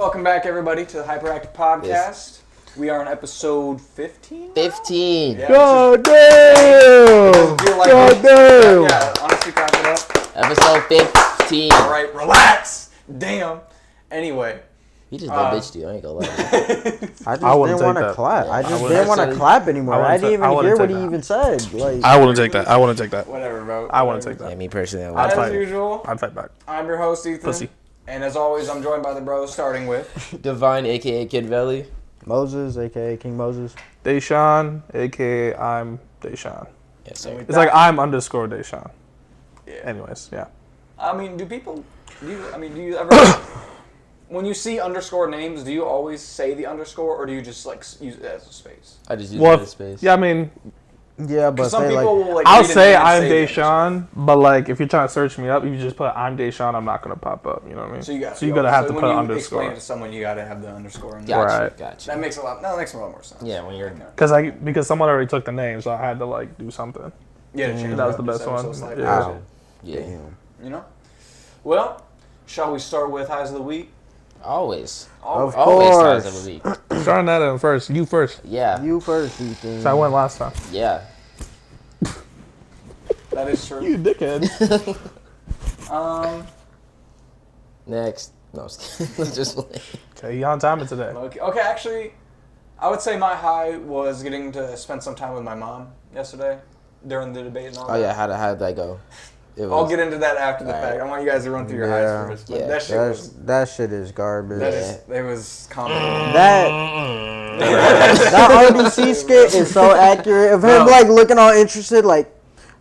Welcome back, everybody, to the HyprActive podcast. Yes. We are on episode 15 now? 15. Yeah, God damn! God damn! Yeah, honestly, clap it up. Episode 15. All right, relax. Damn. Anyway. He just no bitch you. I ain't gonna lie. I didn't want to clap. I just didn't want to clap anymore. I didn't even hear what he even said. Like, I wouldn't take that. Whatever, bro. I wouldn't take that. Yeah, me personally, I'd As fight. usual, I'd fight back. I'm your host, Ethan. Pussy. And as always, I'm joined by the bros, starting with... Divine, a.k.a. Kid Veli. Moses, a.k.a. King Moses. Deshaun, a.k.a. I'm Deshaun. Yes, sir. It's like I'm underscore Deshaun. Yeah. Anyways, yeah. I mean, do you ever... When you see underscore names, do you always say the underscore, or do you just like use it as a space? I just use it as space. Yeah, I mean... Yeah, but some people will like. I'll say I'm Deshaun, but like if you're trying to search me up, you just put I'm Deshaun. I'm not gonna pop up. You know what I mean? So you gotta have to put an underscore. When you explain it to someone, you gotta have the underscore in there. Gotcha. Right. Gotcha. That makes a lot more sense. Yeah, when you're because someone already took the name, so I had to like do something. Yeah, that was the best one. Yeah. You know. Well, shall we start with highs of the week? Always. Of Always course. times of the week. Starting that in first. You first. Yeah. You first, Ethan. So I went last time. Yeah. That is true. You dickhead. Next. No, just Okay, you on time today. Okay, actually, I would say my high was getting to spend some time with my mom yesterday during the debate and all that. Oh yeah, how did that go? I'll get into that after the fact. I want you guys to run through your highs first. But that shit is garbage. It was comedy. That RDC skit is so accurate of him like looking all interested, like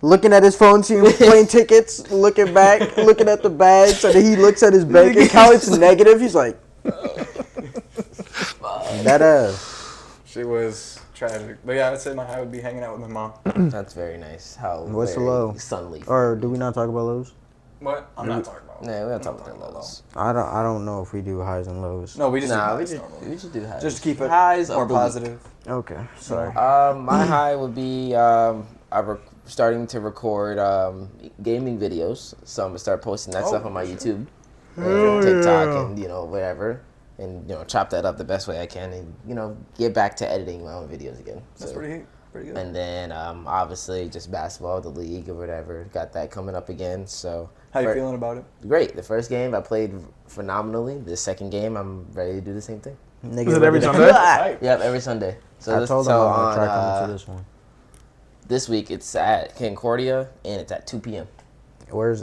looking at his phone, seeing plane tickets, looking back, looking at the bags, and then he looks at his bank account, it's negative. He's like, that ass. She was tragic. But yeah, I'd say my high would be hanging out with my mom. That's very nice. What's the low? Sunny. Or do we not talk about lows? What? I'm not talking about. Nah, we don't talk about lows. I don't know if we do highs and lows. No, we just we should do highs. Just to keep it highs more positive. Okay, sorry. My high would be starting to record gaming videos, so I'm gonna start posting that stuff on my YouTube, and TikTok, and whatever, and chop that up the best way I can, and get back to editing my own videos again. That's pretty good. And then obviously just basketball, the league or whatever, got that coming up again. So how you feeling about it? Great. The first game I played phenomenally. The second game I'm ready to do the same thing. Is it every Sunday? Yep, every Sunday. So I told him I'm gonna try coming to this one. This week it's at Concordia and it's at 2 p.m.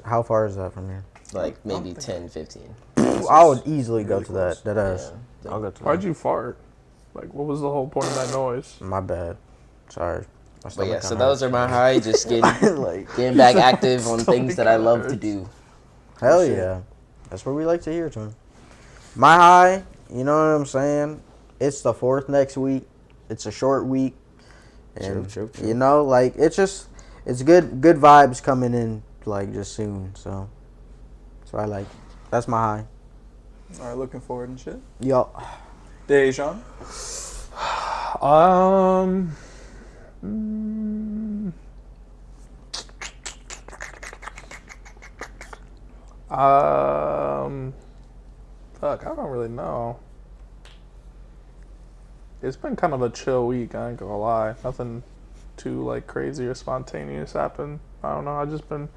How far is that from here? Like maybe 10, 15. I would easily go to that. That ass. Yeah. I'll go to that. Why'd you fart? Like, what was the whole point of that noise? My bad. Sorry. But yeah, so those are my high. Just getting back active on things that I love to do. Hell yeah. That's what we like to hear, Tom. My high, you know what I'm saying? It's the 4th next week. It's a short week. And, True. it's good vibes coming in, like, just soon. So I like it. That's my high. All right, looking forward and shit. Yo. Deshaun? Fuck, I don't really know. It's been kind of a chill week, I ain't gonna lie. Nothing too like crazy or spontaneous happened. I don't know, I've just been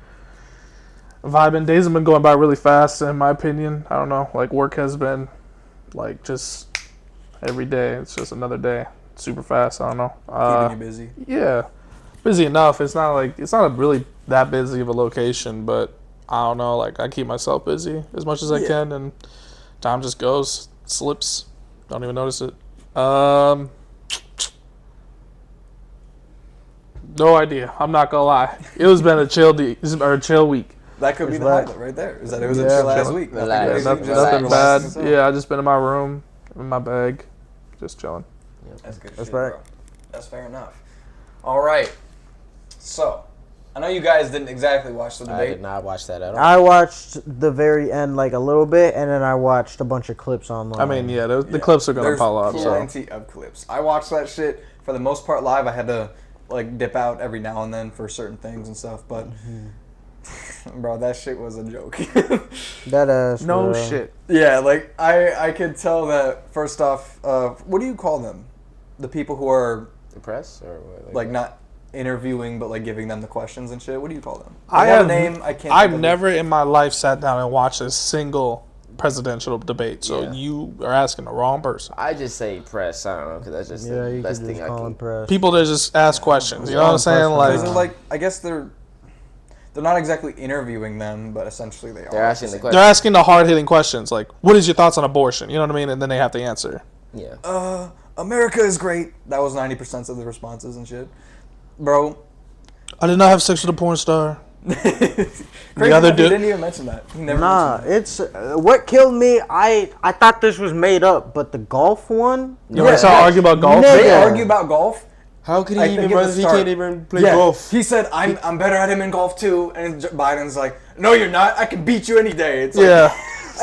vibing. Days have been going by really fast in my opinion. I don't know, like work has been like just every day. It's just another day. Super fast, I don't know. Keeping you busy? Yeah. Busy enough. It's not really that busy of a location, but I don't know, like I keep myself busy as much as I can, and time just goes, slips, don't even notice it. No idea. I'm not gonna lie. It was been a chill week. That could be the highlight right there. Is that it was a chill last week? Nothing bad. Yeah, I just been in my room, in my bag, just chilling. That's good. That's shit, right. Bro. That's fair enough. All right. So, I know you guys didn't exactly watch the debate. I did not watch that at all. I watched the very end, like, a little bit, and then I watched a bunch of clips online. I mean, the clips are going to pile up. There's plenty of clips. I watched that shit, for the most part, live. I had to, like, dip out every now and then for certain things and stuff, but Bro, that shit was a joke. That ass. No bro. shit. Yeah, like I could tell that. First off, what do you call them? The people who are The press or what? like not interviewing, but like giving them the questions and shit. What do you call them? I They have have a name. I can't. I've think of never in my life sat down and watched a single presidential debate. So Yeah. you are asking the wrong person. I just say press. I don't know because that's just Yeah, the you best could thing just I call can. him press. People that just ask questions. You know what I'm saying? Yeah, Like, Because they're like, I guess they're not exactly interviewing them, but essentially they are. They're asking the they're question. asking the hard hitting questions. Like, what is your thoughts on abortion? You know what I mean? And then they have to answer. Yeah. America is great. That was 90% of the responses and shit, bro. I did not have sex with a porn star. Crazy other enough, he dude- didn't even mention that. He never Nah, mentioned it's what killed me. I thought this was made up, but the golf one. You want to start arguing about golf? Nigga. They Yeah. argue about golf. How could he I think even at run the if he start- can't even play Yeah, golf? he said, "I'm better at him in golf too," and Biden's like, "No, you're not. I can beat you any day." It's like, Yeah.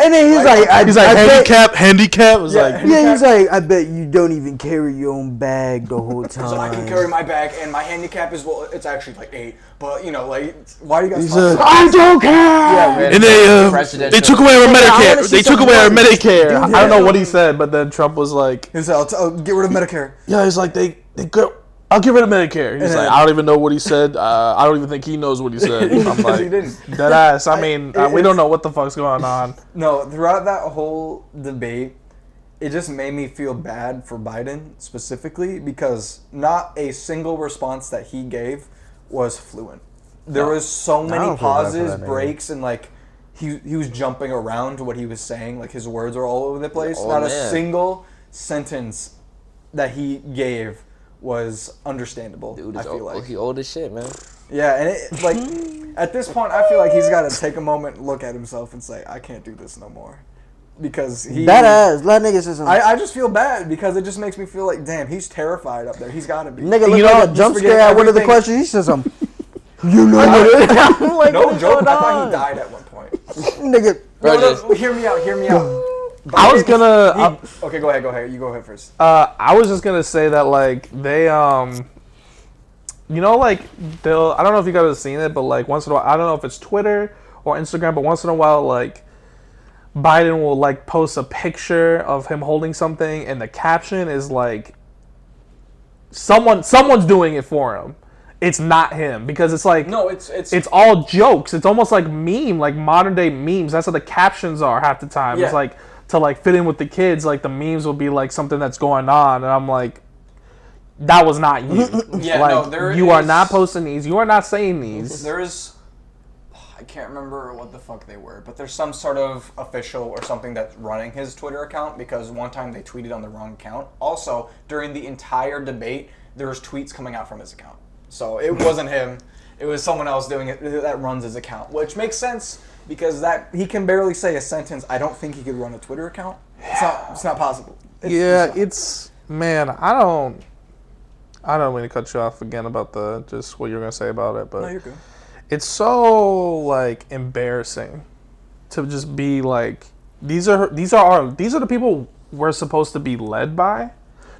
And then he's like, He's like, I bet- handicap. It was Yeah. like, Yeah, he's like, I bet you don't even carry your own bag the whole time. So I can carry my bag, and my handicap is it's actually like 8. But you know, like, why do you guys? He's talk a- about I don't care. Yeah, and they Presidential. took away our I Medicare. wanna see They took some away our numbers. Medicare. Dude, I don't yeah. know what he said, but then Trump was like, He said, I'll get rid of Medicare. yeah, he's like, they go. I'll get rid of Medicare. He's And like, then- I don't even know what he said. I don't even think he knows what he said. I'm Because like, he didn't. dead ass. I mean, we it's- don't know what the fuck's going on. No, throughout that whole debate, it just made me feel bad for Biden specifically because not a single response that he gave was fluent. There was so many don't feel bad for pauses, that nigga. breaks, and like he was jumping around what he was saying. Like his words were all over the place. Oh, Not a man. single sentence that he gave was understandable. Dude, I feel like he old as shit, man. yeah, and it like at this point, I feel like he's got to take a moment, and look at himself, and say, "I can't do this no more," because he. That ass. Let nigga say something. I just feel bad because it just makes me feel like, damn, he's terrified up there. He's got to be. Nigga You look know, like a he's jump forgetting scare at one of the everything. questions. He says something. You know what? I'm like, No what's joke. going I thought on? he died at one point. Nigga. Bro, No, hear me out. Hear me out. I was gonna. Okay, go ahead. Go ahead. You go ahead first. I was just gonna say that like they you know, like they'll. I don't know if you guys have seen it, but like once in a while, I don't know if it's Twitter or Instagram, but once in a while, like Biden will like post a picture of him holding something, and the caption is like someone's doing it for him. It's not him because it's like No, it's all jokes. It's almost like meme, like modern day memes. That's what the captions are half the time. Yeah. It's like to like fit in with the kids. Like the memes will be like something that's going on, and I'm like, that was not you. Yeah, like no, there you are is- not posting these. You are not saying these. there is. I can't remember what the fuck they were, but there's some sort of official or something that's running his Twitter account because one time they tweeted on the wrong account. Also, during the entire debate, there was tweets coming out from his account. So it wasn't him. It was someone else doing it that runs his account, which makes sense because that he can barely say a sentence. I don't think he could run a Twitter account. It's not possible. It's man. I don't mean to cut you off again about the just what you're gonna say about it, but No, you're good. it's so like embarrassing to just be like these are the people we're supposed to be led by.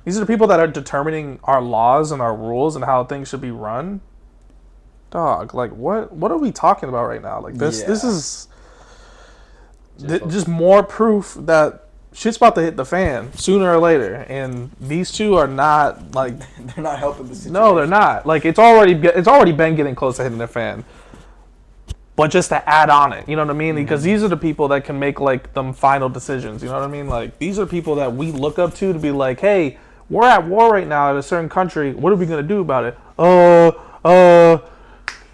These are the people that are determining our laws and our rules and how things should be run. Dog, like what are we talking about right now? Like this Yeah. is just more proof that shit's about to hit the fan sooner or later, and these two are not like They're not helping the situation. no, they're not. Like it's already been getting close to hitting the fan. But just to add on it, you know what I mean? Because these are the people that can make like them final decisions. You know what I mean? Like these are people that we look up to be like, hey, we're at war right now at a certain country. What are we gonna do about it?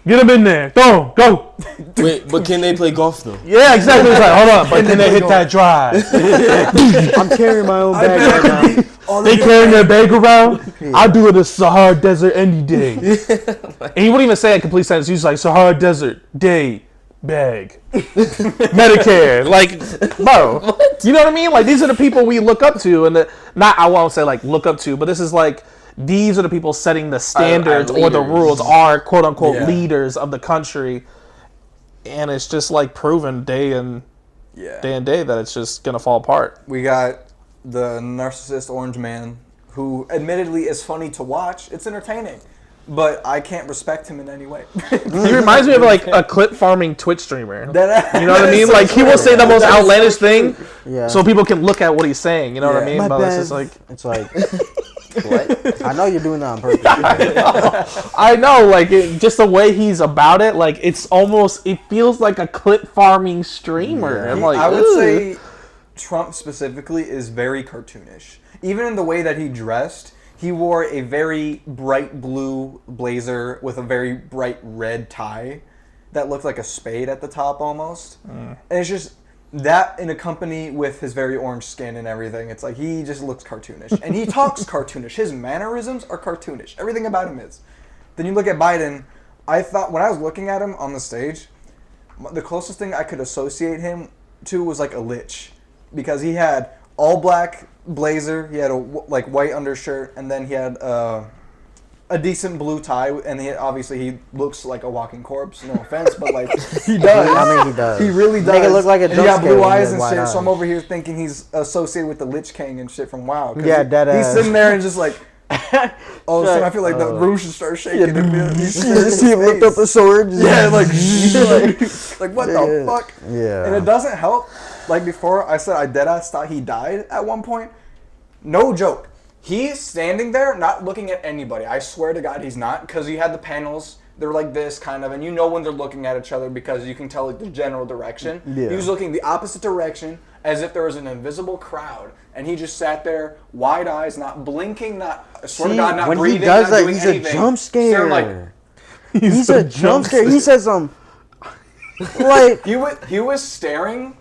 Get them in there. Go. Wait, but can they play golf though? Yeah, exactly. It's like, hold on, but can they hit that drive? I'm carrying my own bag right now. They carrying their bag around. I'll do it in Sahara Desert any day. And he wouldn't even say a complete sentence. He's like Sahara Desert day bag Medicare. Like, bro, you know what I mean? Like these are the people we look up to, and I won't say like look up to, but this is like these are the people setting the standards or the leaders. rules, are quote unquote Yeah. leaders of the country, and it's just like proven day and day that it's just gonna fall apart. We got the narcissist orange man, who admittedly is funny to watch. It's entertaining. but I can't respect him in any way. He reminds me of like a clip farming Twitch streamer. You know what I mean? So Like he will say the most outlandish thing, Yeah. so people can look at what he's saying. You know what I Yeah. mean? But it's just like It's like, What? I know you're doing that on purpose. I know, like just the way he's about it, like it feels like a clip farming streamer. I'm like, I would "Ugh." say Trump specifically is very cartoonish. Even in the way that he dressed, he wore a very bright blue blazer with a very bright red tie that looked like a spade at the top almost. And it's just that in a company with his very orange skin and everything, it's like he just looks cartoonish. And he talks cartoonish. His mannerisms are cartoonish. Everything about him is. Then you look at Biden, I thought when I was looking at him on the stage, the closest thing I could associate him to was like a lich. Because he had all black blazer, he had a like white undershirt, and then he had a decent blue tie, and obviously he looks like a walking corpse. No offense, but like he does. I mean, he does. He really does. Nigga look like a and he got jump blue scare eyes with and white shit. eyes. So I'm over here thinking he's associated with the Lich King and shit from WoW. 'Cause Yeah, dead He's ass. sitting there and just like, oh, so I feel like the room should start shaking. Yeah, and you see him lift up a sword. yeah, like, like what the fuck? Yeah. And it doesn't help. Like before, I said I deadass thought he died at one point. No joke. He's standing there, not looking at anybody. I swear to God, he's not, because he had the panels. They're like this kind of, and you know when they're looking at each other because you can tell like the general direction. Yeah. He was looking the opposite direction, as if there was an invisible crowd, and he just sat there, wide eyes, not blinking, not I swear to God, not when breathing, he does not that, doing he's anything. a jump Staring scare. like He's a jump scare. He says like he was staring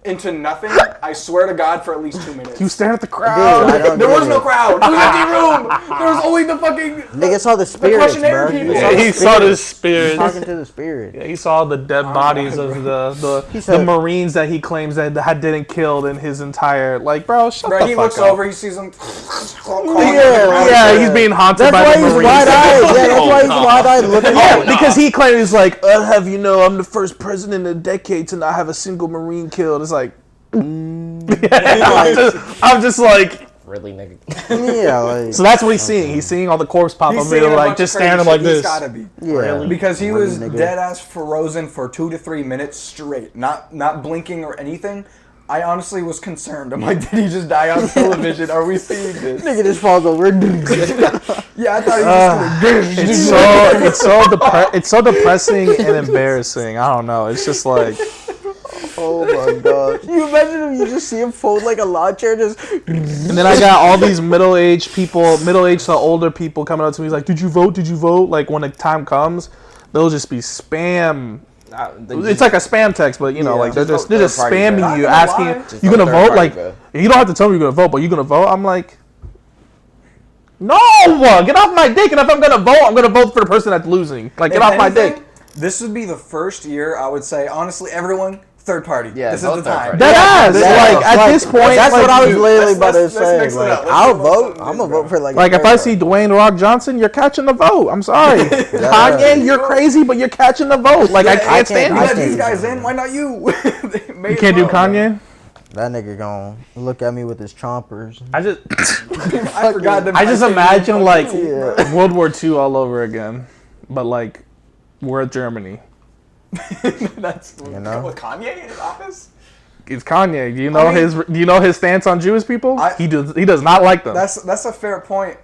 into nothing. I swear to God, for at least 2 minutes. You staring at the Dude, crowd. I don't There get was no it. crowd. It was an empty room. There was only the fucking Nigga saw the spirits, questionnaire bro. people. Yeah, he saw the spirit. Talking to the spirit. Yeah, he saw the dead bodies of the said- Marines that he claims that didn't kill in his entire like, bro. Shut Bro, the he fuck looks up. over, he sees him. Yeah, he's being haunted That's by why the he's Marines. wide-eyed. Yeah, that's why he's wide-eyed looking Yeah, at because he claims he's like, have you know, I'm the first president in a decade to not have a single Marine killed. It's like, I'm just like, Really, nigga? Yeah, like so that's what he's seeing. He's seeing all the corpse pop up He's and seeing a like bunch just of crazy staring like shit. this. He's gotta be. yeah. Because he Really, was nigga. dead ass frozen for 2 to 3 minutes straight, not blinking or anything. I honestly was concerned. I'm like, did he just die on television? Are we seeing this? Nigga just falls over. Yeah, I thought he was just gonna. It's so depressing and embarrassing. I don't know. It's just like, Oh my god. You imagine if you just see him fold like a lawn chair, just. and then I got all these middle-aged to older people coming up to me. He's like, did you vote? Did you vote? Like when the time comes, they'll just be spam. It's like a spam text, but you know, Yeah. like they're just Third party, spamming bro. you, Not asking, gonna lie. Just you gonna third vote? party, Like bro. you don't have to tell me you're gonna vote, but you gonna vote? I'm like, no, get off my dick. And if I'm gonna vote, I'm gonna vote for the person that's losing. Like get If off my anything, dick. This would be the first year I would say, honestly, everyone, third party. Yeah, this is vote the third time. party. Dead ass. Yeah, Like at this point, that's like, what I was dude, literally about to let's say. mix it Like, up. Let's I'll do vote. something I'm gonna bro. vote for like. Like if I see Dwayne Rock Johnson, you're catching the vote. I'm sorry, Kanye, you're crazy, but you're catching the vote. Like I can't stand You I you. let can't these do guys that. in. Why not you? You can't do Kanye. That nigga gon' look at me with his chompers. I just I forgot them. I just imagine like Yeah. World War II all over again, but like we're at Germany. That's You know? with Kanye in his office. It's Kanye. Do you know his stance on Jewish people? He does not like them. That's a fair point.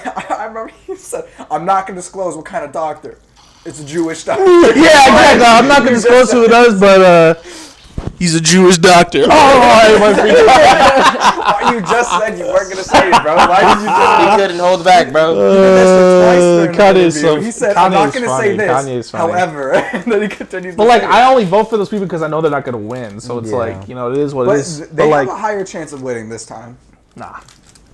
I remember he said, "I'm not gonna disclose what kind of doctor. It's a Jewish doctor." Yeah, exactly. I'm not gonna disclose who it is, but he's a Jewish doctor. Oh, You just said you weren't gonna say it, bro. Why did you just? He couldn't hold back, bro. Kanye's so. He said, "I'm not Kanye's gonna funny. say this." Kanye's funny. However, and then he continues. But to like, say I only vote for those people because I know they're not gonna win. So it's Yeah. like, you know, it is what but it is. they But have like, a higher chance of winning this time. nah.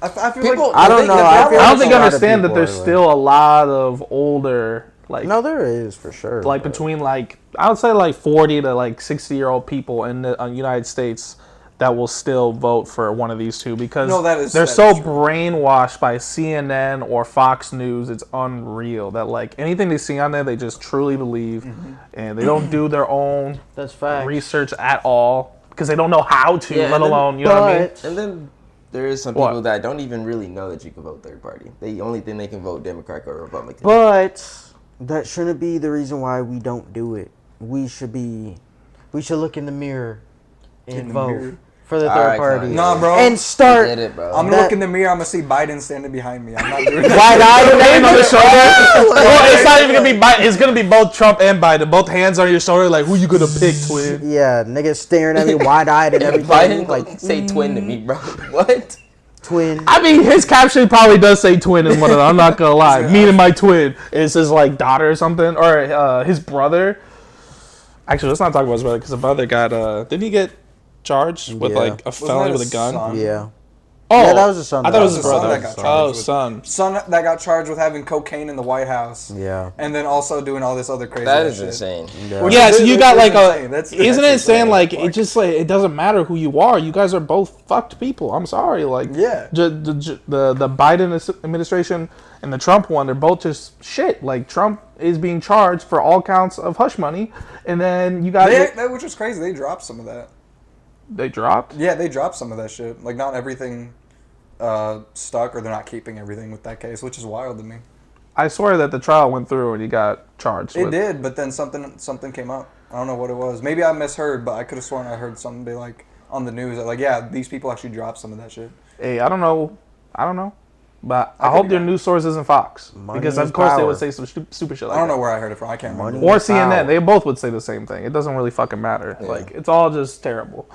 I feel People- like I don't know. I feel I don't like think a I lot of understand that people there's are, like- still a lot of older, like, No, there is for sure. like but- between like I would say like 40 to like 60-year-old people in the United States that will still vote for one of these two because No, that is- they're that so is true. brainwashed by CNN or Fox News. It's unreal that like anything they see on there, they just truly believe, and they don't do their own That's fact. research at all because they don't know how to, Yeah, let and then- alone you know what I mean. And then There is some people that don't even really know that you can vote third party. The only thing they can vote Democrat or Republican. But that shouldn't be the reason why we don't do it. We should look in the mirror and vote for the third party. Nah, bro. And start. Get it, bro. I'm gonna look in the mirror. I'm gonna see Biden standing behind me. I'm not doing Hand on the shoulder. Oh, it's not even gonna be Biden. It's gonna be both Trump and Biden. Both hands on your shoulder. Like, who you gonna pick, twin? Yeah, niggas staring at me wide-eyed and everything. Biden like, say twin to me, bro. What? Twin. I mean, his caption probably does say twin in one of them. I'm not gonna lie. Me and my twin is his like daughter or something, or his brother. Actually, let's not talk about his brother because the brother got. Didn't he get charged with like a felony with a gun? Son? Yeah. Oh, Yeah, that was his son. I thought it was his That was brother. the son that got charged with- Son. Son that got charged with having cocaine in the White House. Yeah. And then also doing all this other crazy That is shit. insane. Which Yeah, is- so you it got is like insane. That's isn't it insane? insane. Like it just like it doesn't matter who you are. You guys are both fucked people. I'm sorry. Like Yeah. the Biden administration and the Trump one, they're both just shit. Like Trump is being charged for all counts of hush money, and then you got Which was crazy. They dropped some of that. they dropped. Yeah, they dropped some of that shit. Like, not everything stuck, or they're not keeping everything with that case, which is wild to me. I swear that the trial went through and he got charged. It did, but then something came up. I don't know what it was. Maybe I misheard, but I could have sworn I heard something be like on the news that, like, yeah, these people actually dropped some of that shit. Hey, I don't know, but I could hope be their wrong. news source isn't Fox Money because is of course they power. would say some stupid shit like I don't that. know where I heard it from. I can't remember. Money. Or CNN, Power. they both would say the same thing. It doesn't really fucking matter. Like it's all just terrible.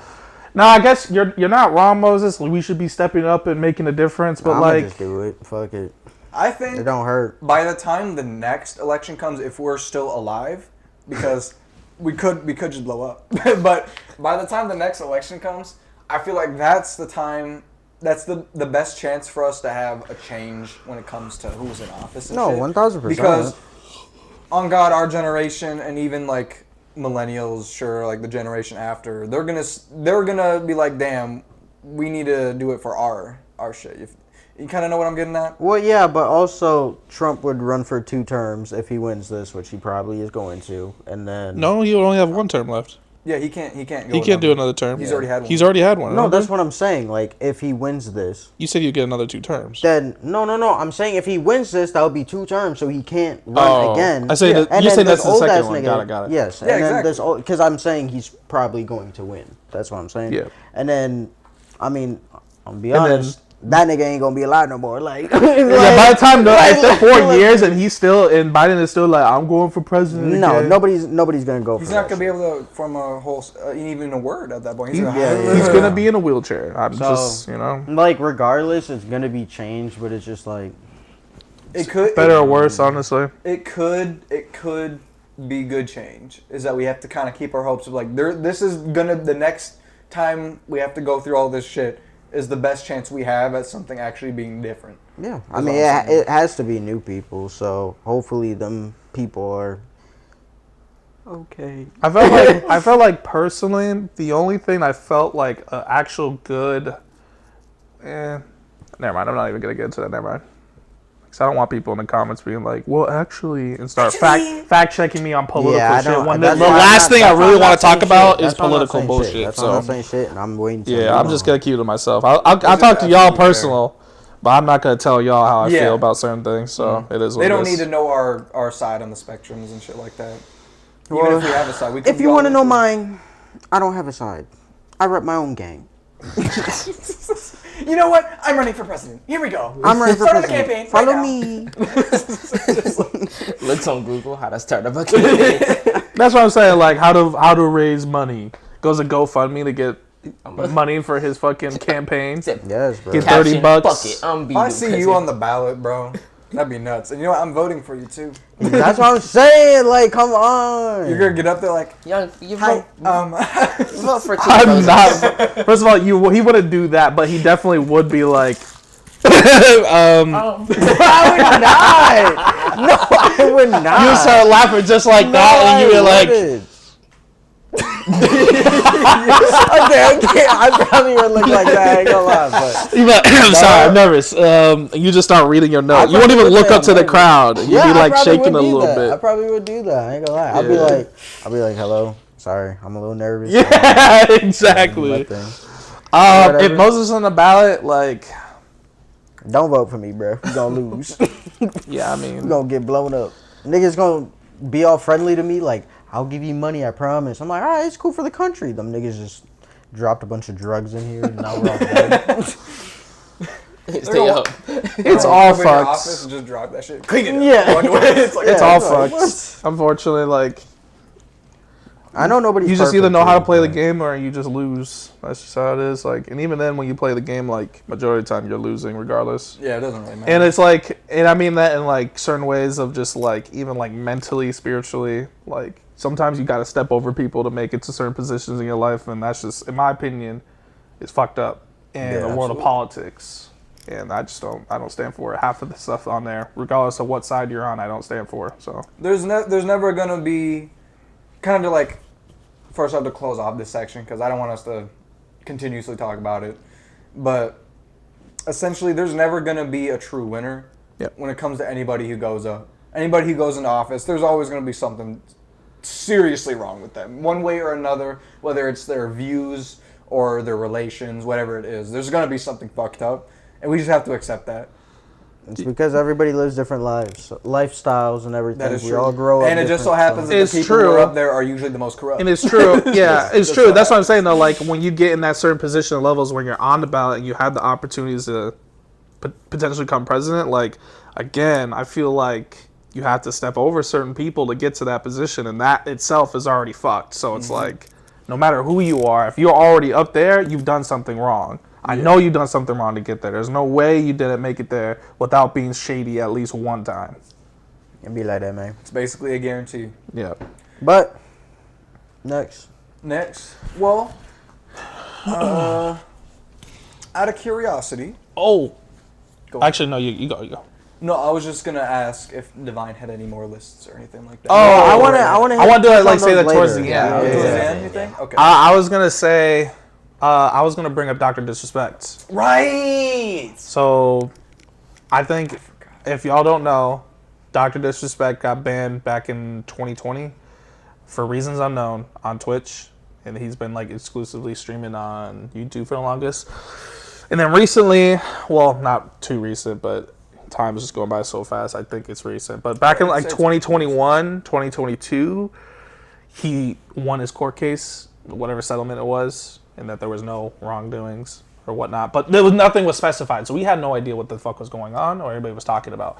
Now I guess you're not wrong, Moses. We should be stepping up and making a difference. But I'ma like, just do it. Fuck it. I It think don't hurt. by the time the next election comes, if we're still alive, because we could just blow up. But by the time the next election comes, I feel like that's the time. That's the best chance for us to have a change when it comes to who's in office. And No, shit. 1000%. Because on God, our generation and even like millennials, sure, like the generation after, they're gonna be like, damn, we need to do it for our shit. You kind of know what I'm getting at? Well, yeah, but also Trump would run for 2 terms if he wins this, which he probably is going to, and then no, you only have one term left. Yeah, he can't. He can't. Go He can't do another term. He's already had one. He's already had one. No, remember? that's what I'm saying. Like, if he wins this, You said you'd get another 2 terms. then no. I'm saying if he wins this, that would be 2 terms, so he can't run again. I say that- And you then say that's this the second old-ass one. nigga- Got it. Yes, Yeah, and then exactly. this because I'm saying he's probably going to win. That's what I'm saying. Yeah. And then, I mean, I'm gonna be And then- honest. That nigga ain't gonna be alive no more. Like, Yeah, by the time after 4 years and Biden is still like, I'm going for president. No, again. nobody's gonna go. He's for not that gonna be able to form a whole, even a word at that point. He's He's, gonna he's gonna be in a wheelchair. I'm So- just, Like, regardless, it's gonna be changed, but it's just like, It could better or worse, honestly. It could be good change. Is that we have to kind of keep our hopes of like this is gonna the next time we have to go through all this shit is the best chance we have at something actually being different. yeah. I That's mean, all I'm saying. it has to be new people. So hopefully, them people are okay. I felt like personally, the only thing I felt like an actual good, never mind. I'm not even gonna get into that. Never mind. Because I don't want people in the comments being like, "Well, actually," and start fact checking me on political Yeah, I shit. don't. When the that's why I'm last not- thing I that's why really I'm want not to talk saying about shit. is That's why I'm not political saying bullshit. shit. That's why I'm not So saying shit, and I'm waiting. To yeah, I'm move just on. gonna keep it to myself. I'll talk to absolutely y'all fair. personal, but I'm not gonna tell y'all how I Yeah. feel about certain things. So it is what They it don't is. need to know our side on the spectrums and shit like that. Even Well, if we have a side, we could If be you all want to know into it. mine, I don't have a side. I rep my own gang. You know what? I'm running for president. Here we go. I'm running for Start the president. campaign. Follow right now. me. Looks on Google how to start a campaign. That's what I'm saying. Like how to raise money. Goes to GoFundMe to get money for his fucking campaign. Yes, bro. Get Caption, $30. Fuck it, If I see you on the ballot, bro, that'd be nuts. And you know what? I'm voting for you too. That's what I'm saying. Like, come on. You're gonna get up there like, Young, you hi, vote for I'm T-Rose. not. First of all, he wouldn't do that, but he definitely would be like. I would not. No, I would not. You start laughing just like that, and you were like, okay. I probably would look like that. I ain't gonna lie, but you're like, I'm sorry, I'm nervous. You just start reading your note. You won't even look up to the crowd. You'd be like shaking a little I bit. probably would do that. I ain't gonna lie. I'll be like, hello. Sorry, I'm a little nervous. Yeah, exactly. If Moses on the ballot, like, don't vote for me, bro. We gonna lose. yeah, I mean, We gonna get blown up. Niggas gonna be all friendly to me, like, I'll give you money, I promise. I'm like, all right, it's cool for the country. Them niggas just dropped a bunch of drugs in here, and now we're all dead. Stay up. it's all Come in your office fucked. and just drop that shit. Clean it up. Yeah. Walk away. It's like, It's Yeah, all it's like, fucked. Unfortunately, like, I know nobody's you just perfect, either know how to dude, play the but- game or you just lose. That's just how it is. Like, and even then, when you play the game, like, majority of the time, you're losing regardless. yeah, it doesn't really matter. And it's like, and I mean that in like certain ways of just like, even like mentally, spiritually, like sometimes you got to step over people to make it to certain positions in your life. And that's just, in my opinion, is fucked up in Yeah, the world of absolutely. politics. And I don't stand for it. Half of the stuff on there, regardless of what side you're on, I don't stand for. So there's never gonna be kind of like, first I have to close off this section because I don't want us to continuously talk about it, but essentially there's never gonna be a true winner. Yep. When it comes to anybody who goes up, anybody who goes into office, there's always gonna be something seriously wrong with them, one way or another, whether it's their views or their relations, whatever it is, there's gonna be something fucked up, and we just have to accept that. It's because everybody lives different lives, lifestyles, and everything. That is we true. all grow up. And it just so different, happens that It's the people who are true. up there are usually the most corrupt. and it's true. Yeah, it's That's true. what That's what I'm saying though. Like when you get in that certain position and levels when you're on the ballot and you have the opportunities to potentially become president, like again, I feel like you have to step over certain people to get to that position, and that itself is already fucked. So it's like, no matter who you are, if you're already up there, you've done something wrong. I know you've done something wrong to get there. There's no way you didn't make it there without being shady at least one time. It'd be like that, man. It's basically a guarantee. Yeah. But next, Next, well, out of curiosity, Oh. Go on. Actually, no. You go. no, I was just gonna ask if Divine had any more lists or anything like that. Oh, I right. want to. I want to like say that towards the end. Yeah, Towards yeah, the yeah. end, you think? Okay. I was gonna say, I was gonna bring up Dr. DisRespect. Right. So, I think if y'all don't know, Dr. DisRespect got banned back in 2020 for reasons unknown on Twitch, and he's been like exclusively streaming on YouTube for the longest. And then recently, well, not too recent, but time is just going by so fast. I think it's recent, but back in like 2021, 2022, he won his court case, whatever settlement it was, and that there was no wrongdoings or whatnot. But there was nothing was specified, so we had no idea what the fuck was going on or anybody was talking about.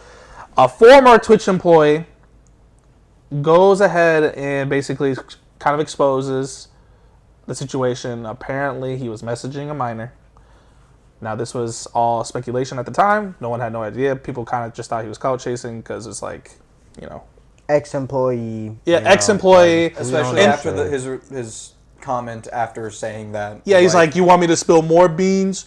A former Twitch employee goes ahead and basically kind of exposes the situation. Apparently, he was messaging a minor. Now, this was all speculation at the time. No one had no idea. People kind of just thought he was clout chasing because it's like, you know. ex-employee. Yeah, you know, ex-employee. Especially And- after his comment after saying that. Yeah, he's like, you want me to spill more beans?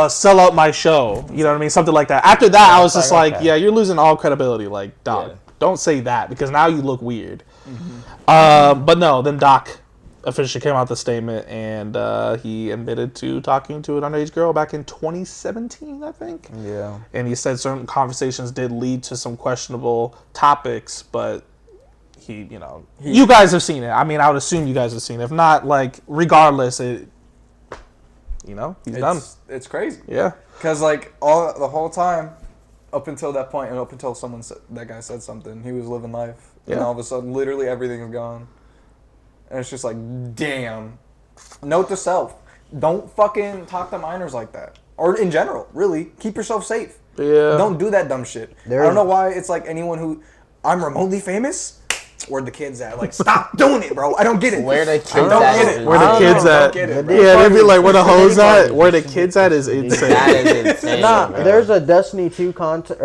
Sell out my show. You know what I mean? Something like that. After that, I was just like, okay. yeah, you're losing all credibility. Like, dog, Yeah. don't say that because now you look weird. But no, then Doc officially came out with a statement and he admitted to talking to an underage girl back in 2017, I think. Yeah. And he said certain conversations did lead to some questionable topics, but you guys have seen it. I mean, I would assume you guys have seen it. If not, like, regardless, he's done. It's crazy. Yeah. Because like the whole time, up until that point, and up until that guy said something, he was living life, and Yeah. all of a sudden, literally everything is gone, and it's just like, damn. Note to self: don't fucking talk to minors like that, or in general, really. Keep yourself safe. Yeah. Don't do that dumb shit. I don't know why it's like anyone who, I'm remotely famous. Where the kids at? Like, stop doing it, bro. I don't get it. Where the kids I don't at get is- it. Where I the don't kids know. at? Don't get it, bro. Yeah, they'd be like, where the hoes party. at? Where the kids at is insane. That is insane. Nah, bro. there's a Destiny 2 content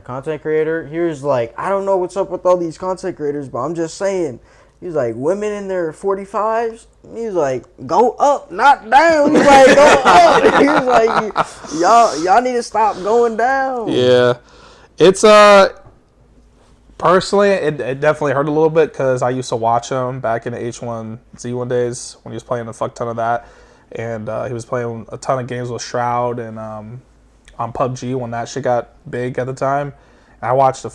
content creator. He was like, I don't know what's up with all these content creators, but I'm just saying. He's like, women in their 45s. He's like, go up, not down. He's like, go up. He's like, y'all need to stop going down. Yeah. It's, personally, it definitely hurt a little bit because I used to watch him back in the H1Z1 days when he was playing a fuck ton of that. And he was playing a ton of games with Shroud and on PUBG when that shit got big at the time. And I watched a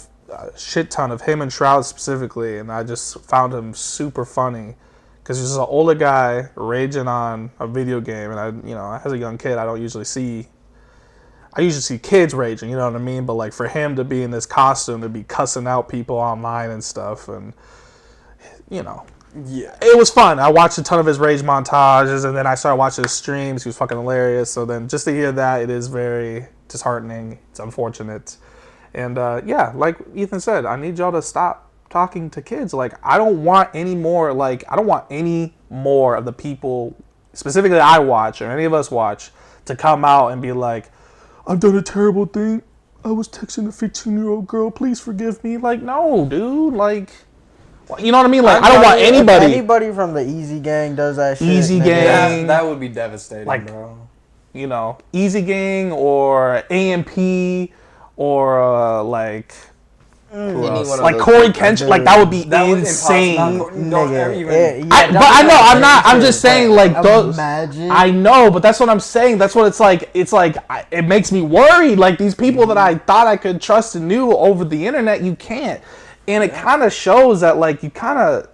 shit ton of him and Shroud specifically, and I just found him super funny because he's an older guy raging on a video game, and as a young kid, I usually see kids raging, you know what I mean? But like for him to be in this costume, to be cussing out people online and stuff, and Yeah. it was fun. I watched a ton of his rage montages, and then I started watching his streams. He was fucking hilarious. So then just to hear that, it is very disheartening. It's unfortunate. And like Ethan said, I need y'all to stop talking to kids. Like, I don't want any more of the people, specifically I watch, or any of us watch, to come out and be like, I've done a terrible thing. I was texting a 15-year-old girl. Please forgive me. Like, no, dude. Like, you know what I mean? Like, I don't want anybody. If anybody from the Easy Gang does that shit. Easy nigga, Gang. That would be devastating, Like, bro. Easy Gang or AMP or like who else? Like Corey Kenshin. Like, that would be insane. Nigga, I'm just saying, like, those. Imagine. I know, but that's what I'm saying. That's what it's like. It's like, it makes me worried. Like, these people that I thought I could trust and knew over the internet, you can't. And it kind of shows that, like, you kind of,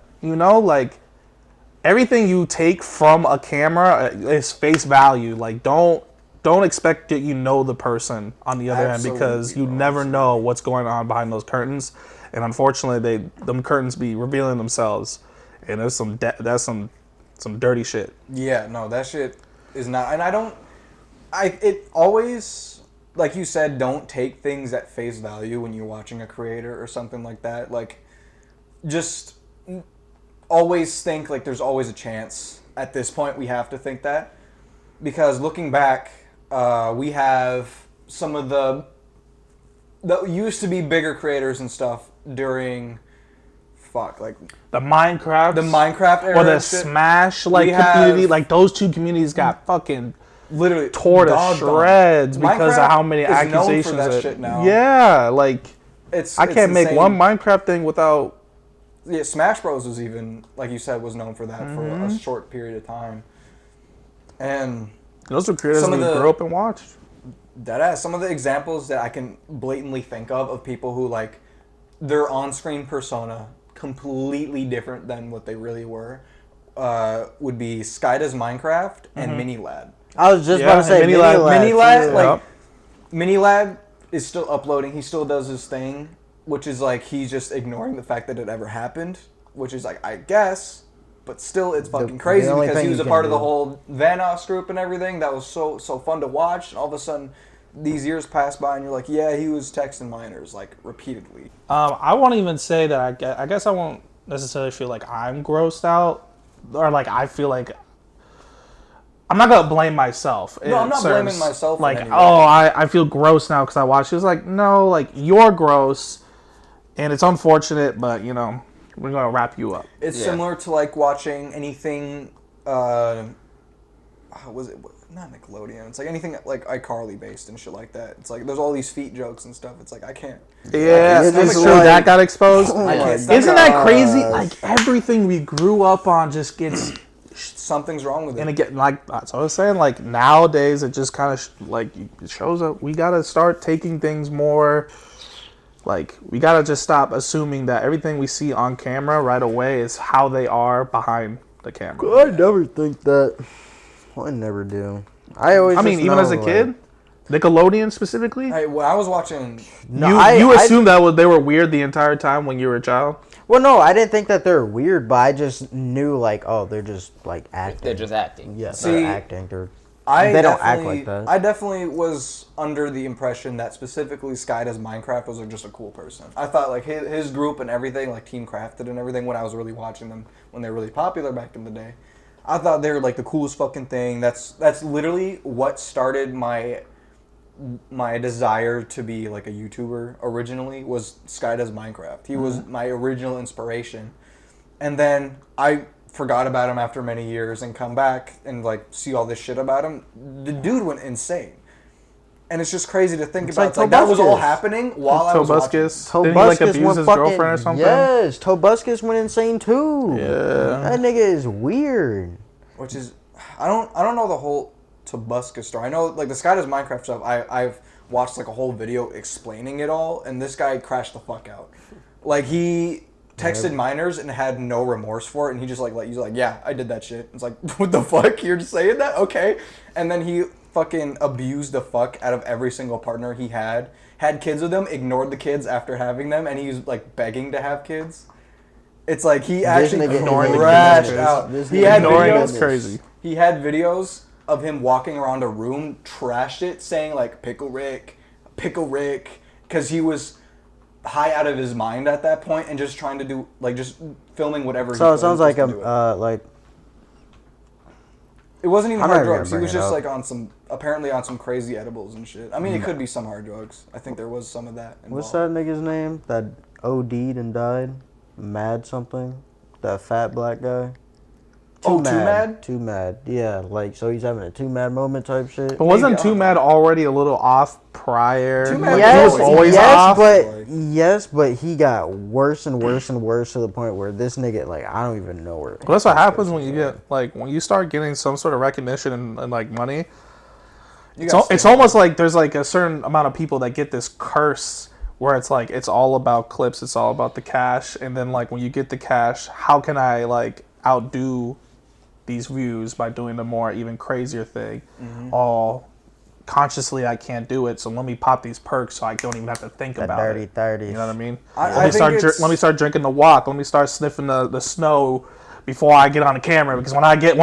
like, everything you take from a camera is face value. Like, don't expect that the person on the other end, because you never know what's going on behind those curtains. And unfortunately, them curtains be revealing themselves. And there's some dirty shit. Yeah, no, that shit is not. And it always, like you said, don't take things at face value when you're watching a creator or something like that. Like, just always think, like, there's always a chance. At this point, we have to think that. Because looking back, we have some of the used to be bigger creators and stuff during, like the Minecraft era, or the Smash community. Like, those two communities got fucking literally tore to shreds because of how many is accusations. Known for that shit now. Yeah, like, I can't make insane. one Minecraft thing without. Yeah, Smash Bros was even, like you said, was known for that for a short period of time. And those were creators we grew up and watched. Deadass. Some of the examples that I can blatantly think of people who, like, their on-screen persona completely different than what they really were, would be Skyda's Minecraft and Mini Lad. I was just about to say Mini Lad. Like, Mini Lad is still uploading. He still does his thing, which is like he's just ignoring the fact that it ever happened, which is like, I guess, but still it's fucking crazy because he was a part of the whole Vanoss group and everything. That was so fun to watch. And all of a sudden, these years pass by and you're like, yeah, he was texting minors like repeatedly. I won't even say that. I guess I won't necessarily feel like I'm grossed out, or like I feel like. I'm not gonna blame myself. No, I'm not blaming myself. Like, I feel gross now because I watched. It was like, no, like, you're gross, and it's unfortunate, but we're gonna wrap you up. It's similar to like watching anything. Was it not Nickelodeon? It's like anything like iCarly based and shit like that. It's like there's all these feet jokes and stuff. It's like I can't. Yeah, it's true. That got exposed. Isn't that crazy? Like, everything we grew up on just gets. Something's wrong with it. And again, like, that's what I was saying. Like, nowadays, it just kind of it shows up. We gotta start taking things more. Like, we gotta just stop assuming that everything we see on camera right away is how they are behind the camera. I never think that. I never do. I mean, even as a kid, Nickelodeon specifically. When I was watching, you assumed that they were weird the entire time when you were a child. Well, no, I didn't think that they're weird, but I just knew, like, oh, they're just, like, acting. They're just acting. Yeah, See, they're acting. They don't act like that. I definitely was under the impression that specifically Skyda's Minecraft was just a cool person. I thought, like, his group and everything, like Team Crafted and everything, when I was really watching them, when they were really popular back in the day, I thought they were, like, the coolest fucking thing. That's literally what started my desire to be like a YouTuber originally, was Skyda's Minecraft. He was my original inspiration. And then I forgot about him after many years and come back and like see all this shit about him. The dude went insane. And it's just crazy to think about. Like, that was all happening while I was watching. Didn't he like abuse his girlfriend or something? Yes, Tobuscus went insane too. Yeah. That nigga is weird. Which is, I don't know the whole Tobuscus story. I know, like, the Skyda's Minecraft stuff, I've watched like a whole video explaining it all, and this guy crashed the fuck out. Like, he texted minors and had no remorse for it, and he just he's like, yeah, I did that shit. It's like, what the fuck? You're just saying that? Okay. And then he fucking abused the fuck out of every single partner he had kids with him, ignored the kids after having them, and he was like begging to have kids. It's like he actually crashed out. He had videos. Crazy. He had videos of him walking around a room, trashed it, saying like Pickle Rick, because he was high out of his mind at that point and just trying to do just filming whatever. So it sounds like like. It wasn't even hard drugs. He was just apparently on some crazy edibles and shit. I mean, it could be some hard drugs. I think there was some of that involved. What's that nigga's name that OD'd and died? Mad something? That fat black guy? Too Mad? Too Mad. Yeah, so he's having a Too Mad moment type shit. But wasn't Too Mad already a little off prior? Too Mad yes, was always off. But he got worse and worse and worse to the point where this nigga, I don't even know where. Well, that's what happens when you get, when you start getting some sort of recognition and money. It's almost like there's a certain amount of people that get this curse where it's it's all about clips, it's all about the cash, and then when you get the cash, how can I outdo these views by doing the more even crazier thing? All consciously I can't do it, so let me pop these perks so I don't even have to think about dirty it. 30s. You know what I mean? Let me start drinking the walk. Let me start sniffing the snow before I get on the camera, because when I get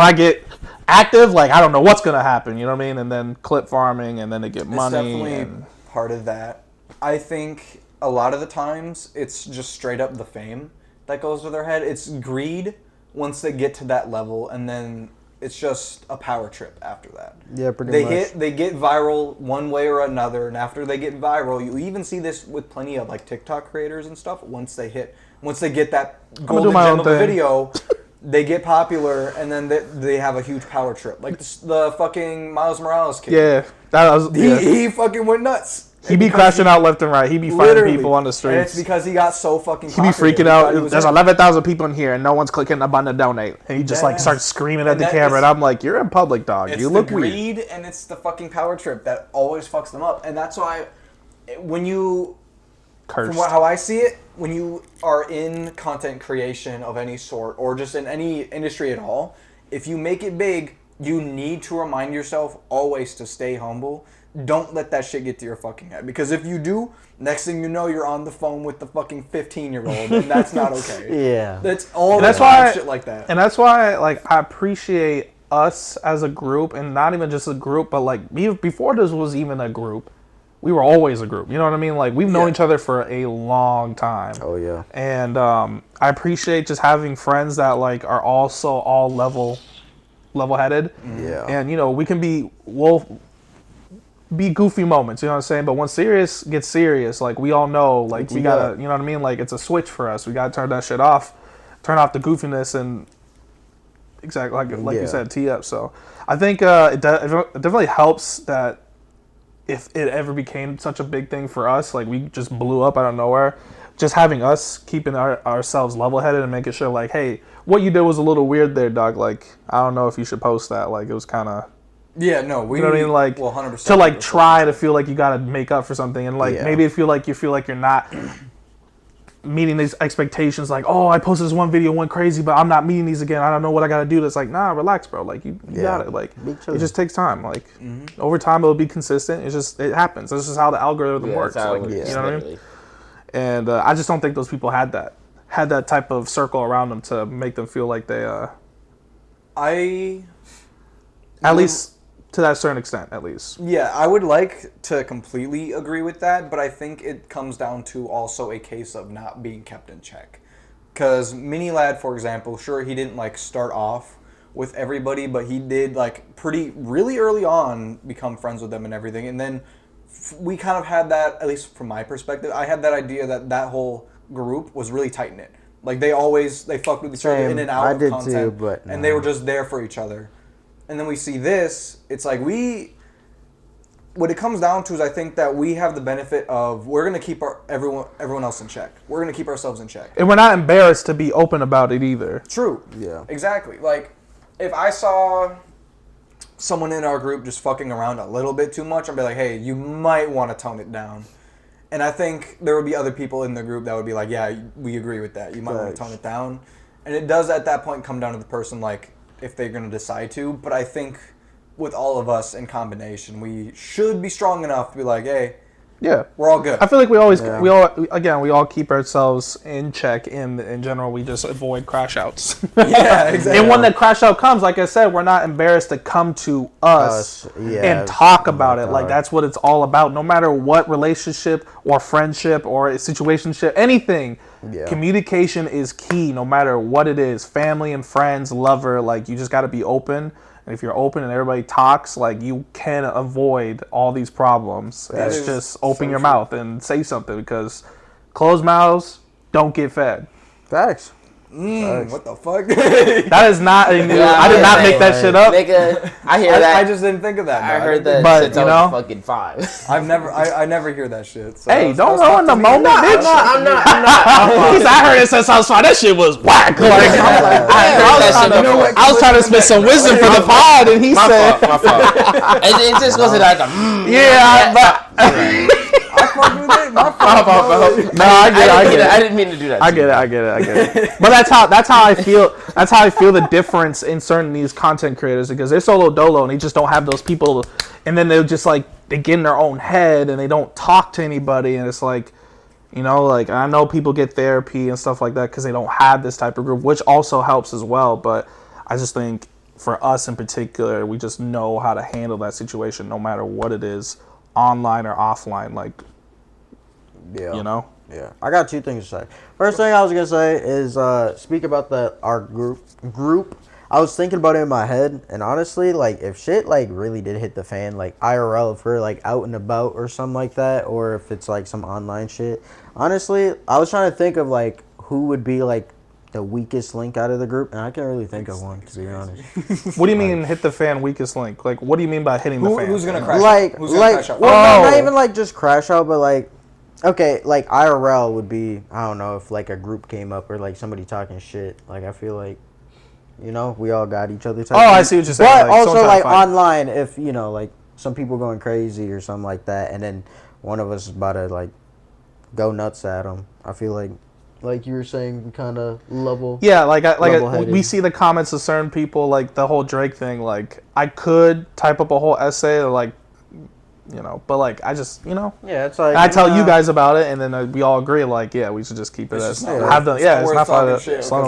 active, I don't know what's gonna happen. You know what I mean? And then clip farming, and then they get money. It's definitely part of that. I think a lot of the times it's just straight up the fame that goes to their head. It's greed once they get to that level, and then it's just a power trip after that. Yeah, pretty much. They get viral one way or another, and after they get viral, you even see this with plenty of TikTok creators and stuff. Once they get that golden gem of a video, they get popular, and then they have a huge power trip. Like the fucking Miles Morales kid. Yeah, he fucking went nuts. He be crashing out left and right. He be fighting people on the streets. And it's because he got so fucking popular. He be freaking out. There's 11,000 people in here, and no one's clicking the button to donate. And he just starts screaming at the camera. And I'm like, you're in public, dog. You look weird. It's the greed and it's the fucking power trip that always fucks them up. And that's why when you... Cursed. From how I see it, when you are in content creation of any sort, or just in any industry at all, if you make it big, you need to remind yourself always to stay humble. Don't let that shit get to your fucking head. Because if you do, next thing you know, you're on the phone with the fucking 15-year-old, and that's not okay. Yeah. That's all the time, shit like that. And that's why, I appreciate us as a group, and not even just a group, but, before this was even a group, we were always a group. You know what I mean? We've known each other for a long time. Oh, yeah. And I appreciate just having friends that, are also all level-headed. Yeah. And, we can be... be goofy moments, you know what I'm saying? But when serious gets serious, we all know, we gotta, you know what I mean? It's a switch for us. We gotta turn that shit off, turn off the goofiness, and exactly like you said, tee up. So I think it definitely helps that if it ever became such a big thing for us, we just blew up out of nowhere. Just having us keeping ourselves level-headed and making sure, hey, what you did was a little weird there, dog. I don't know if you should post that. It was kind of. Yeah, no, we. You know what I mean? 100%. To try to feel like you gotta make up for something, and maybe you feel like you're not meeting these expectations. Oh, I posted this one video, went crazy, but I'm not meeting these again. I don't know what I gotta do. That's nah, relax, bro. You got it. It just takes time. Over time, it'll be consistent. It happens. This is how the algorithm works. You know what I mean? And I just don't think those people had that type of circle around them to make them feel like they. At least. To that certain extent, at least. Yeah, I would like to completely agree with that, but I think it comes down to also a case of not being kept in check. Because Mini Lad, for example, sure, he didn't start off with everybody, but he did really early on become friends with them and everything. And then we kind of had that, at least from my perspective, I had that idea that whole group was really tight-knit. They fucked with each other in and out of content, too, and they were just there for each other. And then we see this, it's what it comes down to is I think that we have the benefit of we're going to keep everyone else in check. We're going to keep ourselves in check. And we're not embarrassed to be open about it either. True. Yeah. Exactly. If I saw someone in our group just fucking around a little bit too much, I'd be like, hey, you might want to tone it down. And I think there would be other people in the group that would be like, yeah, we agree with that. You might want to tone it down. And it does at that point come down to the person, like, if they're going to decide to. But I think with all of us in combination, we should be strong enough to be like, hey, yeah, we're all good. I feel like we all keep ourselves in check. In general, we just avoid crash outs. Yeah, exactly. And when the crash out comes, like I said, we're not embarrassed to come to us and talk about it. Like that's what it's all about. No matter what relationship or friendship or situationship, anything, communication is key. No matter what it is, family and friends, lover, like you just got to be open. And if you're open and everybody talks, like you can avoid all these problems. It's just open your mouth and say something because closed mouths don't get fed. Facts. What the fuck? That is not a new. I did not make that shit up. Nigga, I hear that. I just didn't think of that. I heard that but, since I was fucking 5. I never hear that shit. So hey, don't ruin the moment, bitch. I'm not. I heard it since I was 5. That shit was whack. I was trying to spit some wisdom for the pod, and he said, "My fault." It just goes like a I fucked with it. My fault. No, I get it. I didn't mean to do that. I get it. But that's how I feel. That's how I feel the difference in certain these content creators because they're solo dolo and they just don't have those people, and then they're just like they get in their own head and they don't talk to anybody, and it's like, you know, like I know people get therapy and stuff like that because they don't have this type of group, which also helps as well. But I just think for us in particular, we just know how to handle that situation no matter what it is, online or offline. Like, you know. Yeah, I got 2 things to say. First thing I was gonna say is speak about our group. I was thinking about it in my head, and honestly, like if shit like really did hit the fan, like IRL, if we're like out and about or something like that, or if it's like some online shit. Honestly, I was trying to think of like who would be like the weakest link out of the group, and I can't really think of one to be honest. What do you mean hit the fan weakest link? Like what do you mean by hitting the fan? Who's gonna crash? Like, Who's gonna crash out? Well, not even like just crash out, but like. Okay, like IRL would be, I don't know, if like a group came up or like somebody talking shit. Like I feel like, you know, we all got each other. I see what you're saying. But like, also like online, if, you know, like some people going crazy or something like that, and then one of us is about to like go nuts at them. I feel like you were saying, kind of level. Yeah, we see the comments of certain people, like the whole Drake thing. Like I could type up a whole essay, or like, you know, but like I just, you know, yeah, it's like I tell you guys about it, and then we all agree, like, yeah, we should just keep it as have the it's not for the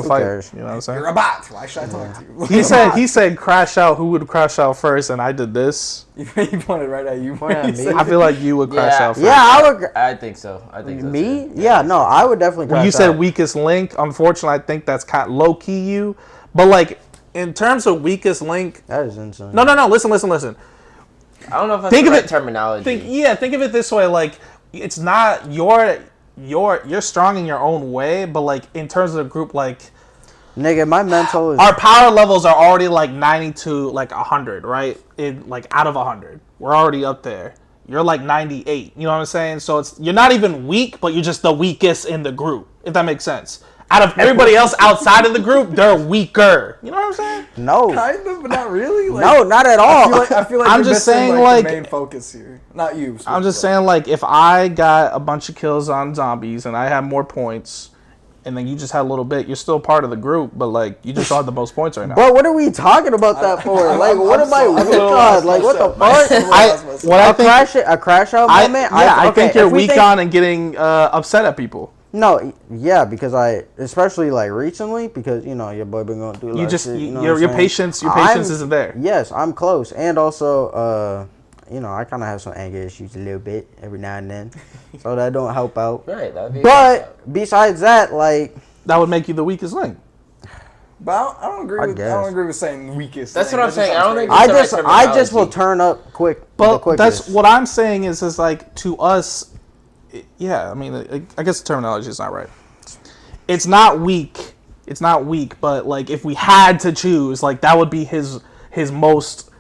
fight. You know what I'm saying? You're a bot. Why should I talk to you? He said crash out. Who would crash out first? And I did this. You pointed right at you. I feel like you would crash out first. Yeah, I would. I think so. Me? Yeah, no, I would definitely crash out. You said weakest link. Unfortunately, I think that's kind of low key you. But like in terms of weakest link, that is insane. No. Listen. I don't know if that's the right terminology. Think of it this way, like it's not you're strong in your own way, but like in terms of the group, like nigga, my mental is our power levels are already like 90 to like 100, right? In like out of 100, we're already up there. You're like 98. You know what I'm saying? So you're not even weak, but you're just the weakest in the group, if that makes sense. Out of everybody else outside of the group, they're weaker. You know what I'm saying? No. Kind of, but not really. Like, no, not at all. I feel like I'm you're just missing, saying, like the main focus here. Not you. I'm just saying, like, if I got a bunch of kills on zombies and I have more points, and then you just had a little bit, you're still part of the group, but like you just don't have the most points right now. But what are we talking about that for? Like, what am I weak on? Like, what the fuck? A crash out moment? I think you're weak on and getting upset at people. No, yeah, because especially like recently, because you know your boy been going through. Your patience isn't there. Yes, I'm close, and also, you know, I kind of have some anger issues a little bit every now and then, so that don't help out. Right, but besides that, like that would make you the weakest link. But I don't agree with saying weakest. That's what I'm saying. I don't think. I just will turn up quick. But that's what I'm saying is like to us. Yeah, I mean, I guess the terminology is not right. It's not weak. But like, if we had to choose, like that would be his most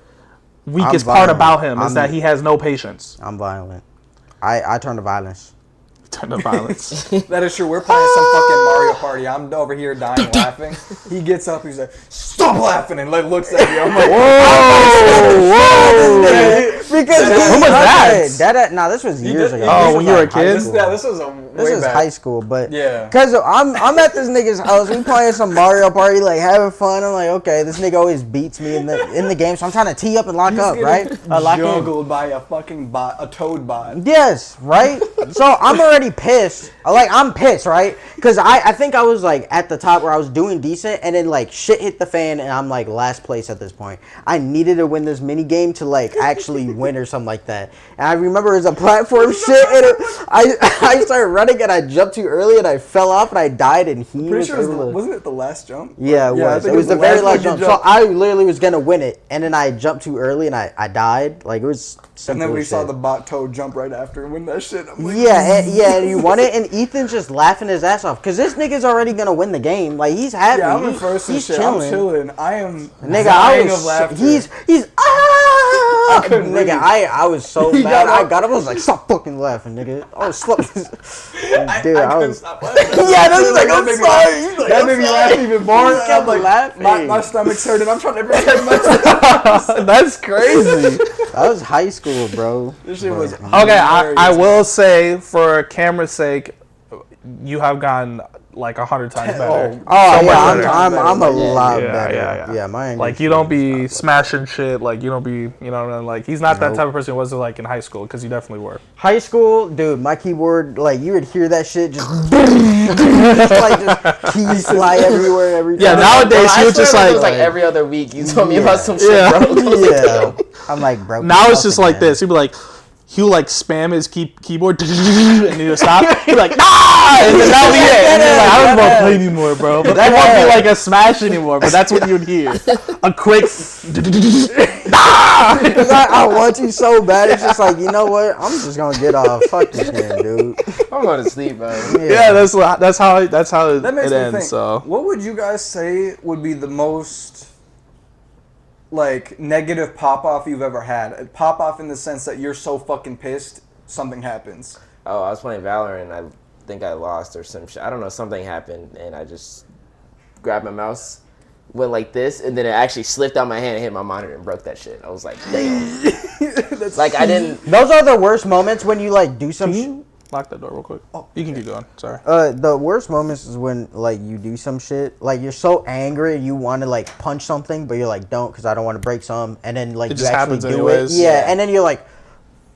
weakest part about him is that he has no patience. I'm violent. I turn to violence. Turn to violence. That is true. We're playing some fucking Mario Party. I'm over here dying laughing. He gets up. He's like, stop laughing, and like looks at me. I'm like, whoa. Because Who was that? Nah, this was years ago. Oh, when you were a kid? This was a This way is back. high school, but Yeah. Cause I'm at this nigga's house, we playing some Mario Party, like having fun. I'm like, okay, this nigga always beats me in the game, so I'm trying to tee up and lock up, right? Lock in. Juggled by a fucking bot, a toad bot. Yes, right? So I'm already pissed. Like, I'm pissed, right? Because I think I was, like, at the top where I was doing decent, and then, like, shit hit the fan, and I'm, like, last place at this point. I needed to win this mini game to, like, actually win or something like that. And I remember it was a platform shit, and I started running, and I jumped too early, and I fell off, and I died, and he Pretty was sure able to... wasn't it the last jump? Yeah, it was. It was the very last jump. So I literally was going to win it, and then I jumped too early, and I died. Like, it was simple. And then we as saw shit. the bot toad jump right after and win that shit. I'm like, And you won it, and Ethan's just laughing his ass off because this nigga's already gonna win the game. Like, he's happy. yeah, I'm in first and he's shit. chilling. I'm chilling. I am Nigga, dying of laughter. he's couldn't breathe. nigga, I was so He mad. got I up. got up. I was like, stop fucking laughing, nigga. I was slow. Dude, I I couldn't was. stop laughing. Yeah, this is like, That I'm made me sorry. laugh. He's like, That I'm made me sorry. laugh even more. He kept I'm like, laughing. my stomach's hurting. I'm trying to protect myself. That's crazy. That was high school, bro. This shit was Okay, I will say, for camera's sake, you have gotten like 100 times better. Oh, So yeah, much better. I'm a lot Yeah, better. yeah. Yeah, my English Like, you don't is be not smashing shit. Like, you don't be, you know what I mean? Like, he's not that Nope. type of person who was like in high school, because you definitely were. high school, dude, my keyboard, like, you would hear that shit just, just keys fly everywhere every time. Yeah, nowadays I you was swear just it like, was like every other week. You told me Yeah. about some shit, Yeah. bro. Yeah. I'm like, bro. now it's just like this. He'd be like, he'll like spam his keyboard and he'll stop. He'd be like, nah! And then that'll be it. And then like, I don't want to play anymore, bro. But that won't be like a smash anymore. But that's what you'd hear. A quick, nah! Because I want you so bad. It's just like, you know what? I'm just going to get off. Fuck this game, dude. I'm going to sleep, bro. Yeah, that's how it That makes me ends. think. So What would you guys say would be the most like negative pop off you've ever had? A pop off in the sense that you're so fucking pissed, something happens. Oh, I was playing Valorant. I think I lost or some shit. I don't know. Something happened, and I just grabbed my mouse, went like this, and then it actually slipped out my hand and hit my monitor and broke that shit. I was like, damn. Like, I didn't. Those are the worst moments when you, like, do some shit. lock that door real quick. Oh, you can keep going. Sorry. The worst moments is when, like, you do some shit. Like, you're so angry and you want to, like, punch something, but you're like, don't, because I don't want to break some. And then, like, It you just actually happens do anyways. it. Yeah, and then you're like,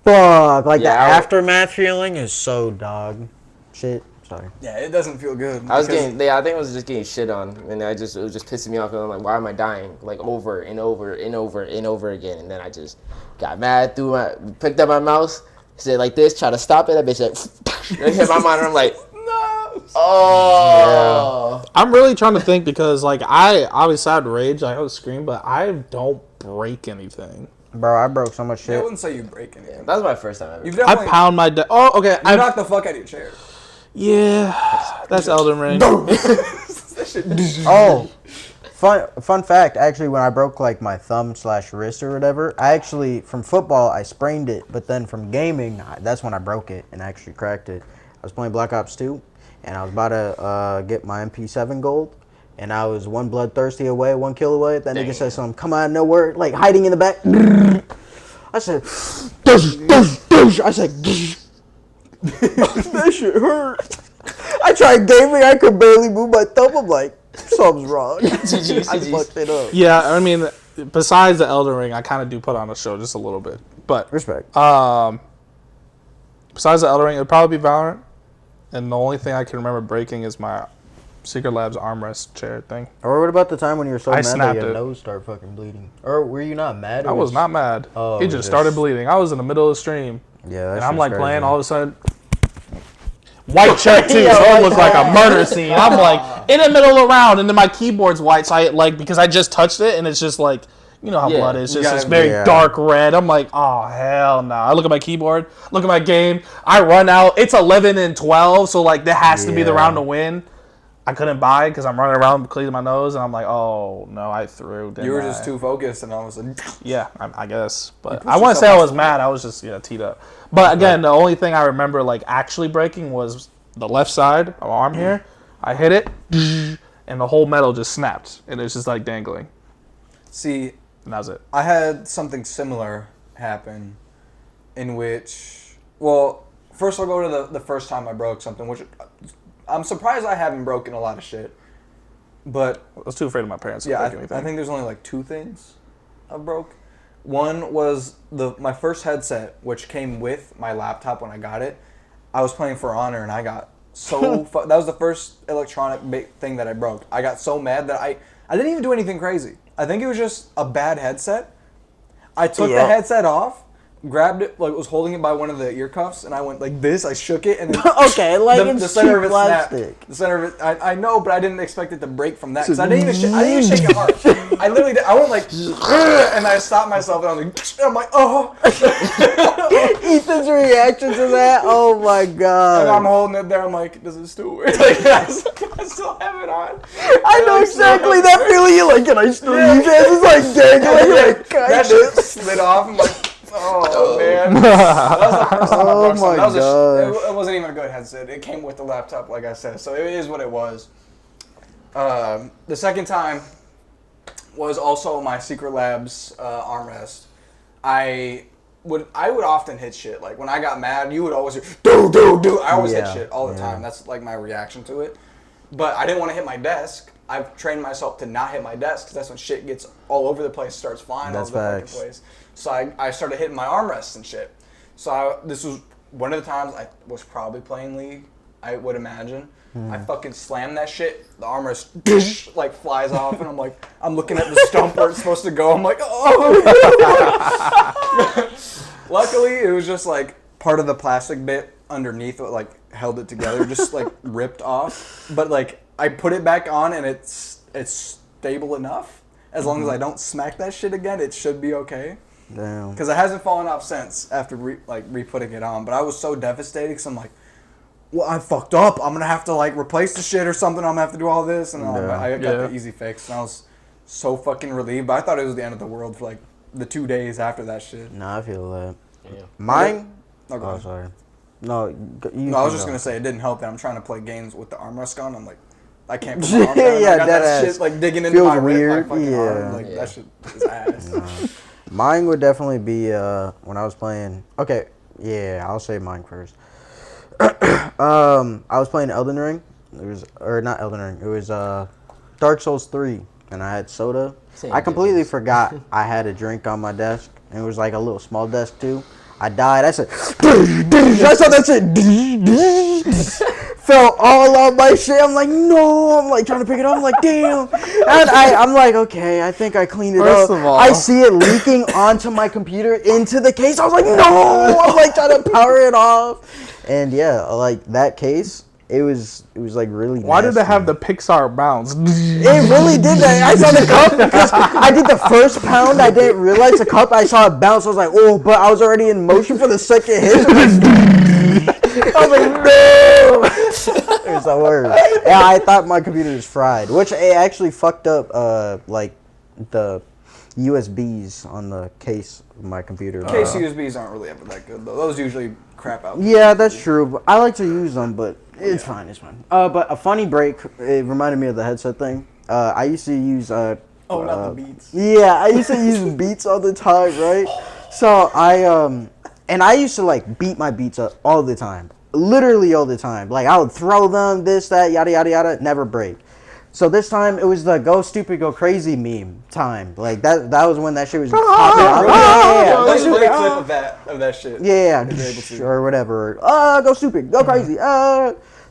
fuck. Like, Yeah, the I- aftermath feeling is so dog shit. Sorry. Yeah, it doesn't feel good. I was because- getting, I think I was just getting shit on, and it was just pissing me off. And I'm like, why am I dying? Like, over and over and over and over again. And then I just got mad, picked up my mouse, said like this, try to stop it. That bitch like, and hit my monitor. I'm like, No. oh. I'm really trying to think because like I obviously had rage. I would scream, but I don't break anything. Bro, I broke so much I shit. wouldn't say you break anything. That was my first time ever. You've I definitely pound my. Oh, okay. you I knocked the fuck out of your chair. yeah. That's Elden Ring. Oh, fun fact. Actually, when I broke like my thumb/wrist or whatever, I actually from football I sprained it, but then from gaming, that's when I broke it and actually cracked it. I was playing Black Ops 2, and I was about to get my MP7 gold, and I was one bloodthirsty away, 1 kill away. That nigga said something, come on, nowhere, like hiding in the back. I said, douche. I said, that shit hurt. I tried gaming, I could barely move my thumb. I'm like, something's wrong. I fucked it up. Yeah, I mean, besides the Elden Ring, I kind of do put on a show just a little bit. But Respect. besides the Elden Ring, it'd probably be Valorant. And the only thing I can remember breaking is my Secret Labs armrest chair thing. Or what about the time when you were so I mad that snapped your it. nose started fucking bleeding? Or were you not mad? I was not mad. Oh, It it was just started just- bleeding. I was in the middle of the stream. Yeah, that And I'm shit's like crazy. playing, all of a sudden, white check too, Yeah, so it white looks like a murder scene. I'm like in the middle of the round, and then my keyboard's white, so I like because I just touched it, and it's just like you know how Yeah. blood is, just Yeah, this very yeah. dark red. I'm like, oh hell no! I look at my keyboard, look at my game, I run out. It's 11 and 12, so like that has to be the Yeah. round to win. I couldn't buy because I'm running around cleaning my nose, and I'm like, oh no, I threw. You were didn't just I? too focused, and I was like, Yeah, I guess. But pushed I wouldn't say I yourself was mad. I was just teed up. But again, the only thing I remember like actually breaking was the left side of my arm here. I hit it, and the whole metal just snapped, and it's just like dangling. See, And that was it. I had something similar happen in which, well, first I'll go to the first time I broke something, which I'm surprised I haven't broken a lot of shit. But I was too afraid of my parents to yeah, break I anything. think there's only like 2 things I broke. One was my first headset, which came with my laptop when I got it. I was playing For Honor and I got so that was the first electronic thing that I broke. I got so mad that I didn't even do anything crazy. I think it was just a bad headset. I took the headset off, grabbed it, like was holding it by one of the ear cuffs, and I went like this. I shook it, and then Okay, like it's center of cheap it snapped. plastic. The center of it, I know, but I didn't expect it to break from that. Cause I didn't even shake it hard. I literally did. I went like, and I stopped myself, and I was like, I'm like, oh. Ethan's reaction to that, oh my god. And I'm holding it there. I'm like, does it still work? Like, I still have it on. I know exactly that feeling. You're like, can I still use it? It's like dangling. You're like, that shit slid off. I'm like, oh man. That was the first time I broke something. my gosh. It wasn't even a good headset. It came with the laptop, like I said. So it is what it was. The second time was also my Secret Labs armrest. I would often hit shit. Like when I got mad, you would always hear, do. I always hit shit all the time. That's like my reaction to it. But I didn't want to hit my desk. I've trained myself to not hit my desk because that's when shit gets all over the place, starts flying all over the fucking place. So I started hitting my armrests and shit. So this was one of the times I was probably playing League, I would imagine. I fucking slammed that shit. The armrest like flies off, and I'm looking at the stump where it's supposed to go. I'm like, oh. Luckily, it was just like part of the plastic bit underneath what like held it together, just like ripped off. But like I put it back on, and it's stable enough. As long as I don't smack that shit again, it should be okay. Damn. Because it hasn't fallen off since after re-putting it on. But I was so devastated because I'm like, well, I fucked up. I'm gonna have to like replace the shit or something. I'm gonna have to do all this, and I got the easy fix, and I was so fucking relieved. But I thought it was the end of the world for like the 2 days after that shit. Nah, I feel that. Yeah. Mine. Oh, go Oh, ahead. sorry. No, No, I was just gonna say it didn't help that I'm trying to play games with the armrest on. I'm like, I can't put my arm down. Yeah, I got that that ass shit like digging into feels my rib, weird. my fucking arm. Yeah. Like that shit is ass. Mine would definitely be when I was playing. Okay, yeah, I'll say mine first. I was playing Elden Ring. Not Elden Ring. It was Dark Souls 3, and I had soda. I completely forgot I had a drink on my desk, and it was like a little small desk too. I died. I said, I saw that shit. Fell all on my shit. I'm like, no. I'm like trying to pick it up. I'm like, damn. And I'm like, okay, I think I cleaned it First up. of all- I see it leaking onto my computer into the case. I was like, no. I'm like trying to power it off. And yeah, like that case, it was like really Why did nasty. they have the Pixar bounce? It really did that. I saw the cup because I did the first pound. I didn't realize the cup. I saw it bounce. I was like, oh, but I was already in motion for the second hit. I was like, no. It was the worst. Yeah, I thought my computer was fried, which it actually fucked up like the USBs on the case of my computer. Case USBs aren't really ever that good though. Those usually crap out. Yeah, that's true. But I like to use them, but it's fine. It's fine. But a funny break. It reminded me of the headset thing. I used to use. Oh, not the Beats. Yeah, I used to use Beats all the time, right? So I used to like beat my Beats up all the time, literally all the time. Like I would throw them, this, that, yada yada yada, never break. So this time it was the "Go Stupid, Go Crazy" meme time. Like that was when that shit was popping up. Yeah, There's a great clip of that shit. yeah, If you're able to. or whatever. Go stupid, go crazy.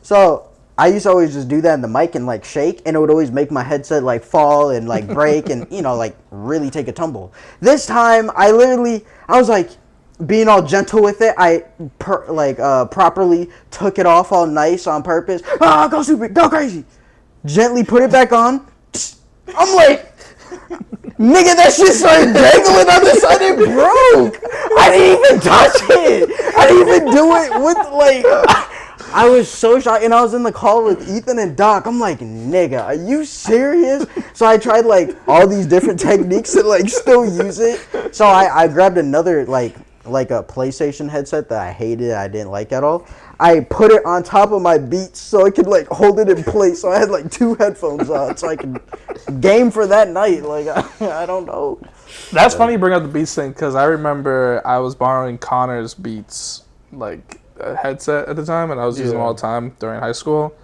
So I used to always just do that in the mic and like shake, and it would always make my headset like fall and like break and like really take a tumble. This time I was like being all gentle with it. I properly took it off all nice on purpose. Go stupid, go crazy. Gently put it back on. I'm like, nigga, that shit started dangling on the side. It broke. I didn't even touch it. I didn't even do it with like. I was so shocked, and I was in the call with Ethan and Doc. I'm like, nigga, are you serious? So I tried like all these different techniques to like still use it. So I grabbed another like like a PlayStation headset that I hated, I didn't like at all. I put it on top of my Beats so I could like hold it in place. So I had like 2 headphones on so I could game for that night. Like I don't know. That's funny you bring up the Beats thing because I remember I was borrowing Connor's Beats like a headset at the time, and I was using them all the time during high school.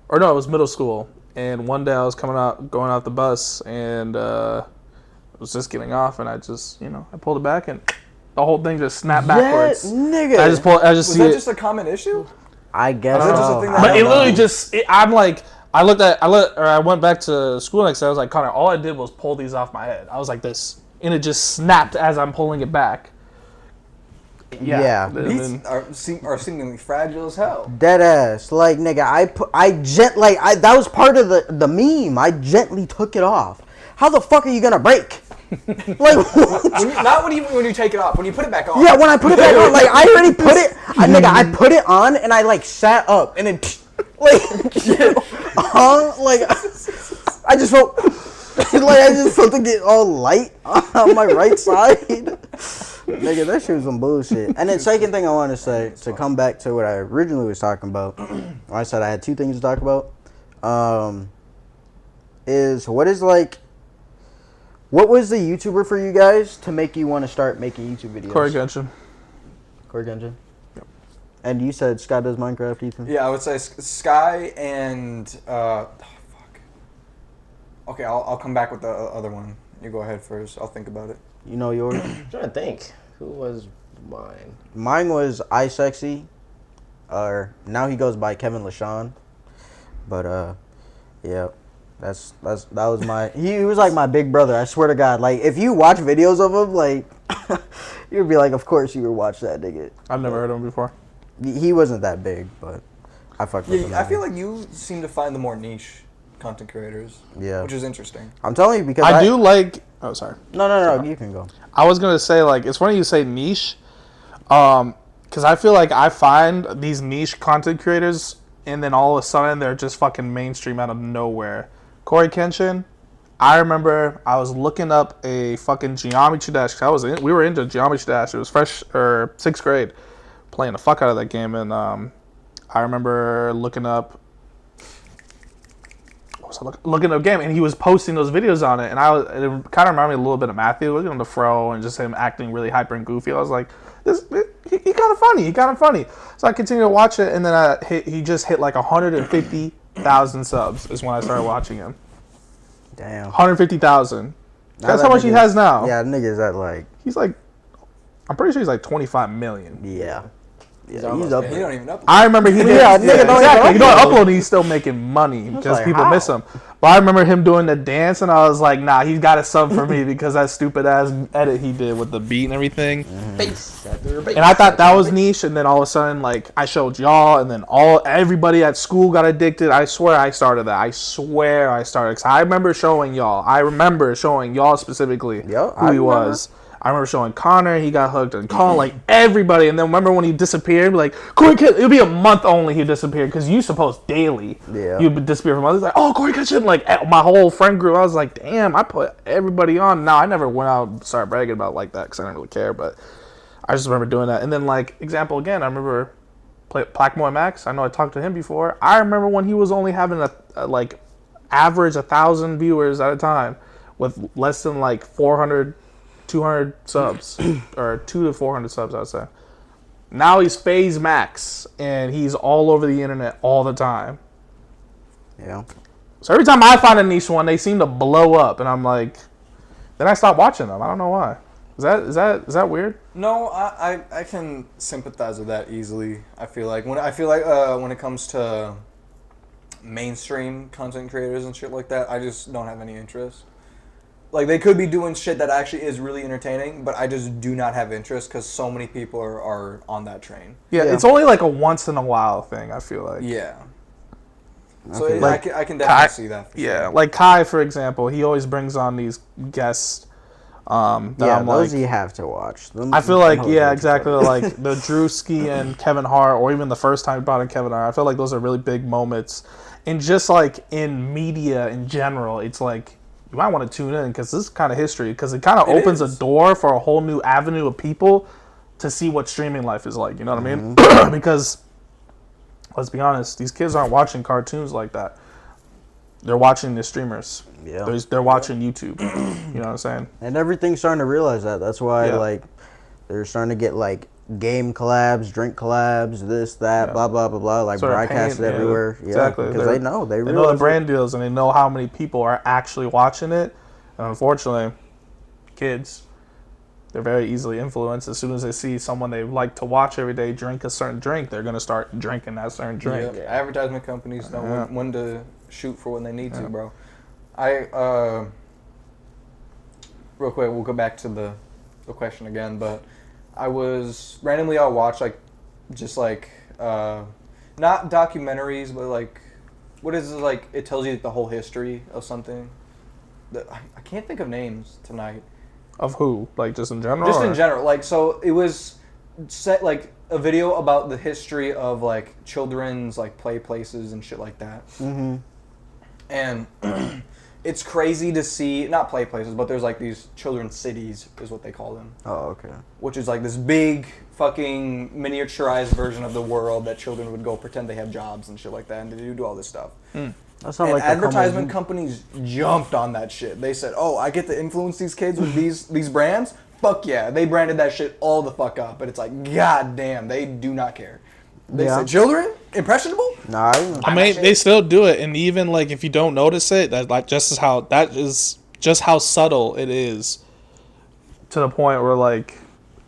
Or no, it was middle school. And one day I was going out the bus, and I was just getting off, and I just, I pulled it back, and the whole thing just snapped backwards. Nigga. Was that just a common issue? I guess. But it literally just, I'm like, I went back to school next day. I was like, Connor, all I did was pull these off my head. I was like this, and it just snapped as I'm pulling it back. Yeah. Beats are seemingly fragile as hell. Dead ass. Like, nigga, that was part of the meme. I gently took it off. How the fuck are you gonna break? Like, not when you take it off. When you put it back on. Yeah, when I put it back on, like I already put it. I put it on and I like sat up and then like hung like I just felt it get all light on my right side. Nigga, that shit was some bullshit. And then second thing I want to say, to come back to what I originally was talking about, I said I had 2 things to talk about, is what was the YouTuber for you guys to make you want to start making YouTube videos? Corey Genshin. Yep. And you said Sky does Minecraft, Ethan? Yeah, I would say Sky and, fuck. Okay, I'll come back with the other one. You go ahead first. I'll think about it. You know yours? I'm trying to think. Who was mine? Mine was iSexy. Now he goes by Kevin LaShawn. But yeah, that was my. He was like my big brother. I swear to God. Like if you watch videos of him, like you'd be like, of course you would watch that nigga. I've never heard of him before. He wasn't that big, but I fucked with him. I feel like you seem to find the more niche content creators. Yeah, which is interesting. I'm telling you because I do like. Oh, sorry. No, you can go. I was gonna say like it's funny you say niche, because I feel like I find these niche content creators, and then all of a sudden they're just fucking mainstream out of nowhere. Corey Kenshin, I remember I was looking up a fucking Geometry Dash. We were into Geometry Dash. It was fresh or 6th grade, playing the fuck out of that game, and I remember looking up a game, and he was posting those videos on it, and it kind of reminded me a little bit of Matthew, looking on the fro, and just him acting really hyper and goofy. I was like, he kind of funny. So I continued to watch it, and then he just hit like 150,000 subs is when I started watching him. Damn. 150,000. That's how much he has now. Yeah, nigga's at like. He's like, I'm pretty sure he's like 25 million. Yeah. He's up. He don't even upload. I remember he did. Yeah, nigga don't exactly. even He don't upload, and he's still making money because like, people how? miss him. But I remember him doing the dance, and I was like, nah, he's got a sub for me because that stupid ass edit he did with the beat and everything. Bass. And I thought that was niche, and then all of a sudden, like, I showed y'all, and then everybody at school got addicted. I swear I started that. Because I remember showing y'all specifically who he was. I remember showing Connor, he got hooked, and Colin, like everybody. And then remember when he disappeared, like, Corey Kitchen, it'll be a month only he disappeared because you supposed daily you'd disappear from others. Like, oh, Corey Kitchen, like my whole friend group. I was like, damn, I put everybody on. Now I never went out and started bragging about it like that because I didn't really care, but I just remember doing that. And then, like, example again, I remember Blackmoy Max. I know I talked to him before. I remember when he was only having a like average 1,000 viewers at a time with less than like 200 subs, or 200 to 400 subs, I would say. Now he's Phase Max, and he's all over the internet all the time. Yeah. So every time I find a niche one, they seem to blow up, and I'm like, then I stop watching them. I don't know why. Is that weird? No, I can sympathize with that easily. I feel like when it comes to mainstream content creators and shit like that, I just don't have any interest. Like, they could be doing shit that actually is really entertaining, but I just do not have interest because so many people are on that train. Yeah, it's only like a once in a while thing, I feel like. Yeah. So like, I can definitely see that. For yeah, sure. like Kai, for example, he always brings on these guests. I'm those like, you have to watch. I feel like, yeah, exactly. Like the Drewski and Kevin Hart, or even the first time he brought in Kevin Hart. I feel like those are really big moments. And just like in media in general, it's like, you might want to tune in because this is kind of history, because it kind of opens a door for a whole new avenue of people to see what streaming life is like. You know what I mean? Because let's be honest, these kids aren't watching cartoons like that. They're watching the streamers. Yeah. They're watching YouTube. You know what I'm saying? And everything's starting to realize that. That's why, Yeah. like, they're starting to get, like, game collabs, drink collabs, this, that, blah, blah, blah, blah, like, Sort of broadcasted pain, everywhere. Yeah, exactly. because they know. They know the realize brand deals, and they know how many people are actually watching it. And unfortunately, kids, they're very easily influenced. As soon as they see someone they like to watch every day drink a certain drink, they're going to start drinking that certain drink. Yeah. Advertisement companies know when to shoot for when they need to, bro. Real quick, we'll go back to the question again, but I was randomly, I'll watch not documentaries, but like, what is it, like, it tells you the whole history of something. I can't think of names tonight. Of who? Like, just in general? Just in general. Like, so it was set, like, a video about the history of, like, children's, like, play places and shit like that. Mm-hmm. And it's crazy to see, not play places, but there's, like, these children's cities is what they call them. Oh, okay. Which is, like, this big fucking miniaturized version of the world that children would go pretend they have jobs and shit like that, and they do all this stuff. That's not And like the advertisement companies jumped on that shit. They said, "Oh, I get to influence these kids with these brands." Fuck yeah, they branded that shit all the fuck up. But it's like, god damn, they do not care. They said, "Children, impressionable." Nah, I mean, they still do it, and even like if you don't notice it, that is just how subtle it is. To the point where, like,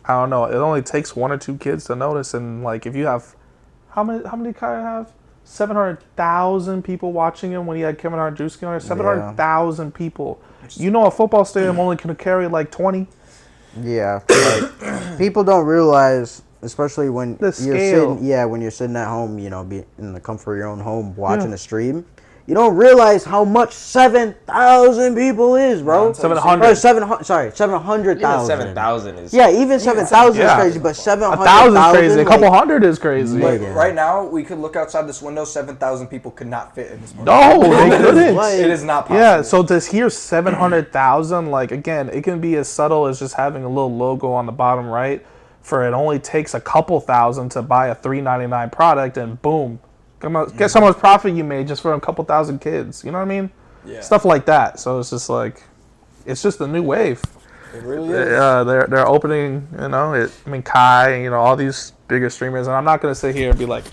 I don't know, it only takes 1 or 2 kids to notice, and like if you have how many Kai have? 700,000 people watching him when he had Kevin Hart Drewski on there. 700,000 people. You know, a football stadium only can carry like 20. yeah. Like, people don't realize, especially when The you're scale. sitting, when you're sitting at home, be in the comfort of your own home watching a stream. You don't realize how much 7,000 people is, bro. 700. 700,000. 7,000 is. Yeah, even 7,000 Yeah. is crazy, but 700,000 1,000 is crazy. A couple hundred is crazy. Like, Right now, we could look outside this window. 7,000 people could not fit in this window. No, they couldn't. Like, It is not possible. Yeah, so to hear 700,000, like, again, it can be as subtle as just having a little logo on the bottom right. For it only takes a couple thousand to buy a $3.99 product, and boom, guess how much profit you made just for a couple thousand kids. You know what I mean? Yeah. Stuff like that. So it's just like, it's just a new wave. It really is. They're opening, Kai, all these bigger streamers, and I'm not gonna sit here and be like,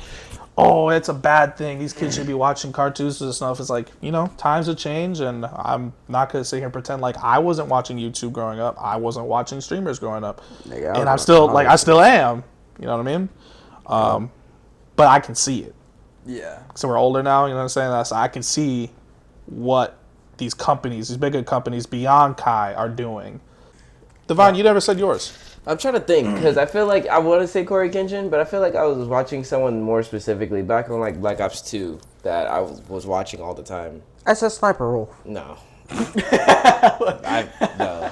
oh, it's a bad thing. These kids should be watching cartoons and stuff. It's like, times have changed, and I'm not gonna sit here and pretend like I wasn't watching YouTube growing up. I wasn't watching streamers growing up, and I'm still I still am. You know what I mean? But I can see it. Yeah. So we're older now. You know what I'm saying? So I can see what these companies, these bigger companies beyond Kai, are doing. Divine, you never said yours. I'm trying to think, because I feel like I want to say Corey Kenshin, but I feel like I was watching someone more specifically back on like Black Ops 2 that I was watching all the time. SS Sniper Wolf. No. No.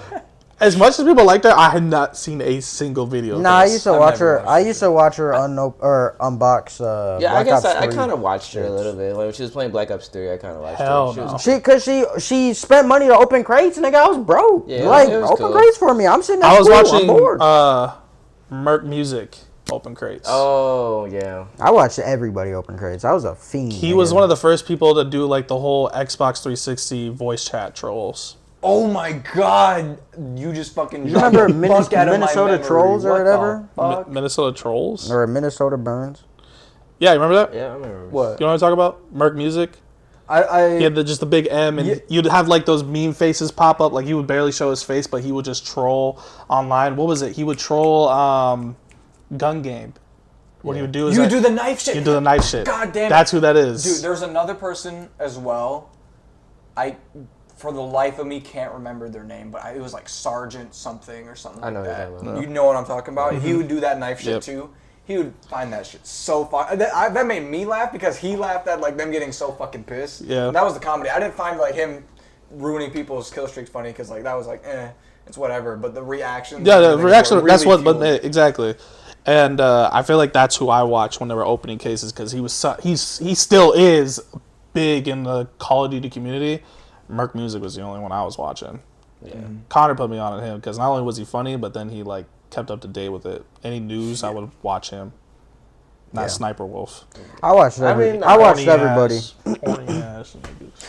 As much as people like that, I had not seen a single video. Nah, I used to watch her. I used to watch her unbox. Yeah, Black I guess Ops I 3. kind of watched her a little bit. Like, when she was playing Black Ops 3, I kind of watched Hell her. no. Cause she spent money to open crates, nigga. I was broke. Yeah, like, it was open cool. crates for me. I'm sitting at I was school. I'm watching bored. Merc Music open crates. Oh, yeah. I watched everybody open crates. I was a fiend. He was one of the first people to do like the whole Xbox 360 voice chat trolls. Oh my god, you just fucking You remember the fuck out of my Minnesota memory. Trolls or What the whatever? fuck? Minnesota Trolls? Or Minnesota Burns. Yeah, you remember that? Yeah, I remember. What? You know what I'm talking about? Merc Music? I He had just the big M, and Yeah. you'd have like those meme faces pop up. Like he would barely show his face, but he would just troll online. What was it? He would troll Gun Game. What he would do is you do the knife shit. you do the knife shit. God damn it. That's who that is. Dude, there's another person as well. I, for the life of me, can't remember their name, but it was like Sergeant something or something I know like what that. you're talking about. You know what I'm talking about? He would do that knife shit Yep. too. He would find that shit so fun. That made me laugh because he laughed at like them getting so fucking pissed. Yeah. And that was the comedy. I didn't find like him ruining people's kill streaks funny because like that was like it's whatever. But the reaction. Yeah, the reaction. Really That's what. But fueled. exactly. And I feel like that's who I watched when they were opening cases because he still is big in the Call of Duty community. Merc Music was the only one I was watching. Yeah. Connor put me on him because not only was he funny, but then he like kept up to date with it. Any news, I would watch him. Not Sniper Wolf. I watched I watched everybody. Horny ass niggas.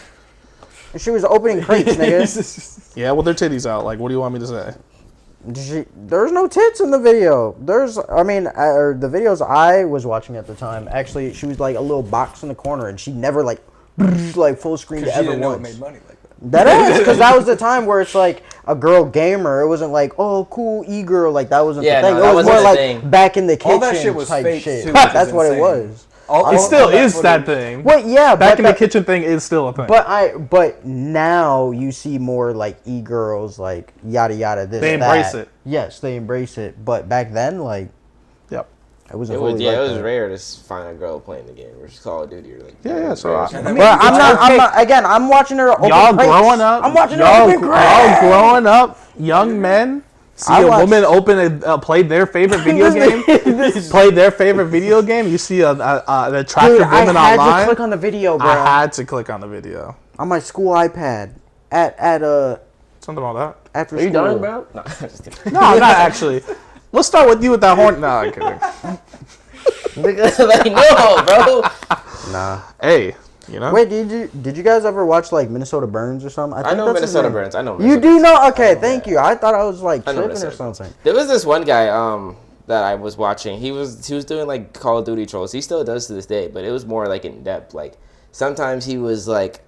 She was opening crates, nigga. Yeah, with their titties out. Like, what do you want me to say? There's no tits in the video. The videos I was watching at the time, actually, she was like a little box in the corner, and she never like full screen to ever once. Made money like that. That is, because that was the time where it's like a girl gamer. It wasn't like, oh, cool e-girl. Like, that wasn't the thing. No, it was more like thing. Back in the kitchen All that shit was type fake, shit. too, That's what it was. It still is that thing. Well, yeah, Back in the kitchen thing is still a thing. But now you see more like e-girls, like yada yada. This They embrace it. Yes, they embrace it. But back then, like, yep, it wasn't. It was like it was that. rare to find a girl playing the game versus Call of Duty or like. Yeah. So I'm not. Again, I'm watching her. Open y'all crates. growing up. I'm watching her y'all open crates. growing up. Young men. See a woman open played their favorite video game. Played their favorite video game. You see an attractive woman online. I had to click on the video, bro. I had to click on the video. On my school iPad. At Something about that. after Are you school. done, bro? No, just kidding. No, I'm not actually. Let's start with you with that horn. No, I'm kidding. Like, no, bro. Nah. Hey, you know. Wait, did you guys ever watch like Minnesota Burns or something? I know that's his Minnesota name. Burns. I know. You Minnesota do Burns. know? Okay, thank you. I thought I was like I know tripping or Minnesota. something. There was this one guy that I was watching. He was doing like Call of Duty trolls. He still does to this day, but it was more like in depth. Like sometimes he was like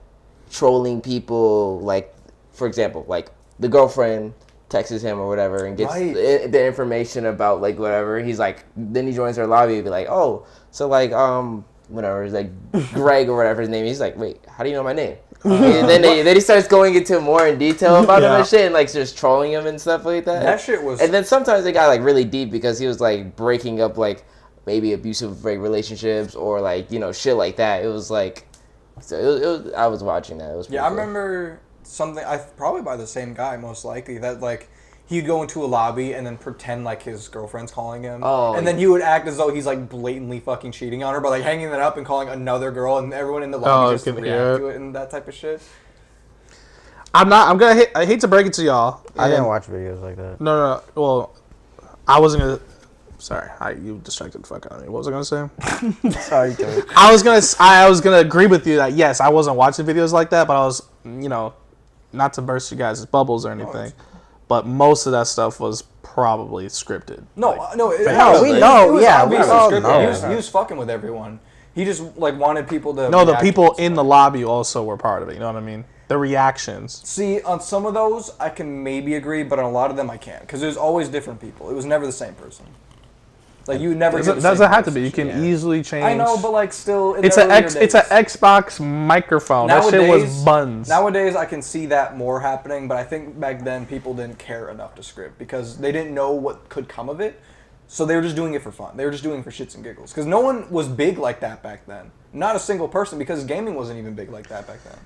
trolling people. Like for example, like the girlfriend texts him or whatever and gets the information about like whatever. He's like, then he joins their lobby and be like, oh, so like whatever. It's like Greg or whatever his name is. He's like, wait, how do you know my name? And then he starts going into more in detail about him and shit, and like just trolling him and stuff like that. That shit was. And then sometimes it got like really deep because he was like breaking up like maybe abusive like relationships or like shit like that. It was like, so it was I was watching that. It was I remember something. Probably by the same guy, most likely. That like he'd go into a lobby and then pretend like his girlfriend's calling him. Oh, and then he would act as though he's like blatantly fucking cheating on her, but like hanging it up and calling another girl, and everyone in the lobby just react to it and that type of shit. I hate to break it to y'all. I didn't watch videos like that. No. Well, I wasn't gonna. Sorry, you distracted the fuck out of me. What was I gonna say? Sorry, Joe. I was gonna agree with you that yes, I wasn't watching videos like that, but I was, not to burst you guys' bubbles or anything, but most of that stuff was probably scripted. We know. He was fucking with everyone. He just like wanted people to. No, the people in the lobby also were part of it. You know what I mean? The reactions. See, on some of those, I can maybe agree, but on a lot of them, I can't. Because there's always different people. It was never the same person. Like, you never get the same doesn't have to person. be. You can easily change. I know, but, like, still... It's an Xbox microphone. That shit was buns. Nowadays, I can see that more happening, but I think back then, people didn't care enough to script. Because they didn't know what could come of it. So they were just doing it for fun. They were just doing it for shits and giggles. Because no one was big like that back then. Not a single person, because gaming wasn't even big like that back then.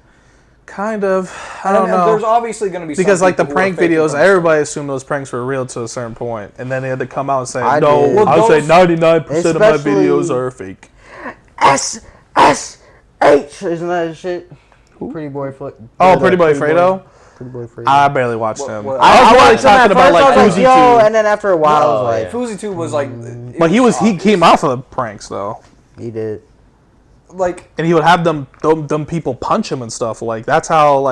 Kind of. I don't know. There's obviously going to be some because like the people prank who are videos, faking everybody assumed those pranks were real to a certain point, and then they had to come out and say, I "No, did. I would say 99% of my Especially- videos are fake." SSH, isn't that his shit? Pretty Boy Pretty Boy Fredo. Pretty Boy Fredo. I barely watched him. what- I was watched him at talking about first, like I was Uzi yo, 2. and then after a while, I was like, Fuzi 2 was like... But he came off of the pranks though, he did. Like... and he would have them people punch him and stuff. Like that's how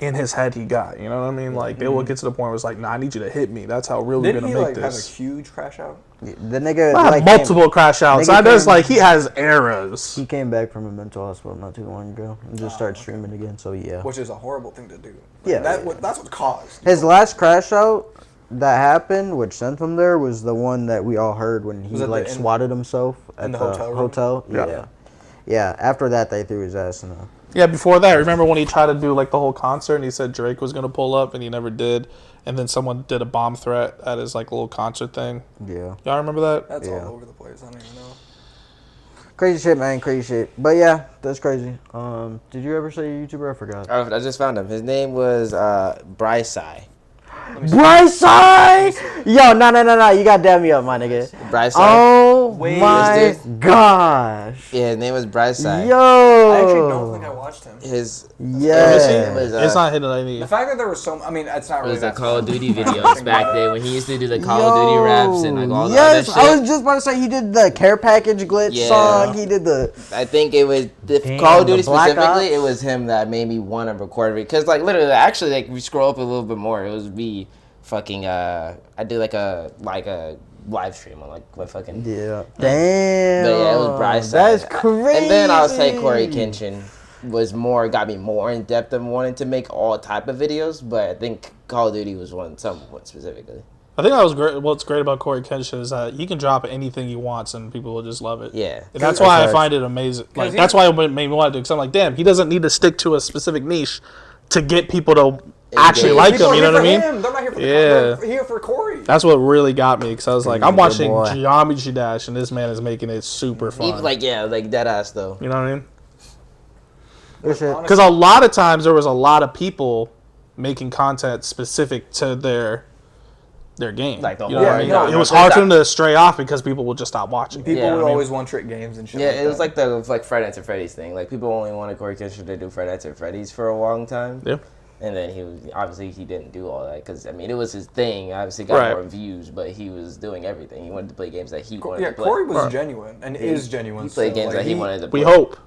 in his head he got. You know what I mean? Like they would get to the point where it's like, "Nah, I need you to hit me. That's how we're really Didn't gonna he make like have a this." huge crash out? The nigga I have multiple crash outs. nigga There's came- like he has eras. He came back from a mental hospital not too long ago and just started streaming again. So yeah. Which is a horrible thing to do. Like, Yeah, that's what caused. His last crash out that happened, which sent him there, was the one that we all heard when he Was it like swatted himself at in the the hotel room? Yeah. Yeah. After that, they threw his ass in a. Yeah, before that, remember when he tried to do like the whole concert and he said Drake was gonna pull up and he never did, and then someone did a bomb threat at his like little concert thing. Yeah. Y'all remember that? That's Yeah. all over the place. I don't even know. Crazy shit, man. Crazy shit. But yeah, that's crazy. Did you ever say your YouTuber? I forgot. I just found him. His name was Bryce. Bryce! Yo, no. You gotta dab me up, my nigga. Brightside. Oh Wait, my gosh. Yeah, his name was Brightside. Yo. I actually don't think I watched him. His Yeah. it was, It's not hitting any. The fact that there was so, I mean, it's not it really was the that Call of fun. Duty videos back then when he used to do the Call of Duty raps and like all yes, the other shit. I was just about to say he did the care package glitch Yeah. song. He did the. I think it was the Damn, Call of Duty the Black specifically. Ops. It was him that made me want to record it because, like, literally, actually, like, we scroll up a little bit more. It was me, fucking. I did like a live stream on like my fucking. Yeah. Damn. But yeah, it was Brightside. That's crazy. And then I'll say Corey Kenshin got me more in depth and wanted to make all type of videos. But I think Call of Duty was one specifically. I think that was great. What's great about Corey Kenshin is that he can drop anything he wants and people will just love it. Yeah. And that's why I find it amazing. Like that's why it made me want to do it. Because I'm like, damn, he doesn't need to stick to a specific niche to get people to actually like People him. are You know what I here mean? for him. They're not here for Yeah. They're here for Corey. That's what really got me. Because I was like, I'm Good watching boy. Geometry Dash and this man is making it super fun. Even like dead ass though. You know what I mean? Because Because a lot of times there was a lot of people making content specific to their game. Like the you know what I mean? no, It was no, hard for them to stray off because people would just stop watching. People Yeah, would I mean- always one-trick games and shit. Yeah, like it was that. like the Friday Nights at Freddy's thing. Like people only wanted Corey Kenshin to do Friday Nights at Freddy's for a long time. Yeah. And then he didn't do all that because I mean it was his thing. Obviously got Right. more views, but he was doing everything. He wanted to play games that he wanted Yeah, to play. Corey was Right. genuine and is genuine. He played still. games Like, that he wanted to play. We hope.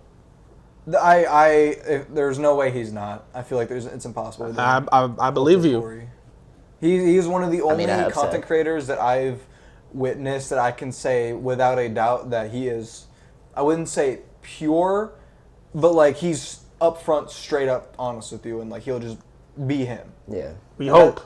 There's no way he's not. I feel like it's impossible. I believe you. Corey. He's one of the only I hope so. content creators that I've witnessed that I can say without a doubt that he is. I wouldn't say pure, but like he's upfront, straight up honest with you, and like he'll just be him. Yeah. We hope.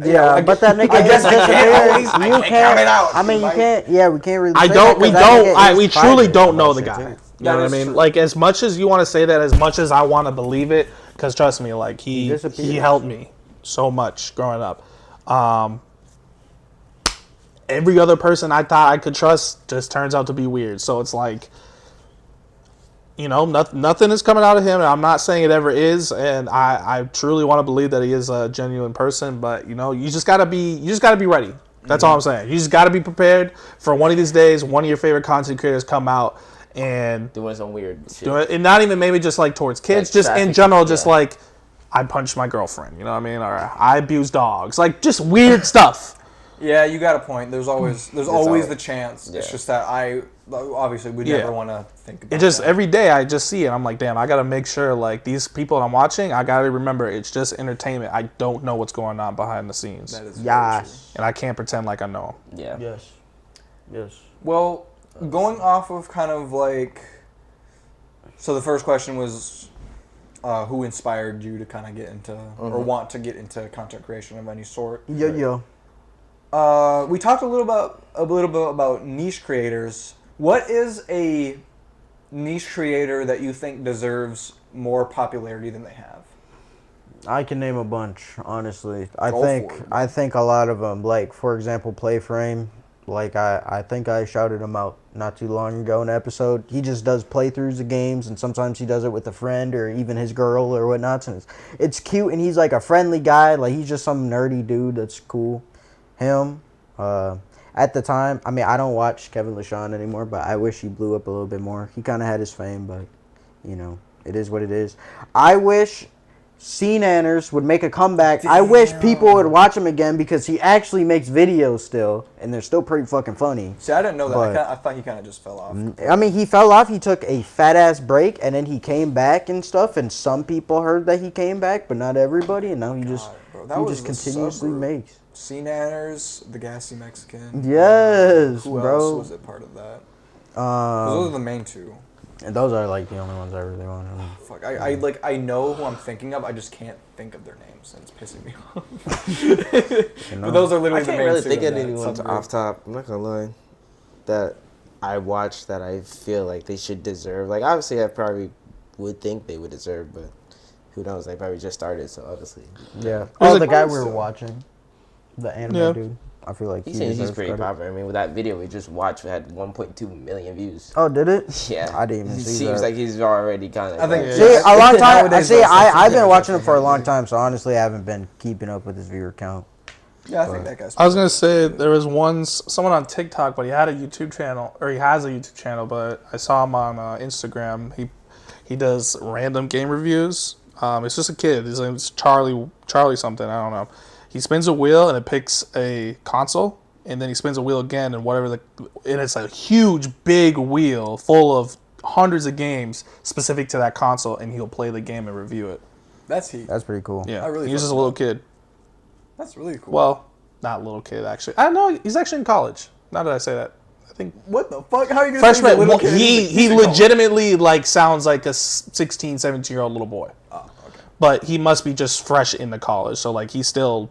yeah, but that nigga I guess is I can't always- disappearing. I You can't count it out. I mean, you Like- can't. Yeah, we can't really. I say don't. that We 'cause that nigga don't. is We truly fighting don't and know all the that guy. shit, too. You know That what I is mean? true. Like as much as you want to say that, as much as I want to believe it, because trust me, like he disappears. helped me so much growing up. Every other person I thought I could trust just turns out to be weird. So it's like, you know, nothing is coming out of him. And I'm not saying it ever is, and I truly want to believe that he is a genuine person. But you know, you just gotta be ready. That's all I'm saying. You just gotta be prepared for one of these days. One of your favorite content creators come out and Doing some weird shit. do it, and not even maybe just like towards kids, Like just in trafficking, general, just yeah. like I punched my girlfriend. You know what I mean? Or I abuse dogs. Like just weird stuff. Yeah, you got a point. There's always always- the chance. It's yeah. just that I obviously would Yeah. never want to think about It just that. every day I just see it. I'm like, damn, I gotta make sure like these people I'm watching, I gotta remember it's just entertainment. I don't know what's going on behind the scenes, That is very true. Yes. and I can't pretend like I know. Yeah. Yes. Yes. Well, going off of kind of like, so the first question was, who inspired you to kind of get into or want to get into content creation of any sort? Yo. We talked a little bit about niche creators. What is a niche creator that you think deserves more popularity than they have? I can name a bunch, honestly. Go for it. I think a lot of them, like for example, Playframe. Like I think I shouted him out not too long ago in an episode. He just does playthroughs of games, and sometimes he does it with a friend or even his girl or whatnot. And it's cute, and he's like a friendly guy. Like he's just some nerdy dude that's cool. Him. At the time, I mean, I don't watch Kevin LaShawn anymore, but I wish he blew up a little bit more. He kind of had his fame, but you know, it is what it is. I wish C-Nanners would make a comeback. I wish people would watch him again because he actually makes videos still, and they're still pretty fucking funny. See, I didn't know that. But- I thought he kind of just fell off. I mean, he fell off. He took a fat-ass break, and then he came back and stuff, and some people heard that he came back, but not everybody, and now he just, bro, that he was just the continuously suburb. makes. C-Nanners, the Gassy Mexican. Yes, Who bro. else was it part of that? 'Cause those are the main two. And those are like the only ones I really want. Fuck, I know who I'm thinking of. I just can't think of their names, and it's pissing me off. But those are literally I the can't main really two think of of that anyone subgroup. off top. I'm not gonna lie. That I watched that I feel like they should deserve. Like obviously, I probably would think they would deserve, but who knows? They probably just started, so obviously. Yeah. There's Oh, a- the guy we were watching, the anime Yeah. dude. I feel like He's deserves pretty credit. popular. I mean, with that video we just watched, we had 1.2 million views. Oh, did it? Yeah, I didn't even He see seems that. like he's already kind of. I think- Yeah. See, a long time. I Nowadays, see. those social I've been medias watching are him for a long crazy. time, so honestly, I haven't been keeping up with his viewer count. Yeah, I think that guy's. I was gonna say there was someone on TikTok, but he had a YouTube channel, or he has a YouTube channel. But I saw him on Instagram. He does random game reviews. It's just a kid. His name's Charlie something. I don't know. He spins a wheel and it picks a console, and then he spins a wheel again and and it's a huge big wheel full of hundreds of games specific to that console, and he'll play the game and review it. That's heat. That's pretty cool. Yeah, I really he's just a fuck little with kid. That's really cool. Well, not little kid actually. I don't know. He's actually in college. Now that I say that, I think what the fuck? How are you gonna say he's a freshman. little kid? He legitimately like sounds like a 16, 17-year-old little boy. Oh, okay. But he must be just fresh into college. So like he's still,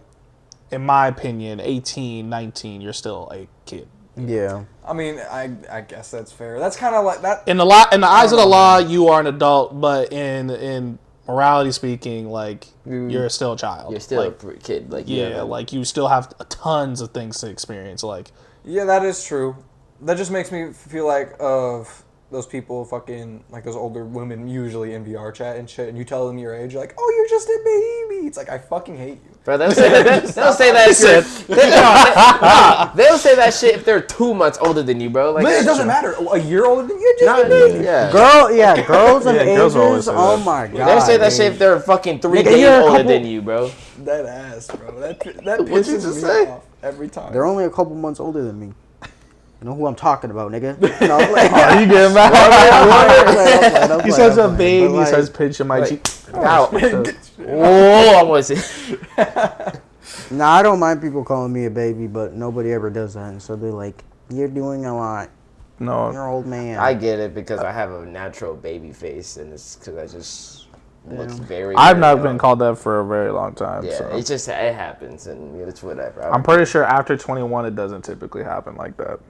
in my opinion, 18, 19. You're still a kid. Yeah. I mean, I guess that's fair. That's kind of like that. In the eyes of the law, you are an adult, but in morality speaking, like you're still a child. You're still like, a kid. Like yeah, like you still have tons of things to experience. Like Yeah, that is true. That just makes me feel like of those people fucking, like those older women usually in VR chat and shit, and you tell them your age, you're like, oh, you're just a baby. It's like, I fucking hate you. Bro, they'll say that. They'll say that shit. They'll say that shit if they're 2 months older than you, bro. Like But it doesn't matter. A year older than you, just a baby. Yeah. Girls and girls will always ages. say Oh that. my god. They'll say that shit if they're fucking 3 Nigga, days you're a older couple- than you, bro. That ass, bro. That What'd you pisses just me say? off every time. They're only a couple months older than me. You know who I'm talking about, nigga. No, like, oh, you get mad. I'm He playing, says a but, baby, like, starts pinching my cheek. Ow. Oh, I want to say. Nah, I don't mind people calling me a baby, but nobody ever does that. And so they're like, you're doing a lot. You're No, an old man. I get it because I have a natural baby face, and it's because I just looks very. I've very not young. been called that for a very long time. Yeah, so. it happens, and it's whatever. I'm pretty sure after 21, it doesn't typically happen like that.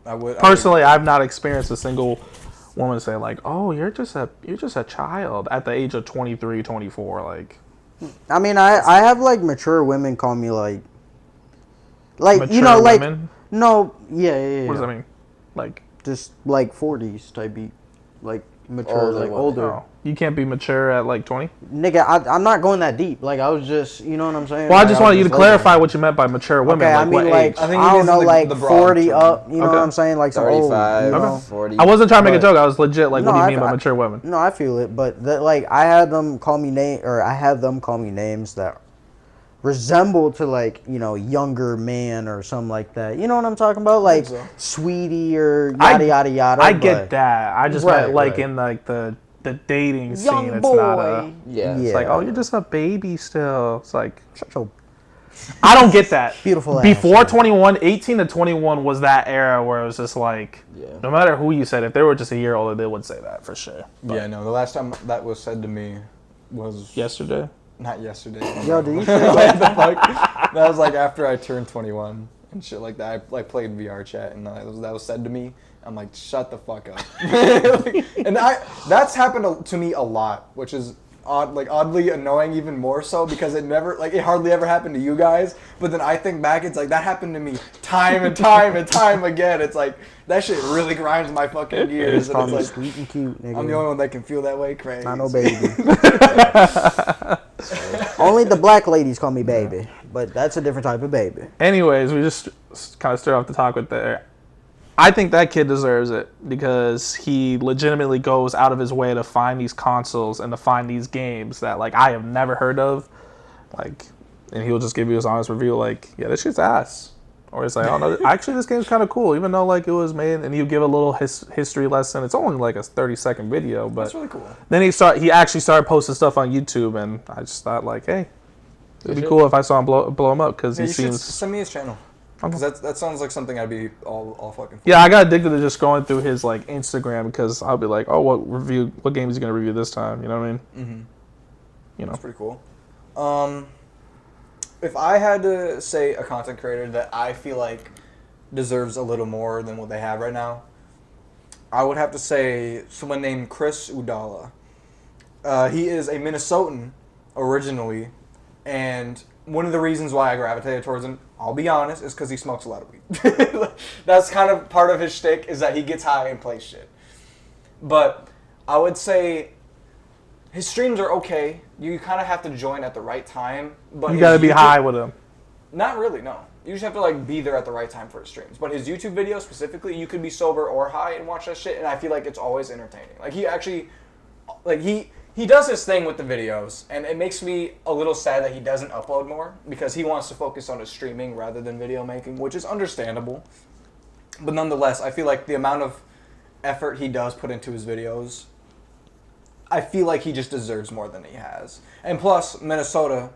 I would Personally, I've not experienced a single woman say like, "Oh, you're just a child" at the age of 23, 24. Like, I mean, I have like mature women call me like mature you know, like women? no, yeah. What does that mean? Like, Just like 40s type beat, like mature, Older like women. older. oh, you can't be mature at like 20. Nigga, I'm not going that deep. Like I was just, you know what I'm saying? Well, I Like, just was wanted you to like- clarify what you meant by mature women. Okay, like I mean what like age? I I, think he don't means know, the like broad 40 term. up. You know Okay. what I'm saying? Like some old. 35, You know? 40. I wasn't trying to make a But- joke. I was legit like, No, what do you I- mean by I- mature women? No, I feel it, but like I had them call me I have them call me names that resemble to like, you know, younger man or something like that. You know what I'm talking about? Like so. sweetie or yada yada yada. I but get that. I just Right, meant like right. in like the dating scene. young It's boy. not a. Yeah. It's like, oh, you're just a baby still. It's like, Shut your I don't get that. beautiful ass. Before 21, 18 to 21 was that era where it was just like, Yeah. no matter who you said, if they were just a year older, they would say that for sure. But Yeah, no. The last time that was said to me was yesterday. not yesterday. Yo, did you say What the fuck? That was like after I turned 21 and shit like that. I like played VR chat and that was said to me. I'm like, shut the fuck up. Like, and that's happened to me a lot, which is oddly annoying, even more so because it hardly ever happened to you guys. But then I think back, it's like that happened to me time and time and time again. It's like that shit really grinds my fucking gears. call And me it's like sweet and cute, nigga? I'm the only one that can feel that way. Crazy. Not no baby. Only the black ladies call me baby, but that's a different type of baby. Anyways, we just kind of started off the talk with there. I think that kid deserves it because he legitimately goes out of his way to find these consoles and to find these games that like I have never heard of, like, and he'll just give you his honest review like, yeah, this shit's ass, or it's like, oh no, actually this game's kind of cool, even though like it was made, and he'll give a little history lesson. It's only like a 30-second video, but That's really cool. then he actually started posting stuff on YouTube, and I just thought like, hey, it'd be cool if I saw him blow him up because Yeah, he you should seems. send me his channel. Because that sounds like something I'd be all fucking. Yeah, I got addicted to just going through his like Instagram because I'll be like, oh, what game is he gonna review this time? You know what I mean? Mm-hmm. You know. That's pretty cool. If I had to say a content creator that I feel like deserves a little more than what they have right now, I would have to say someone named Chris Udala. He is a Minnesotan originally, and one of the reasons why I gravitated towards him, I'll be honest, is because he smokes a lot of weed. That's kind of part of his shtick, is that he gets high and plays shit. But I would say his streams are okay. You kind of have to join at the right time. But You gotta be high with him. Not really, no. You just have to like be there at the right time for his streams. But his YouTube videos specifically, you could be sober or high and watch that shit, and I feel like it's always entertaining. Like he actually, like he does his thing with the videos, and it makes me a little sad that he doesn't upload more because he wants to focus on his streaming rather than video making, which is understandable. But nonetheless, I feel like the amount of effort he does put into his videos, I feel like he just deserves more than he has. And plus, Minnesota.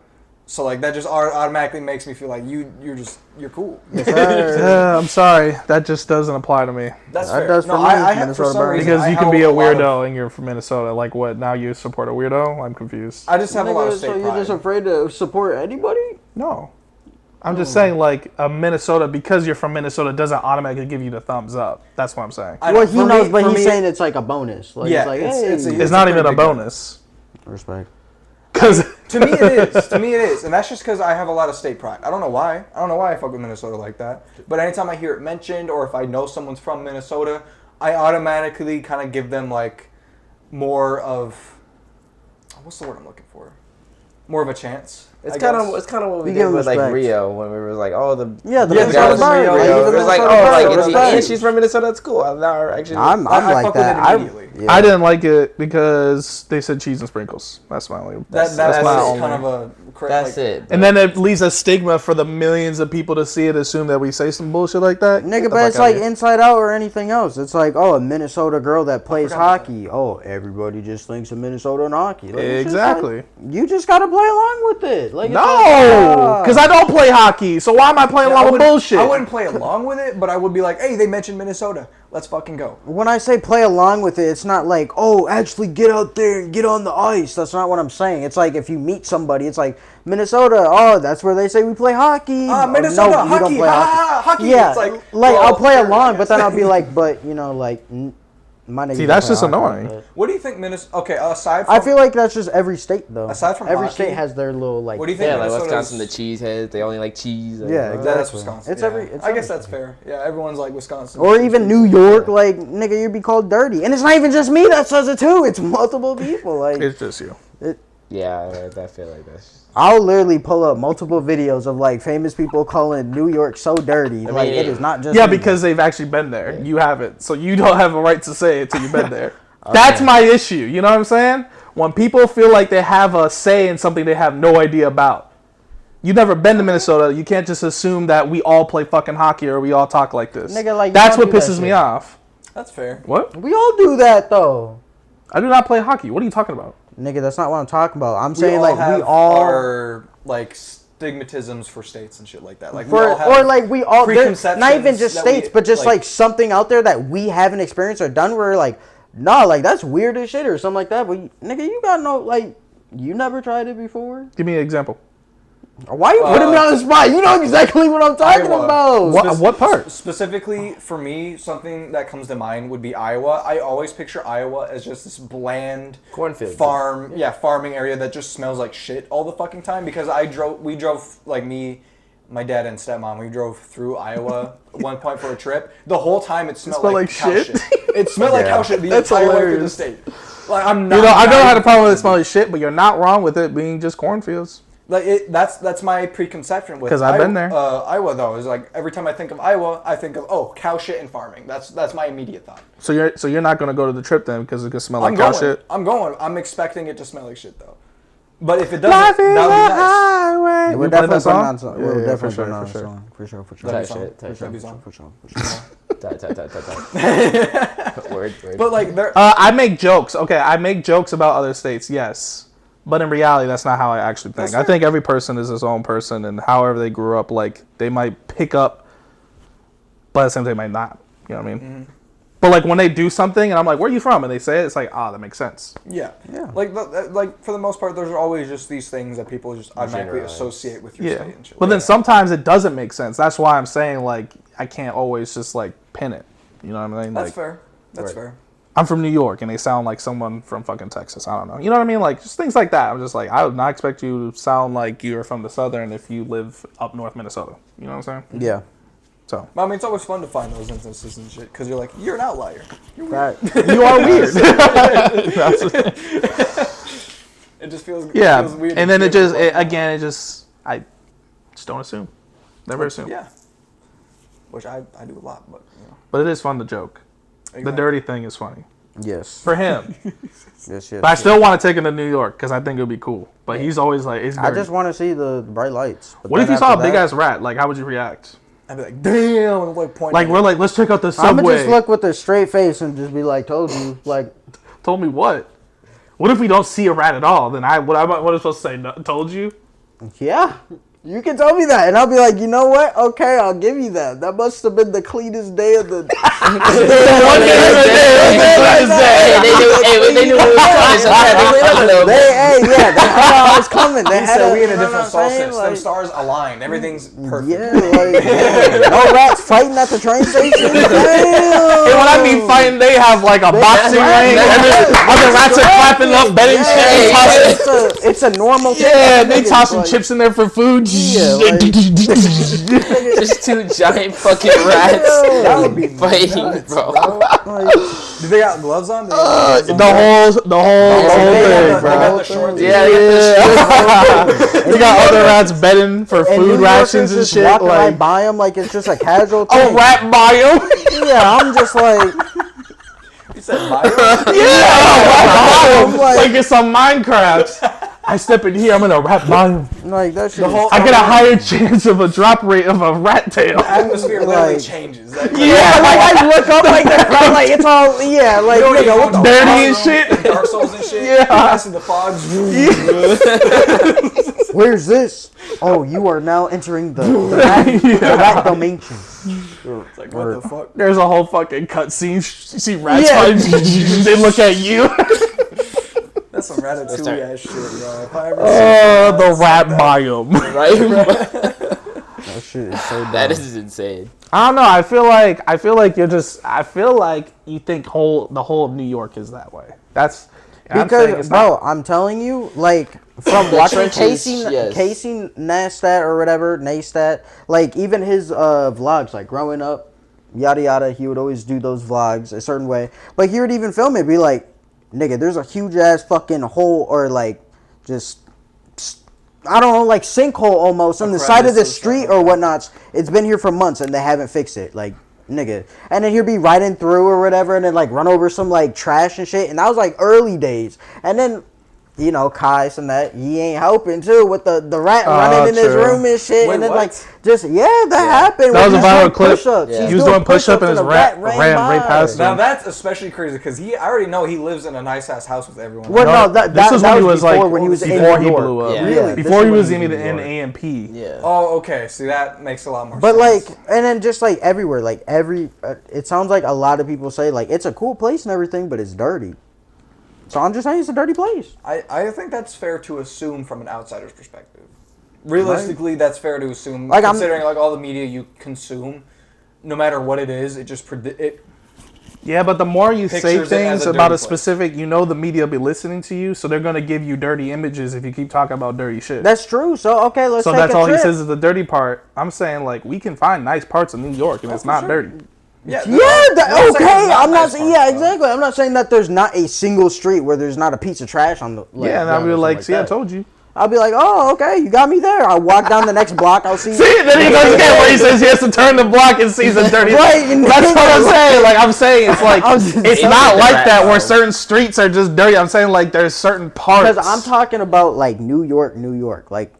So like that just automatically makes me feel like you're cool. I'm sorry, that just doesn't apply to me. That's That fair. does for me, I have Minnesota for some Burns. reason, Because I you can have be a lot of- weirdo and you're from Minnesota. Like what? Now you support a weirdo? I'm confused. I just have a lot of Nigga, state so you're pride. just afraid to support anybody? No. I'm just saying, like, a Minnesota, because you're from Minnesota, doesn't automatically give you the thumbs up. That's what I'm saying. I know, Well, he for knows, me- but for he's me- saying it's like a bonus. Like, Yeah, it's like, it's- hey, it's a- It's not even a pretty big deal. bonus. respect. Because To me, it is. To me, it is, and that's just because I have a lot of state pride. I don't know why. I don't know why I fuck with Minnesota like that. But anytime I hear it mentioned, or if I know someone's from Minnesota, I automatically kind of give them like more of what's the word I'm looking for? More of a chance. It's I kind guess. of what we You did give with like respect. Rio when we were like, oh the Yeah, the Yeah, the Minnesota guy Bird. from Rio, Like, yeah, the it was like, Minnesota oh, Bird, like and respect. she's from Minnesota. That's cool. I'm not actually. I'm I like fuck with that. it I, immediately. yeah. I didn't like it because they said cheese and sprinkles. That's my only. That's my only. kind of a. That's it. And then it leaves a stigma for the millions of people to see it, assume that we say some bullshit like that. Get Nigga, the but fuck it's outta like here. Inside Out or anything else. It's like, oh, a Minnesota girl that plays forgot about hockey. Oh, everybody just thinks of Minnesota and hockey. Like, it's just Exactly. like, you just gotta play along with it. Like, it's No, like, because I don't play hockey. So why am I playing along with bullshit? I wouldn't play along with it, but I would be like, hey, they mentioned Minnesota. Let's fucking go. When I say play along with it, it's not like, oh, actually get out there and get on the ice. That's not what I'm saying. It's like if you meet somebody, it's like, Minnesota, oh, that's where they say we play hockey. Minnesota, no, you hockey, don't play hockey. Yeah, It's like, I'll well, play sure, along, I but then guess. I'll be like, but, you know, like, my nigga. See, that's don't just play hockey, annoying. but- What do you think Minnesota? Okay, aside from I feel like that's just every state, though. Aside from every hockey, state has their little, like, what do you think? Yeah, like Minnesota's- Wisconsin, the cheeseheads. They only like cheese. Like, Yeah, exactly. That's Wisconsin. It's yeah. every- it's I guess every that's fair. Yeah, everyone's like Wisconsin. or even New York, like, nigga, you'd be called dirty. And it's not even just me that says it, too. It's multiple people. Like, It's just you. Yeah, I feel like that's. I'll literally pull up multiple videos of, like, famous people calling New York so dirty. Like, it is not just Yeah, me. because they've actually been there. You haven't. So you don't have a right to say it till you've been there. That's my issue. You know what I'm saying? When people feel like they have a say in something they have no idea about. You've never been to Minnesota. You can't just assume that we all play fucking hockey or we all talk like this. Nigga, like, you That's don't what do that pisses me shit. off. That's fair. What? We all do that, though. I do not play hockey. What are you talking about? Nigga, that's not what I'm talking about. I'm We saying, all like, have we all... our like stigmatisms for states and shit like that. Like we For, all have or like we all, there- preconceptions not even just that states, we, but just like something out there that we haven't experienced or done. Where like, nah, like that's weird as shit or something like that. But nigga, you got no like, you never tried it before. Give me an example. Why you putting me on the spot? You know exactly what I'm talking Iowa. about. What part? Specifically for me, something that comes to mind would be Iowa. I always picture Iowa as just this bland Cornfields. farming area that just smells like shit all the fucking time. Because we drove like me, my dad and stepmom. We drove through Iowa at one point for a trip. The whole time it smelled like cow shit? It smelled like cow shit the That's entire way through the hilarious. state. Like I'm not. You know, I've never had a kidding. problem with it smelling shit, but you're not wrong with it being just cornfields. Like that's my preconception with 'Cause I've been there. Iowa though is like every time I think of Iowa, I think of cow shit and farming. That's my immediate thought. So you're not gonna go to the trip then because it could smell like I'm cow going. shit. I'm going. I'm expecting it to smell like shit though. But if it doesn't, Life is that would a be nice. highway. We're You playing definitely that putting song? on song. Yeah, We're yeah, definitely for sure, putting on for a sure. song. For sure. Type That'd be shit, type That'd be shit. song. For sure. Word. But like there, I make jokes. Okay, I make jokes about other states. Yes. But in reality, that's not how I actually think. That's I fair. think every person is his own person, and however they grew up, like they might pick up, but at the same time, they might not. You know what I mean? Mm-hmm. But like when they do something, and I'm like, "Where are you from?" and they say it, it's like, "Ah, that makes sense." yeah. Yeah. Like for the most part, there's always just these things that people just automatically Generalize. associate with your Yeah. state and shit. But like then that. sometimes it doesn't make sense. That's why I'm saying like I can't always just like pin it. You know what I mean? That's Like, fair. That's Right. fair. I'm from New York and they sound like someone from fucking Texas. I don't know. You know what I mean? Like just things like that. I'm just like, I would not expect you to sound like you're from the Southern if you live up north Minnesota. You know what I'm saying? Yeah. So But I mean, it's always fun to find those instances and shit because you're like, you're an outlier. That, you are weird. It just feels Yeah. Feels weird And to then it hear just people. again it just I just don't assume. Never assume. Yeah. Which I do a lot, but But it is fun to joke. Exactly. The dirty thing is funny. Yes. For him. Yes. But I still want to take him to New York because I think it would be cool. But he's always like, it's dirty. I just want to see the bright lights. But What if then you saw a after big that- ass rat? Like, how would you react? I'd be like, damn, like pointing. Like, we're like, let's check out the subway. I'm gonna just look with a straight face and just be like, "Told you." Like, Told me what? What if we don't see a rat at all? Then what am I supposed to say? No, told you? yeah, you can tell me that, and I'll be like, you know what? Okay, I'll give you that. That must have been the cleanest day of the. They knew we was coming, so they had to wait up a little bit. Yeah, they had I was coming. They He had said we in a you know different what I'm saying? solstice. Them Like, stars aligned. Everything's perfect. yeah, like no rats fighting at the train station. Damn. And when I mean fighting, they have like a boxing ring. Other rats are clapping up, betting shit. It's a normal thing. Yeah, they Niggas, tossing like, chips in there for food. Yeah, like- Just two giant fucking rats That would be fighting, nuts, bro. like, Do they got gloves on? The whole thing, bro. Yeah, You got other rats betting for and food New rations Yorkers and just shit. walking right Like, by them like it's just a casual thing. a rat bio. Yeah, I'm just like, You said bio? Yeah, like- like it's on Minecraft. I step in here, I'm in a rat biome. like that shit. I get a higher chance of a drop rate of a rat tail. Atmosphere literally Like- changes. Yeah, like I look up like that, bro, like it's all like nigga, what the dirty and shit. Dark Souls and shit. Yeah. Passing the fogs. Where's this? Oh, you are now entering the rat dimension. It's like, what the fuck? There's a whole fucking cutscene. You see rats Yeah. fighting. They look at you. That's some Ratatouille ass shit, bro. If I ever The rat biome. Right? That shit is so dumb. That is insane. I don't know. I feel like you're just. I feel like you think the whole of New York is that way. That's I'm saying Because, it's not. bro, I'm telling you, like, from watching trenches, Casey Neistat or whatever, Neistat, like, even his vlogs, like, growing up, yada yada, he would always do those vlogs a certain way. But he would even film it, be like, nigga, there's a huge ass fucking hole, or, like, just, I don't know, like, sinkhole almost on the side of the street or whatnot. It's been here for months and they haven't fixed it. Like, nigga. And then he'll be riding through or whatever and then, like, run over some, like, trash and shit. And that was, like, early days. And then, you know, Kai and that, he ain't helping, too, with the rat running in his true. room and shit. Wait, and then, what? like, just, that happened. That when was a he viral doing clip. push-ups. Yeah. He's He was doing push-up and his rat ran right past Now him. that's especially crazy because I already know he lives in a nice ass house with everyone. Well, no, that This was that when he was was before like when he was in before New he York. blew up. Yeah. Really? Before he This was is when even he was in in AMP. Yeah. Oh, okay. See, that makes a lot more But sense. like, and then just like everywhere, like it sounds like a lot of people say like it's a cool place and everything, but it's dirty. So I'm just saying it's a dirty place. I think that's fair to assume from an outsider's perspective. Realistically, that's fair to assume, Like, considering like all the media you consume, no matter what it is, it just Yeah, but the more you say Pictures it as things a about dirty a specific, you know the media will be listening to you, so they're going to give you dirty images if you keep talking about dirty shit. That's true. So okay, let's So take that's a all trip. he says is the dirty part. I'm saying, like, we can find nice parts of New York, and it's not dirty. yeah. Okay. I'm not saying exactly. I'm not saying that there's not a single street where there's not a piece of trash on the. Yeah, and I'll be like, see, I told you. I'll be like, oh, okay, you got me there. I'll walk down the next block. I'll see. See, then he goes again where he says he has to turn the block and sees a dirty. Right, and That's what I'm saying. Like, I'm saying it's like, I'm just it's saying not the like rat that where zone. certain streets are just dirty. I'm saying, like, there's certain parts. Because I'm talking about like New York, like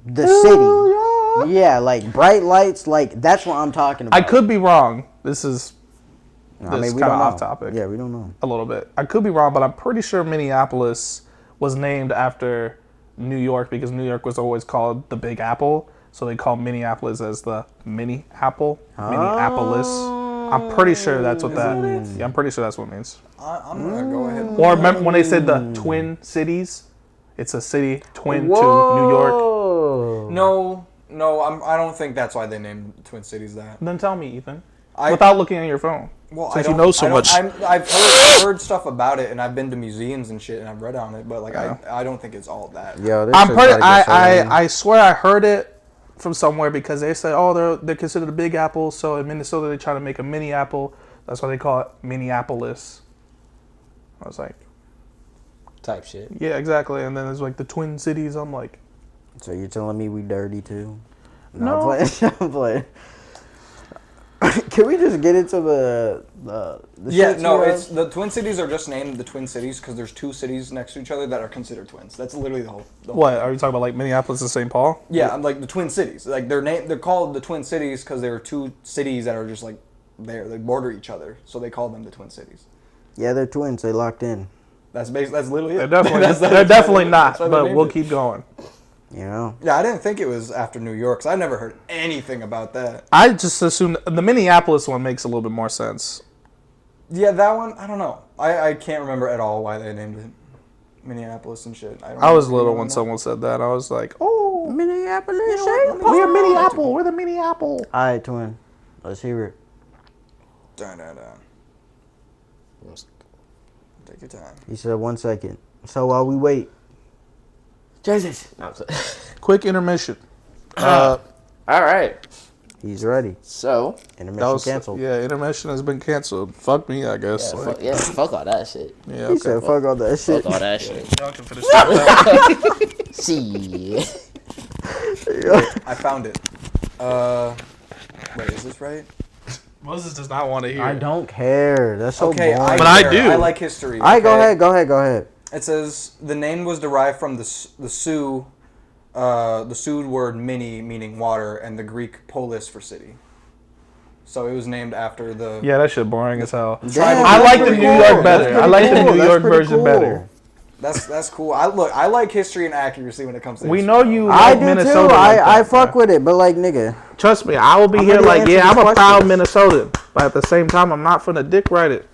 the city. Yeah, like bright lights. Like that's what I'm talking about. I could be wrong. This is I mean, this we kind don't of know. off topic. Yeah, we don't know. A little bit. I could be wrong, but I'm pretty sure Minneapolis was named after New York because New York was always called the Big Apple, so they call Minneapolis as the Mini Apple, Minneapolis. I'm pretty sure that's what that. Yeah, I'm pretty sure that's what it means. I'm gonna go ahead. Or remember when they said the Twin Cities? It's a city twin to New York. York. No, I don't think that's why they named Twin Cities that. Then tell me, Ethan. I- Without looking at your phone. Well, Since I you don't- know so I don't- much. I've heard stuff about it, and I've been to museums and shit, and I've read on it, but like I don't think it's all that. Yo, this I'm shit's pretty. gotta get sold. I swear I heard it from somewhere because they said, oh, they're considered a Big Apple, so in Minnesota they try to make a mini apple. That's why they call it Minneapolis. I was like, Type shit. yeah, exactly. And then there's like the Twin Cities. I'm like, So you're telling me we dirty too? No, I'm playing. I'm playing. Can we just get into the Yeah, shits no, we it's have? the Twin Cities are just named the Twin Cities because there's two cities next to each other that are considered twins. That's literally the whole. What are you talking about? Like Minneapolis and St. Paul? Yeah, I'm like the Twin Cities. Like they're called the Twin Cities because there are two cities that are just like they border each other, so they call them the Twin Cities. Yeah, they're twins. They locked in. That's literally it. They're definitely, That's they're definitely not. that's why they But named we'll it. keep going. You know. Yeah, I didn't think it was after New York, because I never heard anything about that. I just assumed the Minneapolis one makes a little bit more sense. Yeah, that one, I don't know. I can't remember at all why they named it Minneapolis and shit. I was little when someone said that. I was like, oh, Minneapolis, we're Minneapolis. We're the Minneapolis. All right, twin. Let's hear it. Dun. Take your time. He said 1 second. So while we wait, Jesus. No, I'm sorry. Quick intermission. All right. he's ready. So, Intermission canceled. Yeah, intermission has been canceled. Fuck me, I guess. fuck all that shit. Yeah, He said, "Fuck all that shit." Fuck all that shit. Y'all can finish that. See. I found it. Wait, is this right? Moses does not want to hear. I don't care. That's so Okay, boring. But I care. do. I like history. All right, go okay? ahead. Go ahead. It says the name was derived from the Sioux word mini, meaning water, and the Greek polis for city. So it was named after the. Yeah, that shit boring as hell. Damn, I that's like the pretty New cool. York better. That's I like the pretty New cool. York That's pretty version cool. better. That's cool. I like history and accuracy when it comes to. We history. know you I like do Minnesota. too. like I that, fuck bro. with it, but like, nigga, Trust me, I will be I'm here ready to like, answer yeah, these I'm a proud questions. Minnesotan. But at the same time, I'm not finna dick write it.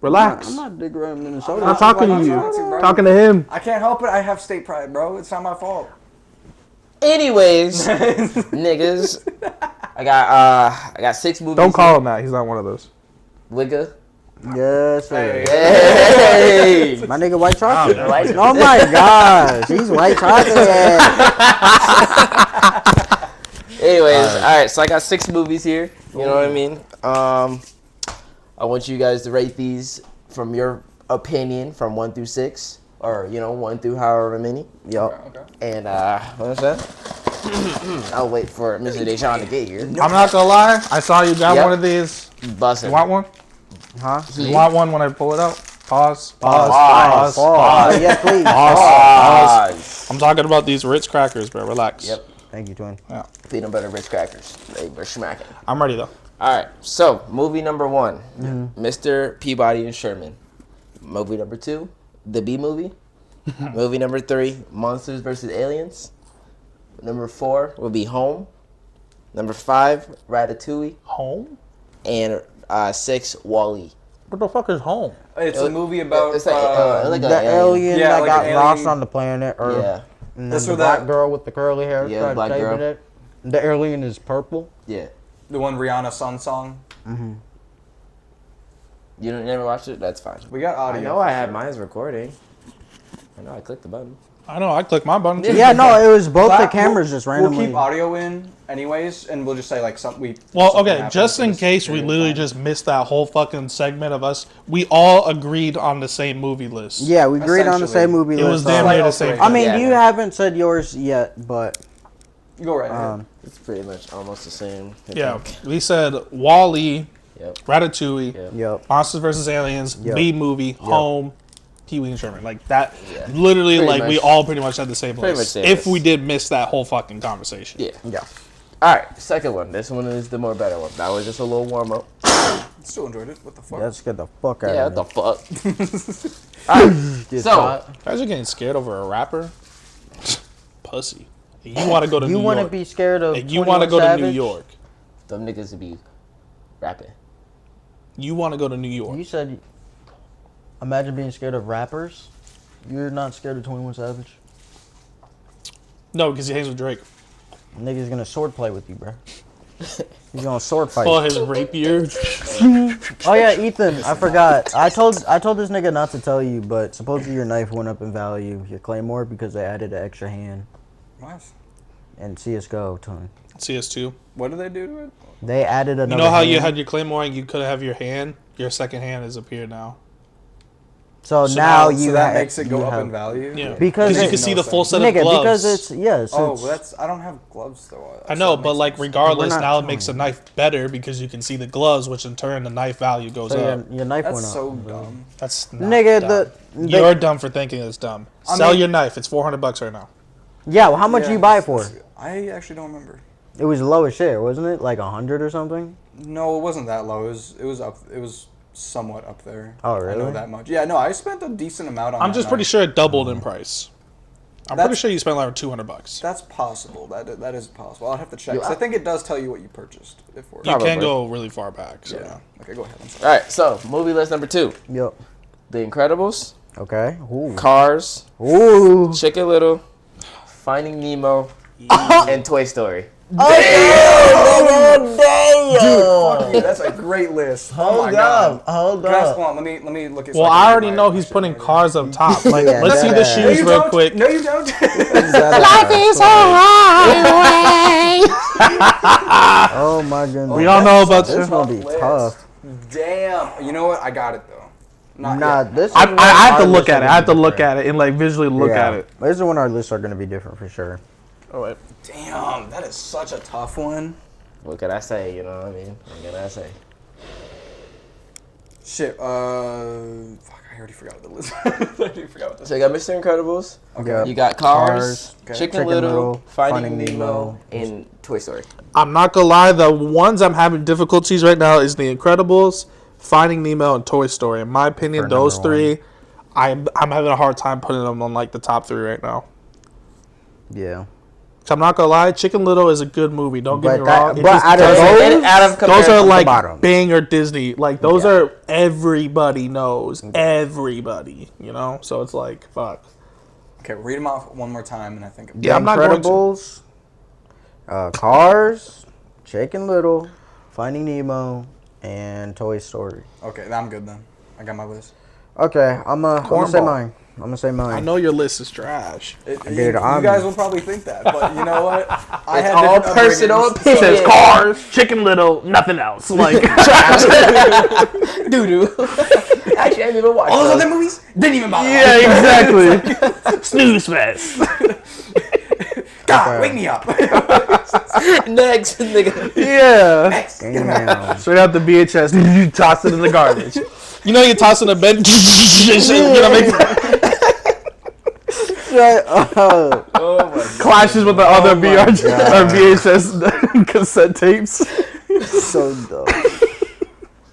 Relax. I'm not dick riding Minnesota. I'm not talking to I'm you. trying to, bro. Talking to him. I can't help it. I have state pride, bro. It's not my fault. Anyways, niggas, I got 6 movies. Don't call him that. He's not one of those. Wigga. Yes, sir. Hey. My nigga, white chocolate. White Oh my gosh, he's white chocolate. Anyways, all right. So I got 6 movies here. You know what I mean? I want you guys to rate these from your opinion, from 1 through 6, or 1 through however many. Yup. Okay. And what was that? I'll wait for Mr. Deshaun to get here. I'm not gonna lie. I saw you got Yep. one of these. Bussin'. You want one? Huh? You want one when I pull it out? Pause. Pause. Yes, please. Pause. I'm talking about these Ritz crackers, bro. Relax. Yep. Thank you, twin. Yeah. Peanut butter Ritz crackers. They were smacking. I'm ready though. All right. So movie number 1, Mr. Peabody and Sherman. Movie number 2, The B Movie. Movie number 3, Monsters vs. Aliens. Number 4 will be Home. Number 5, Ratatouille. Home? And 6, Wall-E. What the fuck is home? It's a movie about. It's like an The alien Yeah, that like got an lost alien. on the planet, or Yeah. and That's then the where black that- girl with the curly hair. Yeah, tried black saving girl. it. The alien is purple. Yeah. the one Rihanna Sun song. You never watched it? That's fine. We got audio. I know I had mine's recording. I know I clicked the button. I know. I clicked my button. Too. Yeah, no, it was both the That- cameras just randomly. We'll keep audio in anyways, and we'll just say like something. Well, something okay. happened Just to in this case we period of literally time. just missed that whole fucking segment of us, we all agreed on the same movie list. Yeah, we agreed on the same Essentially. movie It was list. damn Slight near the same. alteration. I mean, Yeah. you haven't said yours yet, but You go right ahead. It's pretty much almost the same. I Yeah, think. we said Wall-E, Yep. Ratatouille, Yep. yep. Monsters vs. Aliens, Yep. B movie, Home, Pee Wee and Sherman. Like that, Yeah. literally, Pretty like we much. all pretty much had the same Pretty list. much same If list. we did miss that whole fucking conversation. Yeah. Yeah. All right. Second one. This one is the more better one. That was just a little warm up. Still enjoyed it. What the fuck? That scared the fuck out Yeah. of What me. the fuck? All right. Get So hot. Guys are getting scared over a rapper. Pussy. You want to go to You New want to York? be scared of? Like, you want to 21 go to New Savage? York? them niggas to be rapping. You want to go to New York? You said, imagine being scared of rappers. You're not scared of 21 Savage. No, because he hangs with Drake. Nigga's gonna sword play with you, bro. He's gonna sword fight. Oh, his rapier. Oh yeah, Ethan, I forgot. I told this nigga not to tell you, but supposedly your knife went up in value, your claymore, because they added an extra hand. What? And CS:GO, Tony. CS2. What do they do to it? They added another. You know how you hand. had your claymore and you could have your hand? Your second hand has appeared now. So now you that makes it go up in value. Yeah, because you can see the full set of nigga, gloves. because it's I don't have gloves though. I know, but like regardless, We're not now it telling makes the you. knife better because you can see the gloves, which in turn the knife value goes up. your knife That's went up. so dumb. That's not Nigga, dumb. You're dumb for thinking it's dumb. Sell your knife. It's $400 right now. Yeah, well, how much did you buy it for? I actually don't remember. It was low as shit, wasn't it? Like 100 or something? No, it wasn't that low. It was up. It was somewhat up there. Oh, really? I know that much. Yeah, no, I spent a decent amount on. I'm just pretty sure it doubled in price. I'm pretty sure you spent like $200. That's possible. That is possible. I'll have to check. 'Cause I think it does tell you what you purchased it for. You can go really far back. So. Yeah. Okay, go ahead. I'm sorry. All right, so movie list number 2: Yep. The Incredibles, Okay. Ooh. Cars, Ooh. Chicken Little, Finding Nemo, and Toy Story. Damn! Fuck you. That's a great list. Hold up. Hold Guys, up. hold on. Let me look at. Well, I already know he's putting cars up top. Like, Yeah, let's see the that- No, shoes you real don't. quick. No, you don't. Life is Oh my goodness. We all know about This you. is gonna be tough. Damn. You know what? I got it though. Not Nah, yet. this. I is when have to our look lists are at it. gonna I have to be look different. at it and like visually look Yeah. at it. This is when our lists are gonna be different for sure. Oh wait. Damn, that is such a tough one. What can I say? You know what I mean? What can I say? Shit. Fuck. I already forgot the list. I already forgot what this. So you got Mr. Incredibles. Okay. You got Cars, Cars, okay. Chicken Little, Finding Nemo, and Toy Story. I'm not gonna lie. The ones I'm having difficulties right now is The Incredibles, Finding Nemo, and Toy Story. In my opinion, For those number three, I'm having a hard time putting them on like the top 3 right now. Yeah. So I'm not gonna lie. Chicken Little is a good movie. Don't get But me wrong. that, It but just out of doesn't- those, those are like bottom. banger Disney. Like those Yeah. are everybody knows everybody. You know. So it's like fuck. Okay, read them off one more time, and I think. Yeah, I'm not going to. Incredibles, Cars, Chicken Little, Finding Nemo, and Toy Story. Okay, I'm good then. I got my list. Okay, I'm gonna say Cornball. mine. I'm gonna say mine. I know your list is trash. Dude, you I'm- guys will probably think that, but you know what? I It's had all different personal upbringings, opinion. It says Cars, Chicken Little, nothing else. Like Doo doo. Actually, I didn't even watch All those those. other movies didn't even bother. yeah, exactly. Snooze fest. God, wake me up. Next, nigga. Yeah. Next, get him out. Damn. Straight out the VHS, you toss it in the garbage. You know you toss it in the bed. You know, make Shut up. Oh my god. clashes with the other VR God. or VHS cassette tapes. So dumb.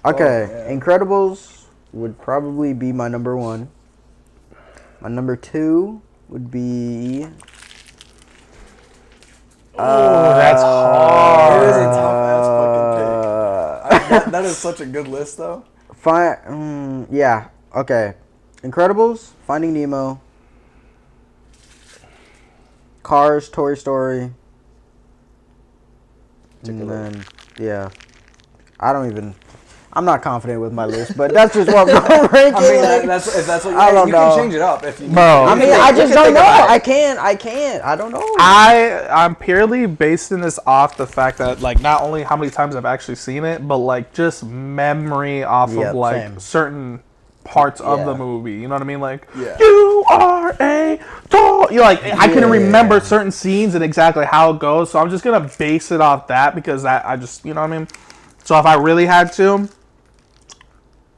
Okay, Incredibles would probably be my number 1. My number 2 would be. Oh, that's hard. It is a tough ass fucking pick. That is such a good list, though. Yeah. Okay. Incredibles, Finding Nemo, Cars, Toy Story, and then I'm not confident with my list, but that's just what I'm ranking. I mean, like, if that's what I don't you know. can change it up if you. Bro. I mean, I just don't know. about it. I can't. I don't know. I'm purely basing this off the fact that like not only how many times I've actually seen it, but like just memory off Yeah, of like same. certain parts of Yeah. the movie. You know what I mean? Like Yeah. you are a doll. You like I can remember certain scenes and exactly how it goes. So I'm just gonna base it off that because that I just you know what I mean. So if I really had to,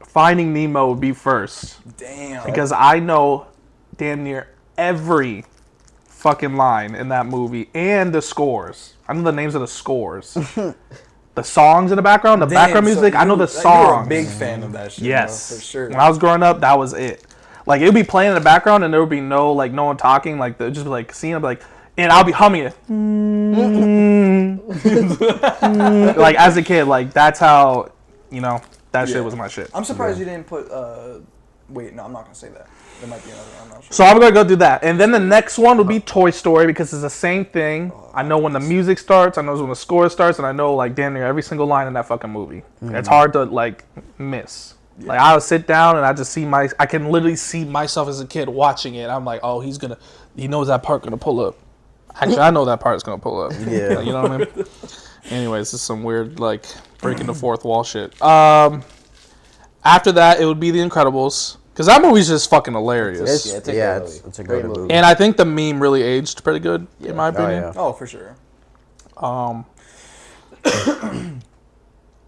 Finding Nemo would be first. Damn. Because I know damn near every fucking line in that movie and the scores. I know the names of the scores. The songs in the background, the background music, I know the You're a songs. big fan of that shit. Yes. bro, for sure. When I was growing up, that was it. Like, it would be playing in the background and there would be no one talking. Like, just be like, seeing it, like, and I'll be humming it. Like, as a kid, like, that's how, you know, that shit was my shit. I'm surprised you didn't put. Wait, no, I'm not gonna say that. There might be another one. I'm not sure. So I'm gonna go do that, and then the next one would be Toy Story because it's the same thing. I know when the music starts, I know when the score starts, and I know like damn near every single line in that fucking movie. It's hard to like miss. Like I'll sit down and I just see I can literally see myself as a kid watching it. I'm like, oh, he knows that part gonna pull up. Actually, I know that part's gonna pull up. Yeah. You know what I mean? Anyways, this is some weird like breaking the fourth wall shit. After that, it would be The Incredibles. Because that movie's just fucking hilarious. It's a good movie. It's a Great good movie. movie. And I think the meme really aged pretty good, in my opinion. yeah. Oh, for sure.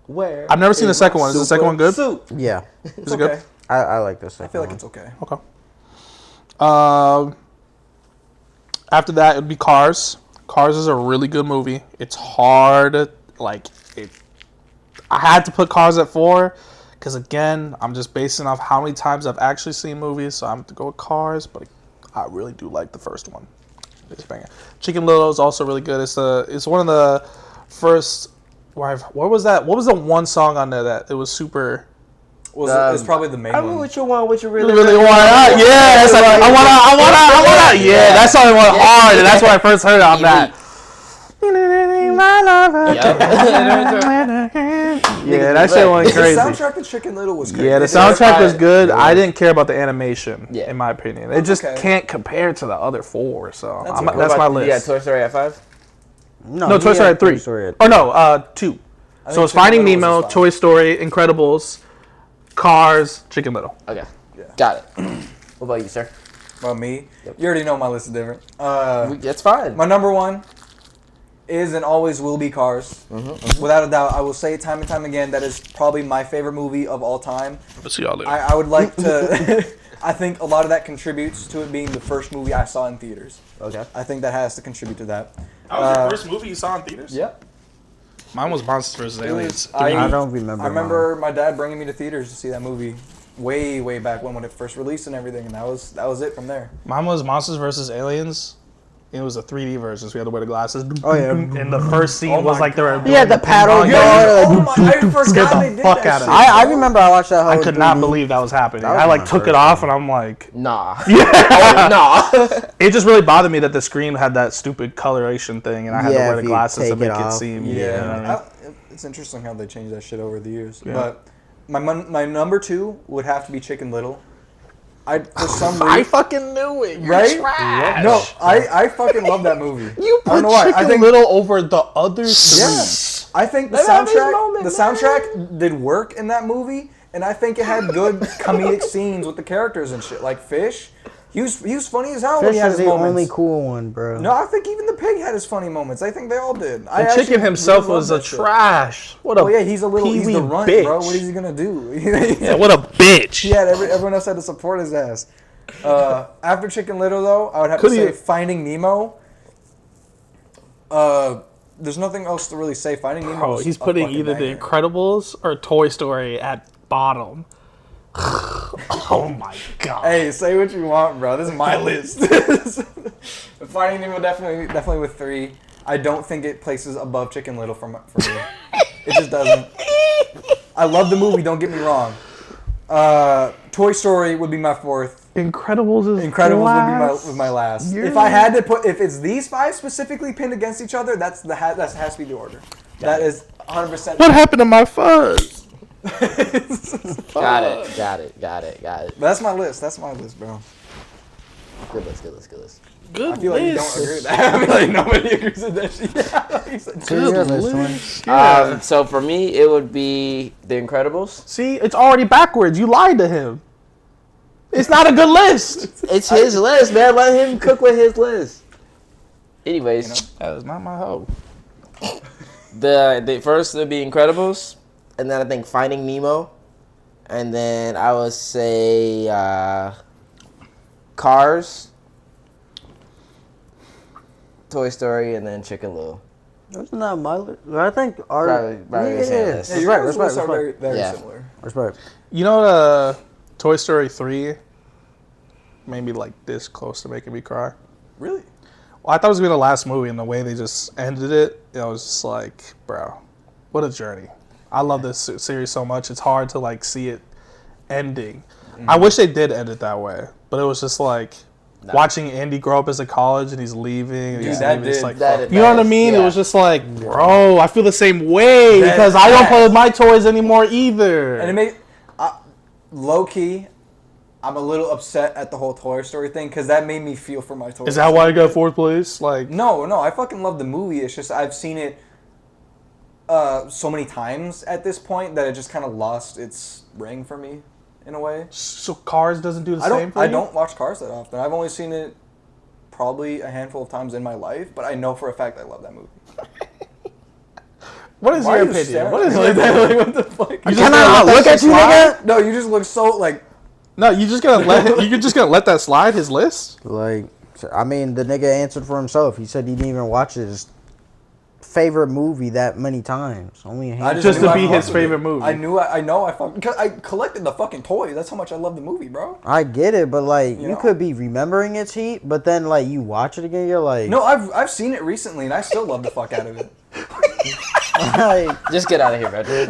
Where? I've never seen the second one. Is the second one good? Yeah, It's it good? okay. I like this. I feel like it's okay. Okay. After that, it would be Cars. Cars is a really good movie. It's hard. Like, I had to put Cars at 4 because, again, I'm just basing off how many times I've actually seen movies. So I'm going to go with Cars, but I really do like the first one. It's banger. Chicken Little is also really good. It's one of the first. What was that? What was the one song on there that it was super? It's probably the main I one. mean, what you want, what you really Really want out? Yeah, it's like I wanna. Yeah, that song went hard, and that's when I first heard it on that. Yeah, that shit went The crazy. soundtrack to Chicken Little was great. Yeah, the They did soundtrack was it. good. I didn't care about the animation, Yeah. in my opinion. It just okay. can't compare to the other 4, so That's that's, okay. that's my Yeah, list. Toy Story at 5? No, Toy Story at 3. Or no, 2. I So think it's Chicken Finding Little was Nemo, just Toy Story, Incredibles, Cars, Chicken Little. Okay. Yeah. Got it. What about you, sir? Well, me. You already know my list is different. That's fine. My number 1 is and always will be Cars. Without a doubt, I will say it time and time again. That is probably my favorite movie of all time. Let's see y'all later. I would like to. I think a lot of that contributes to it being the first movie I saw in theaters. Okay. I think that has to contribute to that. That was your first movie you saw in theaters? Yep. Mine was Monsters vs. Aliens. I don't remember. I remember my dad bringing me to theaters to see that movie way back when it first released and everything, and that was it from there. Mine was Monsters vs. Aliens. It was a 3D version, so we had to wear the glasses. Oh, yeah. And the first scene Oh was my like they were Yeah, the paddle. Yeah, oh my! I Scared forgot the they did fuck that out of shit. me. I remember I watched that whole I could not 3D. believe that was happening. That was I like my took first it off and I'm like, Nah. yeah. Oh, nah. It just really bothered me that the screen had that stupid coloration thing and I had to Yeah, wear the if you glasses to take make it it off. seem. Yeah, You know what I mean? It's interesting how they changed that shit over the years. Yeah. But my number 2 would have to be Chicken Little. For some I reason, fucking knew it. You're right? trash. No, I fucking love that movie. You I don't put know why. I Chicken think Little over the other three. Yeah, I think the Let me have his soundtrack moment, the man. soundtrack did work in that movie, and I think it had good comedic scenes with the characters and shit. Like Fish, he was funny as hell when Fish he had is his the moments. only cool one, bro. No, I think even the pig had his funny moments. I think they all did. The chicken himself was a trash. What a Oh yeah, he's the peewee runt, bitch. bro. What is he gonna do? Yeah, what a bitch. He had everyone else had to support his ass. After Chicken Little, though, I would have Could to he- say Finding Nemo. There's nothing else to really say. Finding Nemo. Bro, was he's a putting fucking either banger. The Incredibles or Toy Story at bottom. Oh my god. Hey, say what you want, bro. This is my list. Finding Nemo definitely with 3. I don't think it places above Chicken Little for me. It just doesn't. I love the movie. Don't get me wrong. Toy Story would be my 4th. Incredibles is Incredibles last. would be my last. You're- If I had to put, if it's these 5 specifically pinned against each other, that has to be the order. That is 100%. What happened to my fuzz? Got it. But that's my list. That's my list, bro. Good list. Good I feel like you don't agree with that. I feel like nobody agrees with that shit. Yeah, you said- So your list one. Yeah. So for me, it would be The Incredibles. See, it's already backwards. You lied to him. It's not a good list. It's his list, man. Let him cook with his list. Anyways, That is not my hoe. the first would be Incredibles, and then I think Finding Nemo, and then I would say Cars, Toy Story, and then Chicken Little. That's not my list. I think our Probably the same list. Yeah, That's your right. lists are very, very Yeah. similar. That's right. You know, Toy Story 3 made me like this close to making me cry. Really? Well, I thought it was going to be the last movie, and the way they just ended it, I was just like, bro, what a journey. I love this series so much. It's hard to like see it ending. I wish they did end it that way, but it was just like watching Andy grow up as a college and he's leaving. And Dude, he's that leaving. It's did like, That- you know what I mean? It was just like, bro, I feel the same way That- because I don't play with my toys anymore either. And it made low key. I'm a little upset at the whole Toy Story thing because that made me feel for my toys. Is that why I got 4th place? Like, No, I fucking love the movie. It's just I've seen it so many times at this point that it just kind of lost its ring for me in a way. So Cars doesn't do the same for you? I don't watch Cars that often. I've only seen it probably a handful of times in my life, but I know for a fact I love that movie. What is Why your are you opinion? staring What is at me? your Like, what the fuck? Can I not look at you, nigga? No, you just look so like. No, you're just gonna let that slide, his list? Like, I mean, the nigga answered for himself. He said he didn't even watch his favorite movie that many times. Only a handful. Just knew to I be fucked his with favorite it. movie. I know I fucking, because I collected the fucking toys. That's how much I love the movie, bro. I get it, but like, you know? could be remembering its heat, but then like you watch it again, you're like, No, I've seen it recently and I still love the fuck out of it. like, Just get out of here, bro. Okay, if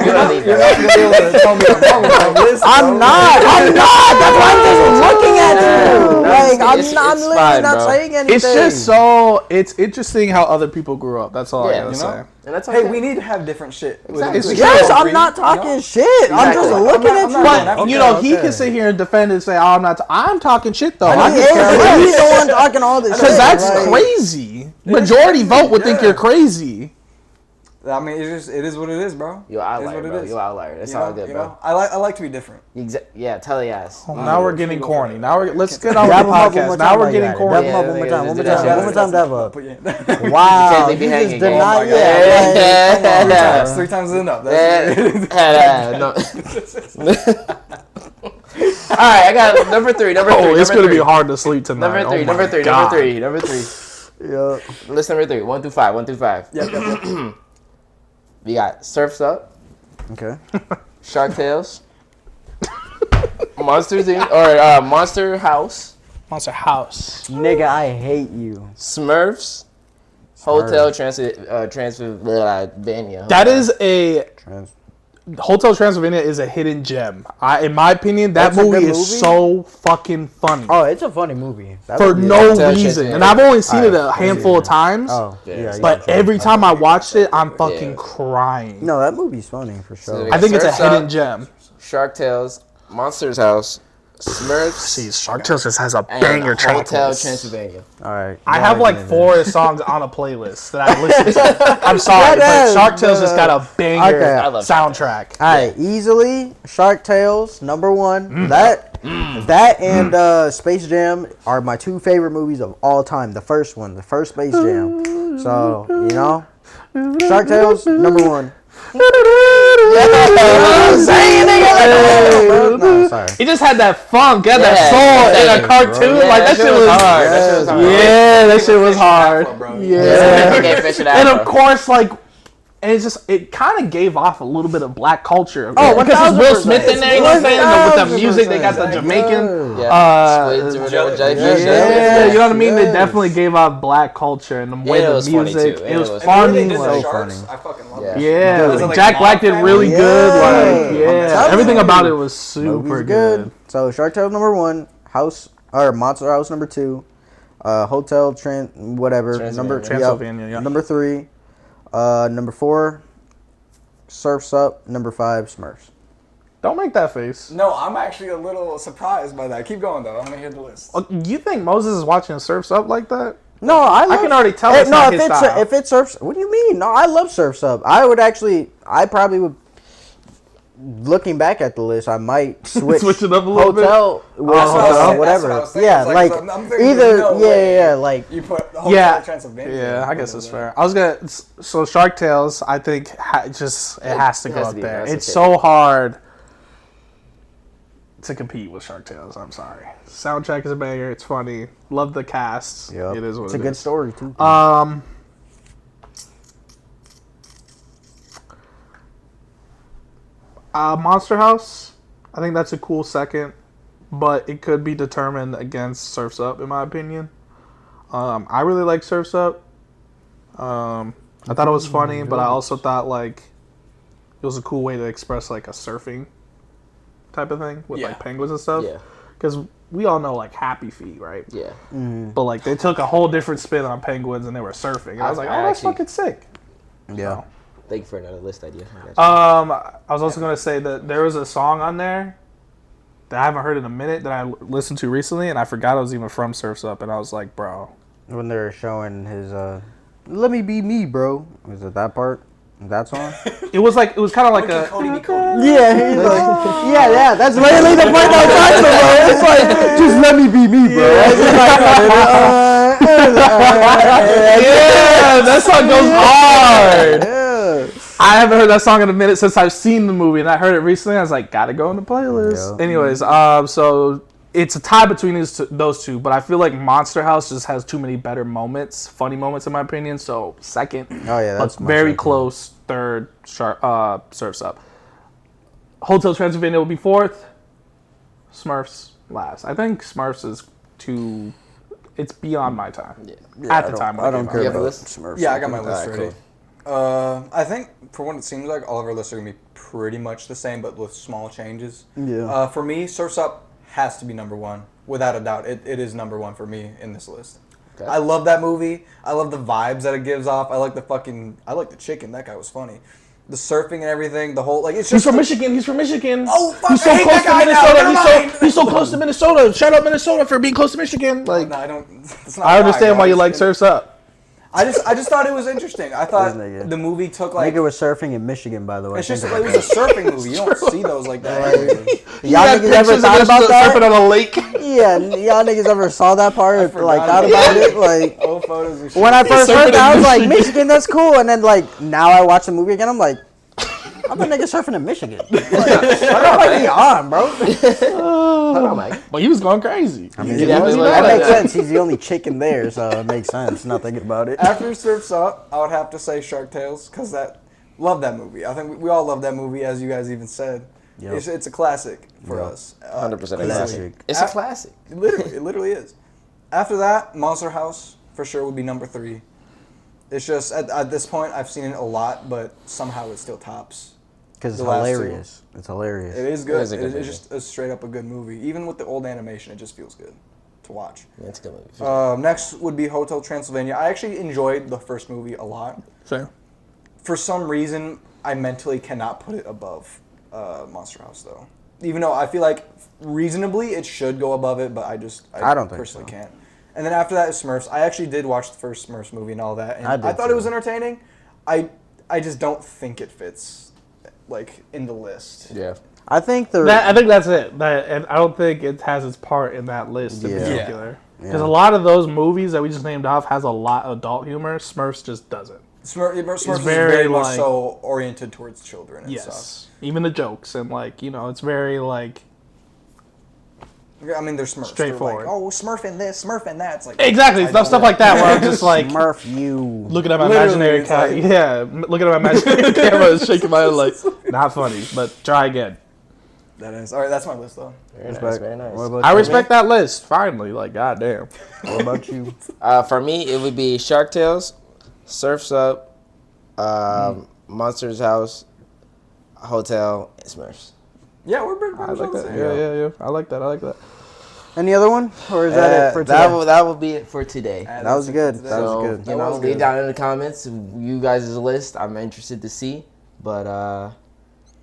you want to leave, You're bro. not gonna be able to tell me I'm wrong with my list. I'm bro. not. That's why I'm just looking at you. No, Like, it's I'm literally fine, not bro. saying anything. It's just so it's interesting how other people grew up. That's all I Yeah, gotta you say. know? And that's Hey, okay. we need to have different shit. Exactly. It's Yes, true, I'm not you know? talking shit. I'm just Exactly. looking I'm at not you. doing that. But Okay, you know, he okay. can sit here and defend and say, "Oh, I'm talking shit though." He Because is. He's the one talking all this shit. that's like, crazy. Majority vote would think Yeah. you're crazy. I mean, it is what it is, bro. You're It is outlier, what it bro. is. You're outlier. That's You all know, good, you bro. know? I like to be different. Yeah, tell your ass. Now we're getting corny. Let's get on Dab with him the up one more podcast. time Now we're while getting you're corny. at it. Dab him up Yeah, one more yeah, time. One more yeah, time. yeah, One more time. Dab up. But yeah. Wow. can't leave me You hanging, just gang. did not. Oh my God. Yeah. Yeah. Like, come on, bro. 3 times is enough. That's No. All right, I got number three. Number three. Oh, it's number gonna be three. hard to sleep tonight. Number three. Oh my Number three. God. Number three. Number three. Yeah. List number three. 1 through 5. 1 through 5. yeah. We got Surf's Up, Okay. Shark Tales, Monsters Inc. or Monster House, Monster House. Nigga, I hate you. Smurfs, Hotel Transylvania. That is a Trans- Hotel Transylvania is a hidden gem. In my opinion, that That's a movie good is movie? so fucking funny Oh, it's a funny movie. That for movie is- no Hotel reason. Transylvania. And I've only seen it a Alright, handful of times. Oh, Yeah, yeah. But yeah. every time I watched it, I'm fucking Yeah. crying. No, that movie's funny for sure. So- I think it's a Surf's Up. hidden gem. Shark Tales, Monsters House, Smurfs, Jeez, Shark Tales just has a and banger track Hotel list. Transylvania. All right. I no have like argument 4 songs on a playlist that I listen to. I'm sorry, That but is- Shark Tales just got a banger Okay. I love Shark soundtrack. there. All right, easily Shark Tales number one. Mm. That and Space Jam are my 2 favorite movies of all time. The first one, the first Space Jam. So you know, Shark Tales number 1. No, sorry. He just had that funk, got that Yeah, soul in yeah, a cartoon. Yeah, like that shit was hard. That shit was hard. Yeah, that shit was hard. bro. Yeah. Okay, fish it And out, of bro. course, like, and it's just, it kind of gave off a little bit of black culture. Oh, because it's Will 1000%. Smith in there, you know what I'm saying? With the music, they got the 1000%. Jamaican. Yeah. Squids or whatever, jellyfish. jellyfish. Yeah, you know what I mean? They Yes. definitely gave off black culture and the way it the was funny, music. too. It And was it was funny. They did So the like, sharks. funny. I fucking love Yeah. that. yeah, Was it like like Jack Black did Mob really family? good. Like, Yeah. yeah, I'm everything telling about you. it was super Movie's good. So Shark Tales number 1, Monster House number 2, Hotel Transylvania, yeah. number 3, number 4, Surf's Up, number 5, Smurfs. Don't make that face. No, I'm actually a little surprised by that. Keep going though. I'm gonna hear the list. You think Moses is watching Surfs Up like that? No, I can already tell Hey, it's no, not if his it's style. if it Surfs, what do you mean? No, I love Surf's Up. I probably would. Looking back at the list, I might switch Switch it up a little bit? hotel, That's what I was saying, that's whatever. what I was saying. Yeah, It's like so I'm thinking either there's no way yeah, like You put the whole Yeah, Transylvania. yeah, I guess it's fair. I was gonna so Shark Tales. I think it has to It go has up to be, there. that's It's okay. so hard to compete with Shark Tales. I'm sorry. Soundtrack is a banger. It's funny. Love the cast. yep. It is what it's it a good is. story too. Monster House. I think that's a cool second, but it could be determined against Surf's Up in my opinion. I really like Surf's Up. I thought it was funny, but I also thought like it was a cool way to express like a surfing type of thing with Yeah. like penguins and stuff. Yeah. Because we all know like Happy Feet, right? Yeah. But like they took a whole different spin on penguins and they were surfing. And I was like, I oh, that's actually- fucking sick. yeah. Thank you for another list idea. I got you. I was also gonna say that there was a song on there that I haven't heard in a minute that I listened to recently, and I forgot it was even from Surf's Up, and I was like, bro, When they're showing his "Let me be me, bro." Was it that part? That's on. It was kind of like a. Cody be Cody. Yeah, he's like, yeah, that's literally the part that I'm talking about. It's like, just let me be me, bro. Yeah, that song goes hard. Yeah. I haven't heard that song in a minute since I've seen the movie, and I heard it recently. I was like, gotta go in the playlist. Yeah. Anyways, so it's a tie between those two, but I feel like Monster House just has too many better moments, funny moments in my opinion. So second, Oh yeah, that's but my very second. close third. Surfs Up. Hotel Transylvania will be fourth. Smurfs last. I think Smurfs is too. It's beyond my time. Yeah, At the time, when I it don't came care out. You have a about list? Smurfs. Yeah, I got my list Alright, ready. I think for what it seems like, all of our lists are gonna be pretty much the same, but with small changes. Yeah. For me, Surf's Up has to be number one, without a doubt. It is number one for me in this list. Okay. I love that movie. I love the vibes that it gives off. I like the chicken. That guy was funny. The surfing and everything. The whole it's He's just from Michigan. He's from Michigan. Oh, fuck, He's so I hate close that to guy now. Never Minnesota. mind. He's so close to Minnesota. Shout out Minnesota for being close to Michigan. Like, No, I don't. That's not I understand why you guys. like Surfs Up. I just thought it was interesting. I thought This nigga. the movie took like. Nigga was surfing in Michigan, by the way. It's just Think it about was a surfing movie. You don't see those like that. Y'all niggas ever thought about Surfing that? on a lake. Yeah, y'all niggas ever saw that part or forgot like thought about about it? Like Old photos and shit. when I first surfing heard that, I in was like, Michigan. Michigan, that's cool. And then like now I watch the movie again, I'm like, I'm a nigga surfing in Michigan. Like, what are you on, bro? Hold on, Mike. Well, he was going crazy. I mean, You definitely look that like makes that. sense. He's the only chicken there, so it makes sense. Not thinking about it. After Surf's Up, I would have to say Shark Tales because love that movie. I think we all love that movie, as you guys even said. Yep. It's a classic for Yep. us. 100% easily. classic. It's a classic. It literally is. After that, Monster House for sure would be number 3. It's just at this point I've seen it a lot, but somehow it still tops. Because it's The last two. hilarious. It's hilarious. It is good. It is a good It's movie. just a straight up a good movie. Even with the old animation, it just feels good to watch. Yeah, it's a good movie. Next would be Hotel Transylvania. I actually enjoyed the first movie a lot. Same. For some reason, I mentally cannot put it above Monster House, though. Even though I feel like reasonably it should go above it, but I don't think personally so. can't. And then after that is Smurfs. I actually did watch the first Smurfs movie and all that, and I did I thought too. it was entertaining. I just don't think it fits like in the list. Yeah. I think I think that's it. And I don't think it has its part in that list in Yeah. particular. Because Yeah. a lot of those movies that we just named off has a lot of adult humor. Smurfs just doesn't. Smurfs is very, very much like- so oriented towards children and stuff. Yes. Even the jokes and it's very like I mean, they're Smurfs. Straightforward. They're like, oh, Smurfing this, Smurfing that. It's like exactly stuff like that where I'm just like Smurf you. looking at my Literally, imaginary it's camera. like- Yeah, looking at my imaginary camera and shaking my head like not funny, but try again. that is. All right, that's my list though. Very nice. Very nice. What about I you? respect that list. Finally, like goddamn. What about you? For me, it would be Shark Tales, Surfs Up, Monsters House, Hotel, and Smurfs. Yeah, we're pretty I much like on the that. same. Yeah. I like that. Any other one? Or is that it for today? That will be it for today. Yeah, That was that's it good. for today. That was So, good. you That know, was leave good. down in the comments you guys' list. I'm interested to see. But,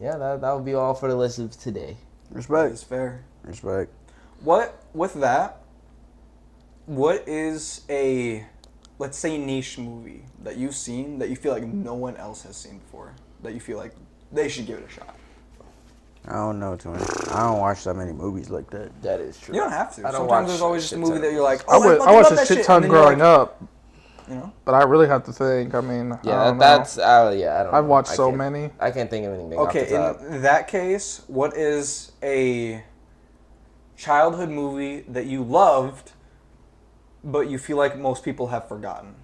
yeah, that will be all for the list of today. That Respect. is fair. Respect. With that, what is a, let's say, niche movie that you've seen that you feel like no one else has seen before, that you feel like they should give it a shot? I don't know too much. I don't watch that many movies like that. That is true. You don't have to. I don't Sometimes watch there's always just a shit movie ton. that you're like, I oh, watched love a that shit shit. ton And then you're growing like, up, You know? but I really have to think. I mean, I Yeah, don't know. that's, yeah, I don't know. I've watched I so can't- many. I can't think of anything off Okay, the top. in that case, what is a childhood movie that you loved, but you feel like most people have forgotten?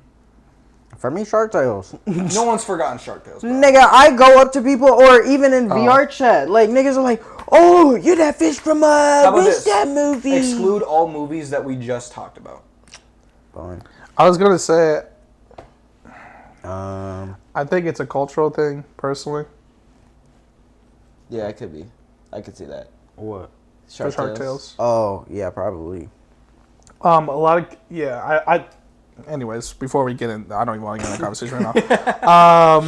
For me, Shark Tales. No one's forgotten Shark Tales. Bro. Nigga, I go up to people, or even in VR chat, like niggas are like, "Oh, you're that fish from How about what's this? that movie?" Exclude all movies that we just talked about. Fine. I was gonna say, I think it's a cultural thing, personally. Yeah, it could be. I could see that. what? For Shark Tales. Oh, yeah, probably. A lot of I. Anyways, before we get in, I don't even want to get in that conversation right now.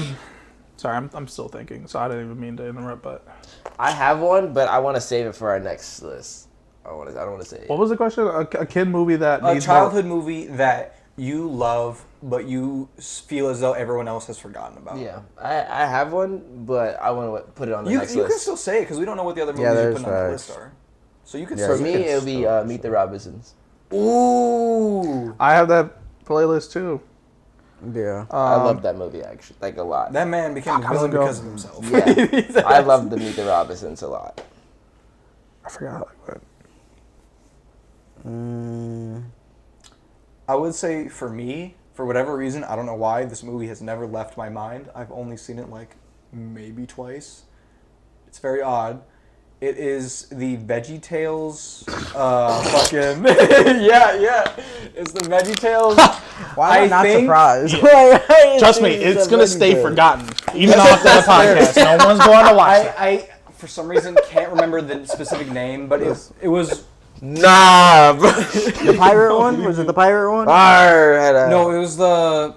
Sorry, I'm still thinking, so I didn't even mean to interrupt. But I have one, but I want to save it for our next list. I don't want to say it. what was the question? A kid movie that A needs childhood movie that you love, but you feel as though everyone else has forgotten about? Yeah, I have one, but I want to put it on the next You list. can still say it because we don't know what the other movies Yeah, you there's put on the facts. list are. So you can Yeah, For say me, can it'll be still- Meet the Robinsons. Ooh. I have that playlist too. Yeah. I love that movie actually, like a lot. That man became a villain go. because of himself. Yeah, I love the Meet the Robinsons a lot. I forgot. But I would say for me, for whatever reason, I don't know why, this movie has never left my mind. I've only seen it like maybe twice. It's very odd. It is the VeggieTales fucking yeah. It's the VeggieTales. Why am I not think- surprised? trust me, it's gonna stay forgotten, even off the podcast. No one's going to watch it. I for some reason can't remember the specific name, but it was Nah, bro. The pirate one? Was it the pirate one? no, it was the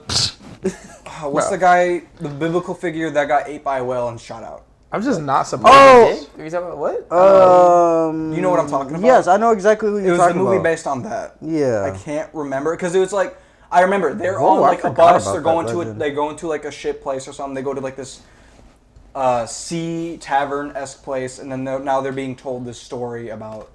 what's the guy, the biblical figure that got ate by a whale and shot out. I'm just not surprised. Oh! Are you talking about what? You know what I'm talking about? Yes, I know exactly what It you're was the talking movie about. based on that. Yeah. I can't remember because it was like I remember they're Whoa, on I like a forgot bus. about They're that going to legend. they go into like a ship place or something. They go to like this sea tavern-esque place, and then now they're being told this story about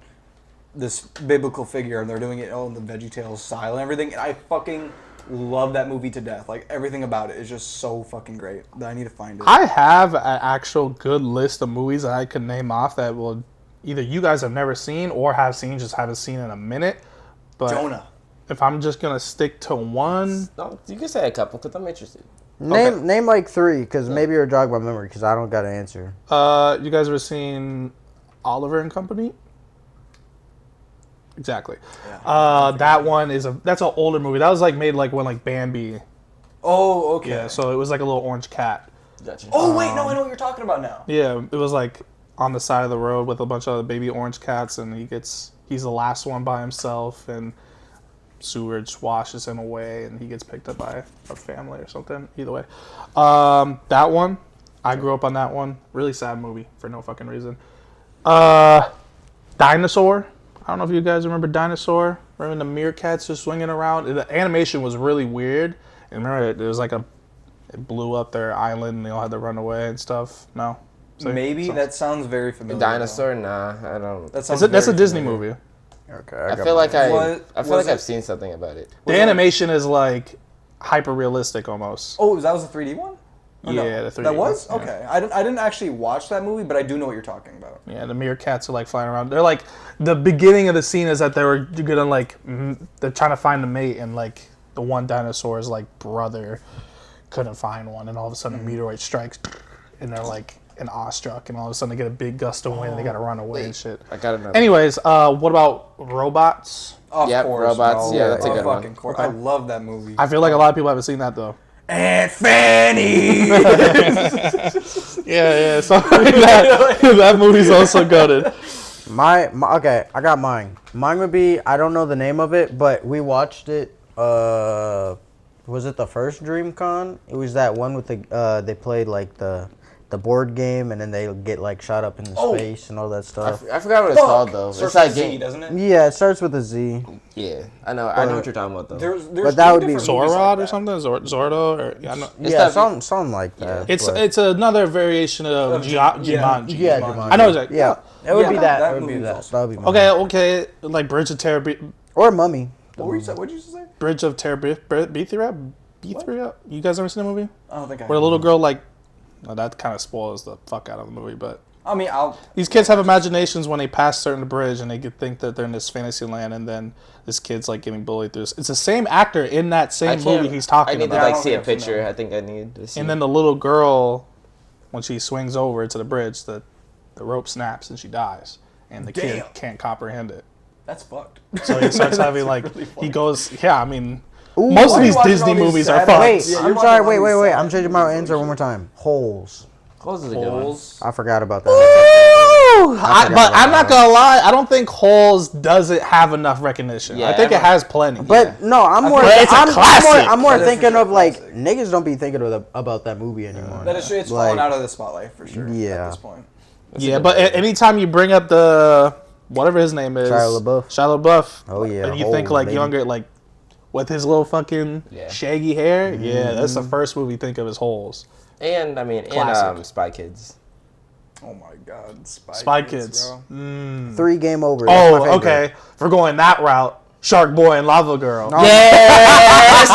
this biblical figure, and they're doing it all in the VeggieTales style and everything. And I fucking love that movie to death. Like everything about it is just so fucking great that I need to find it. I have an actual good list of movies that I could name off that will either you guys have never seen or have seen, just haven't seen in a minute. But Jonah. if I'm just gonna stick to one, No, you can say a couple because I'm interested. Name like 3, because maybe you'll jog my memory, because I don't got an answer. you guys ever seen Oliver and Company? Exactly. That one that's an older movie. That was like made like when like Bambi. Oh, okay. Yeah, so it was like a little orange cat. Gotcha. Oh wait, no, I know what you're talking about now. Yeah, it was like on the side of the road with a bunch of other baby orange cats, and he's the last one by himself, and sewage washes him away, and he gets picked up by a family or something. Either way, that one, I grew up on that one. Really sad movie for no fucking reason. Dinosaur. I don't know if you guys remember Dinosaur. Remember the meerkats just swinging around? The animation was really weird. And remember, it was like it blew up their island, and they all had to run away and stuff. No. So- Maybe so- that sounds very familiar. Dinosaur? Nah, I don't. That sounds That's a very Disney familiar. movie. Okay. I feel like What I feel was like I've it? seen something about it. The animation is like hyper realistic almost. Oh, that was a 3D one? Or no? Yeah, the 3D That was? one, yeah. Okay. I didn't actually watch that movie, but I do know what you're talking about. Yeah, the meerkats are like flying around. They're like the beginning of the scene is that they're gonna like they're trying to find a mate, and like the one dinosaur's like brother couldn't find one, and all of a sudden a meteorite strikes, and they're like in awestruck, and all of a sudden they get a big gust of wind, and they gotta run away and shit. I gotta know. Anyways, what about robots? Of Yep, course, robots. bro. Yeah, that's a Of good one. fucking course. I love that movie. I feel like a lot of people haven't seen that though. Aunt Fanny! Yeah, something like that. That movie's also gutted. My okay, I got mine. Mine would be, I don't know the name of it, but we watched it. Was it the first DreamCon? It was that one with the they played like the board game, and then they get like shot up into space and all that stuff. I forgot what it's called though. Starts It's like with Z, game. doesn't it? Yeah, it starts with a Z. Yeah, I know what you're talking about though. There's But that three would be different movies Zorod like or that. something? Zordo? Or I know. It's Yeah, that- something like that. It's but- another variation of Jumanji. yeah, Jumanji. I know exactly. Yeah, it would Yeah, be that that. It would be movie's that. also- That would be mine. Okay, like Bridge of Terror, Or Mummy. What were you saying? What did you say? Bridge of Terror, B3? You guys ever seen the movie? I don't think I Where a have. little girl like, well, that kind of spoils the fuck out of the movie, but I mean, these kids have imaginations when they pass certain bridge, and they could think that they're in this fantasy land, and then this kid's like getting bullied through this. It's the same actor in that same movie he's talking I need about. to like I see a don't think I've seen picture. that. I think I need to see. And then the little girl, when she swings over to the bridge, the rope snaps and she dies, and the kid Damn. can't comprehend it. that's fucked. So he starts having like really funny. he goes, yeah, I mean, Ooh, most why of are you these watching Disney all these movies are sad- fucked. Wait, Yeah, I'm you're sorry. watching all Wait. these sad I'm changing my answer situations. one more time. Holes. Close is a good one. Holes. I forgot about that. But I'm not gonna lie, I don't think Holes doesn't have enough recognition. Yeah, I think it everyone- has plenty. But no, I'm more. But it's a I'm classic. more That is for thinking sure of a like classic. niggas don't be thinking about that movie anymore. That is, it's Like- fallen out of the spotlight for sure. Yeah. At this point. yeah, but anytime you bring up the whatever his name is, Shia LaBeouf. Shia LaBeouf, Oh, yeah, and you think Holes, like baby. younger, like with his little fucking shaggy hair. Yeah, that's the first movie you think of as holes. And I mean, Classic. and Spy Kids. Oh my God, Spy Kids. bro. 3 game over. That's my Oh, favorite. okay. If we're going that route, Shark Boy and Lava Girl. No. Yes, sir.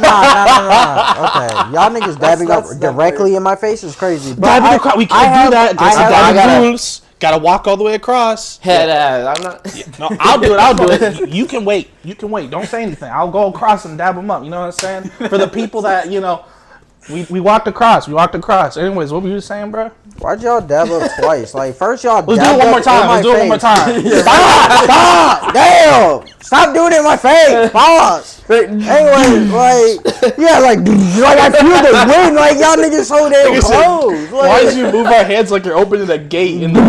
Nah. Okay, y'all niggas dabbing that's up directly in my face is crazy. But Dabbing across, we can't do that. There's I gotta- rules. Gotta walk all the way across. Head ass. I'm not. No, I'll do it. You can wait. Don't say anything. I'll go across and dab them up. You know what I'm saying? For the people that, we walked across. Anyways, what were you saying, bro? Why'd y'all dab up twice? Like, first y'all Let's do dabbed it one more up time. in my Let's do it one more face. time. Stop! Damn! Stop doing it in my face! Pause! Anyway, like I feel the wind, like y'all niggas so damn Nigga said, close. Like, Why did you move our hands like you're opening a gate in the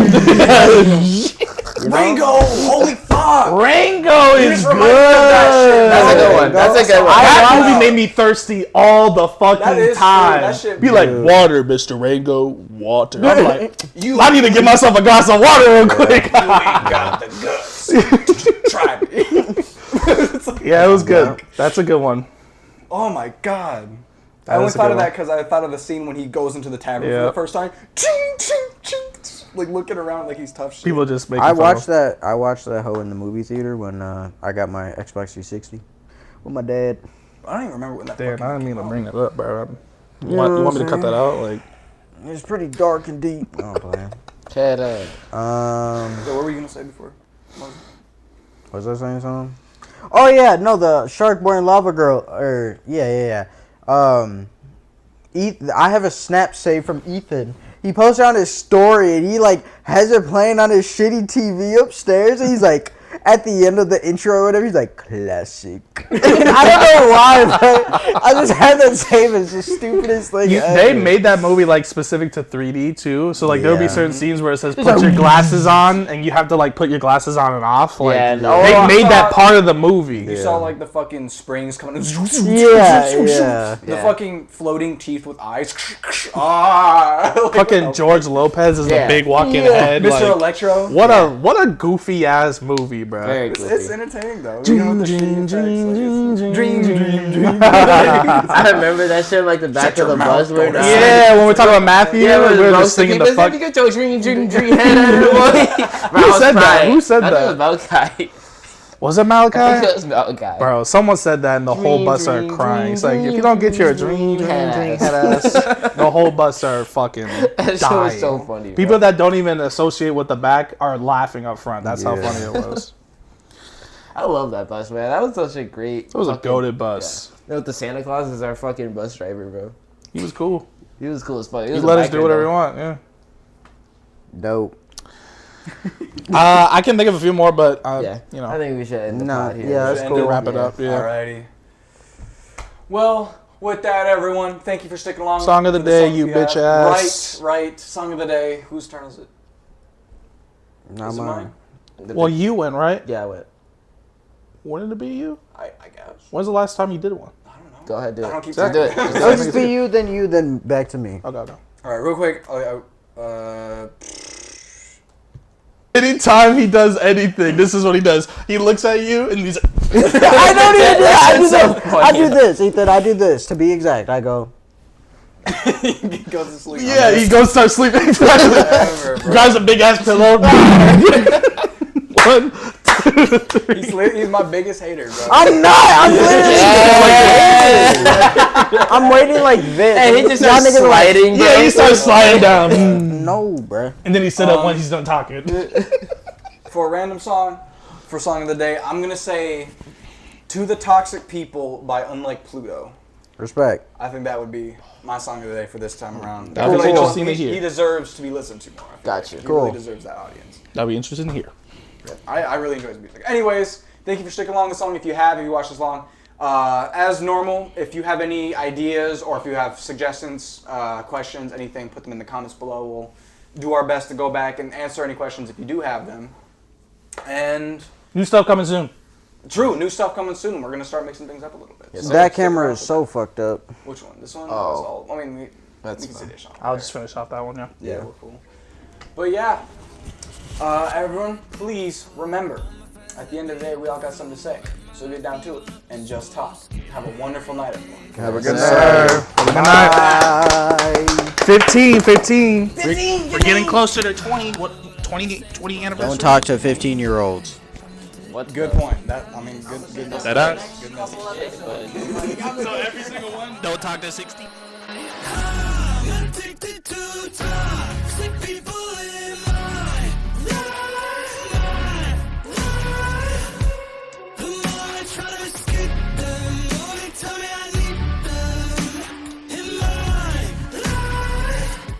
Rango, holy fuck! Rango is just good. reminded me of that shit. That's a good one. That's a good one. That movie made me thirsty all the fucking That is true. time. That shit- Be like, water, Mr. Rango, water. I'm like, I need to get myself a glass of water real quick. You ain't got the guts. Try me. Yeah, it was good. That's a good one. Oh my God. That I only is a thought good of that one. because I thought of the scene when he goes into the tavern for Yeah. the first time. Ching, ching, ching. Like looking around like he's tough shit. People just make I watched that hoe in the movie theater when I got my Xbox 360 with my dad. I don't even remember when that Damn, fucking I didn't mean to bring that up, bro. You know want what me to I'm cut that out? Like, It's pretty dark and deep. No, I'm playing. Head ass. So what were you going to say before? Was I saying something? Oh yeah, no, the Shark Boy and Lava Girl. Yeah. I have a snap save from Ethan. He posted on his story and he like has it playing on his shitty TV upstairs. And he's like, at the end of the intro or whatever, he's like, classic. I don't know why, but I just had that save as the stupidest thing ever. they made that movie like specific to 3D too. So like there'll be Yeah. certain scenes where it says put your glasses on and you have to like put your glasses on and off. Like Yeah, they no. made that part of the movie. You saw like the fucking springs coming in. Yeah. The fucking floating teeth with eyes. Like, Fucking George Lopez is the Yeah. big walking head. Mr. Like, Electro. what a goofy ass movie, bro. Very It's goofy. entertaining though. You know, with the shitty effects, like, it's- I remember that shit like the back of the bus where Yeah, when we're talking about Matthew, Yeah, we were roasting just singing people. the fuck. You get your dream head out of the way. Who said that? Who said I think that? it was Malachi. Was it I think Malachi? it was Malachi. Bro, someone said that and the whole bus started crying. It's like, if you don't get your dream head ass, the whole bus started fucking That shit dying. was so funny, bro. People that don't even associate with the back are laughing up front. That's how funny it was. I love that bus, man. That was such a great. It was a fucking- goated bus. You know, the Santa Claus is our fucking bus driver, bro. He was cool. He was cool as fuck. He let us do whatever we want. Yeah. Dope. I can think of a few more, but Yeah, you know, I think we should end the No, pod here. yeah, that's End cool. it. wrap it up. Yeah. Alrighty. Well, with that, everyone, thank you for sticking along. Song of the for day, songs you we bitch have. ass. Right. Song of the day. Whose turn is it? Not Is it mine. Well, you went right. Yeah, I went. Wouldn't it be you? I guess. When's the last time you did one? I don't know. Go ahead, do I it. don't keep Just track. do it. Just do It'll it. just be you, then back to me. Okay. All right, real quick. Anytime he does anything, this is what he does. He looks at you and he's I don't even do that. I do so this. funny. I do this, Ethan. I do this. To be exact, I go. he goes to sleep. yeah, he goes start sleeping. Whatever, bro. Grabs a big ass pillow. 1, 2, 3. He's my biggest hater, bro. I'm not. I'm literally. I'm waiting like this. And he just Y'all starts niggas like, sliding, bro. Yeah, he starts sliding down. no, bruh. And then he sit up when he's done talking. For a random song, for song of the day, I'm gonna say "To the Toxic People" by Unlike Pluto. Respect. I think that would be my song of the day for this time around. That'd be Cool. interesting to He hear. deserves to be listened to more. I feel Gotcha. like. He Cool. really deserves that audience. That'd be interesting to hear. I really enjoy his music. Anyways, thank you for sticking along the song. If you watched this long, as normal, if you have any ideas or if you have suggestions, questions, anything, put them in the comments below. We'll do our best to go back and answer any questions if you do have them. And New stuff coming soon. true, new stuff coming soon. We're gonna start mixing things up a little bit. So That stick camera around is for so fucked up. that. Which one? This one? Oh. I mean, we That's can see fine. this on. I'll just finish off that one, yeah. Yeah, we're cool. But yeah, everyone, please remember At the end of the day, we all got something to say. So get down to it and just talk. Have a wonderful night, everyone. Have a good Sir. night. Good night. 15. We're getting closer to 20 anniversary. Don't talk to 15-year-olds. Good point. Good message. That us? So every single one. Don't talk to 16.